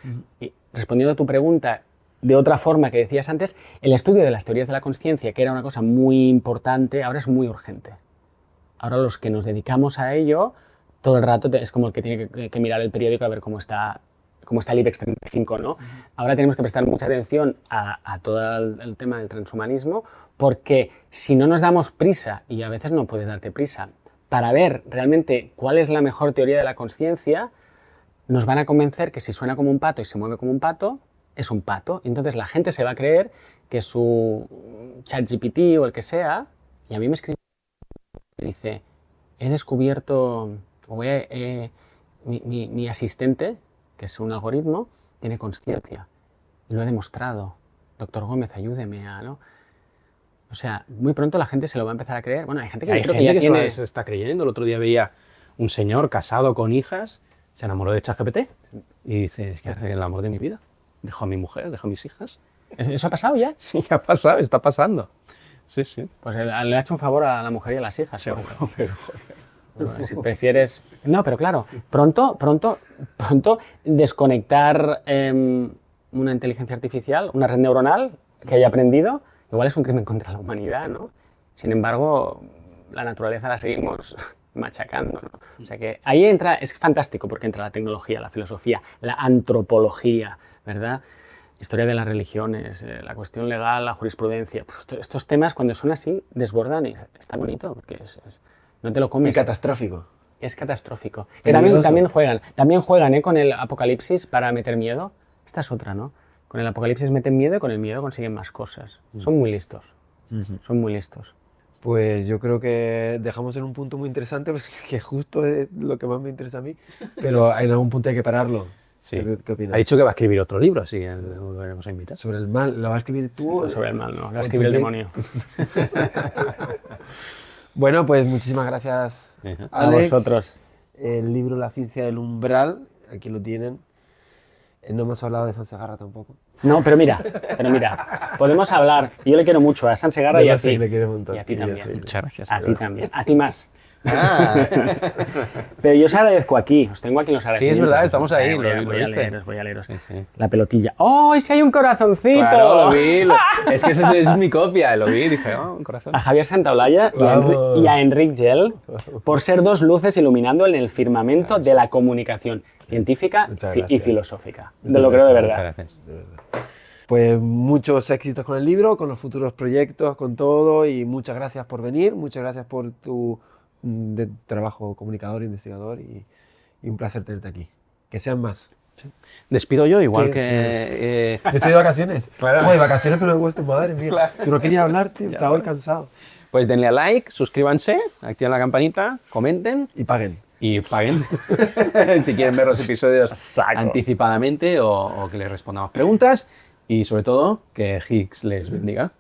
A: Y respondiendo a tu pregunta, de otra forma que decías antes, el estudio de las teorías de la consciencia, que era una cosa muy importante, ahora es muy urgente. Ahora los que nos dedicamos a ello, todo el rato es como el que tiene que mirar el periódico a ver cómo está el IBEX 35, ¿no? Ahora tenemos que prestar mucha atención a todo el tema del transhumanismo, porque si no nos damos prisa, y a veces no puedes darte prisa, para ver realmente cuál es la mejor teoría de la consciencia, nos van a convencer que si suena como un pato y se mueve como un pato, es un pato. Y entonces la gente se va a creer que su ChatGPT o el que sea, y a mí me escribe y dice, he descubierto, mi asistente, que es un algoritmo, tiene consciencia. Y lo he demostrado. Doctor Gómez, ayúdeme a... ¿no? O sea, muy pronto la gente se lo va a empezar a creer. Bueno, hay gente que ya tiene...
D: se está creyendo. El otro día veía un señor casado con hijas, se enamoró de ChatGPT y dice, es que es el amor de mi vida. Dejo a mi mujer, dejo a mis hijas.
A: ¿Eso ha pasado ya?
D: Sí, ha pasado, está pasando. Sí.
A: Pues le ha hecho un favor a la mujer y a las hijas.
D: Seguro, pero...
A: Bueno, si prefieres... No, pero claro, pronto desconectar una inteligencia artificial, una red neuronal que haya aprendido, igual es un crimen contra la humanidad, ¿no? Sin embargo, la naturaleza la seguimos machacando, ¿no? O sea que ahí entra, es fantástico porque entra la tecnología, la filosofía, la antropología, ¿verdad? Historia de las religiones, la cuestión legal, la jurisprudencia. Pues estos temas cuando son así desbordan y está bonito porque no te lo comes.
C: Y catastrófico.
A: Es catastrófico. Que también juegan con el apocalipsis para meter miedo. Esta es otra, ¿no? Con el apocalipsis meten miedo y con el miedo consiguen más cosas. Son muy listos. Son muy listos.
C: Pues yo creo que dejamos en un punto muy interesante, que justo es lo que más me interesa a mí, pero en algún punto hay que pararlo.
D: Sí.
C: ¿Qué opinas?
D: Ha dicho que va a escribir otro libro, así que lo veremos a invitar.
C: Sobre el mal, ¿lo vas a escribir tú?
A: Sobre el mal, no, lo va a escribir el demonio.
C: Bueno, pues muchísimas gracias,
A: Alex.
C: A
A: vosotros.
C: El libro La ciencia del umbral, aquí lo tienen. No hemos hablado de Sansegarra tampoco.
A: No, pero mira, podemos hablar. Yo le quiero mucho a Sansegarra y a ti.
C: Sí, le quiero un montón.
A: Y a ti también.
C: Sí.
D: Muchas gracias.
A: A ti también. A ti más.
D: Ah.
A: Pero yo os agradezco aquí, os tengo aquí los
D: Sí,
A: agradecimientos.
D: es verdad, estamos ahí,
A: Voy a
D: lo viste.
A: leeros, voy a leeros.
D: Sí, sí.
A: La pelotilla. ¡Oh, y si hay un corazoncito!
D: Claro, lo vi. Es que esa es mi copia, lo vi y dije, oh, un corazón.
A: A Javier Santaolalla
C: Vamos.
A: y a Enric Gel por ser dos luces iluminando en el firmamento de la comunicación científica
C: Muchas
A: y
C: gracias.
A: filosófica. Lo creo de
D: Muchas
A: verdad.
D: gracias.
C: Pues muchos éxitos con el libro, con los futuros proyectos, con todo, y muchas gracias por venir, muchas gracias por tu trabajo comunicador, investigador, y un placer tenerte aquí. Que sean más.
D: Despido yo, igual
C: ¿Qué?
D: que...
C: Estoy de vacaciones.
D: Claro.
C: Joder, vacaciones, pero me he puesto, madre mía.
D: Claro.
C: Yo no quería hablar, tío, estaba hoy cansado.
D: Pues denle a like, suscríbanse, activen la campanita, comenten
C: Y paguen.
D: y paguen si quieren ver los episodios
A: Saco.
D: anticipadamente o que les respondamos preguntas y sobre todo que Higgs les bendiga.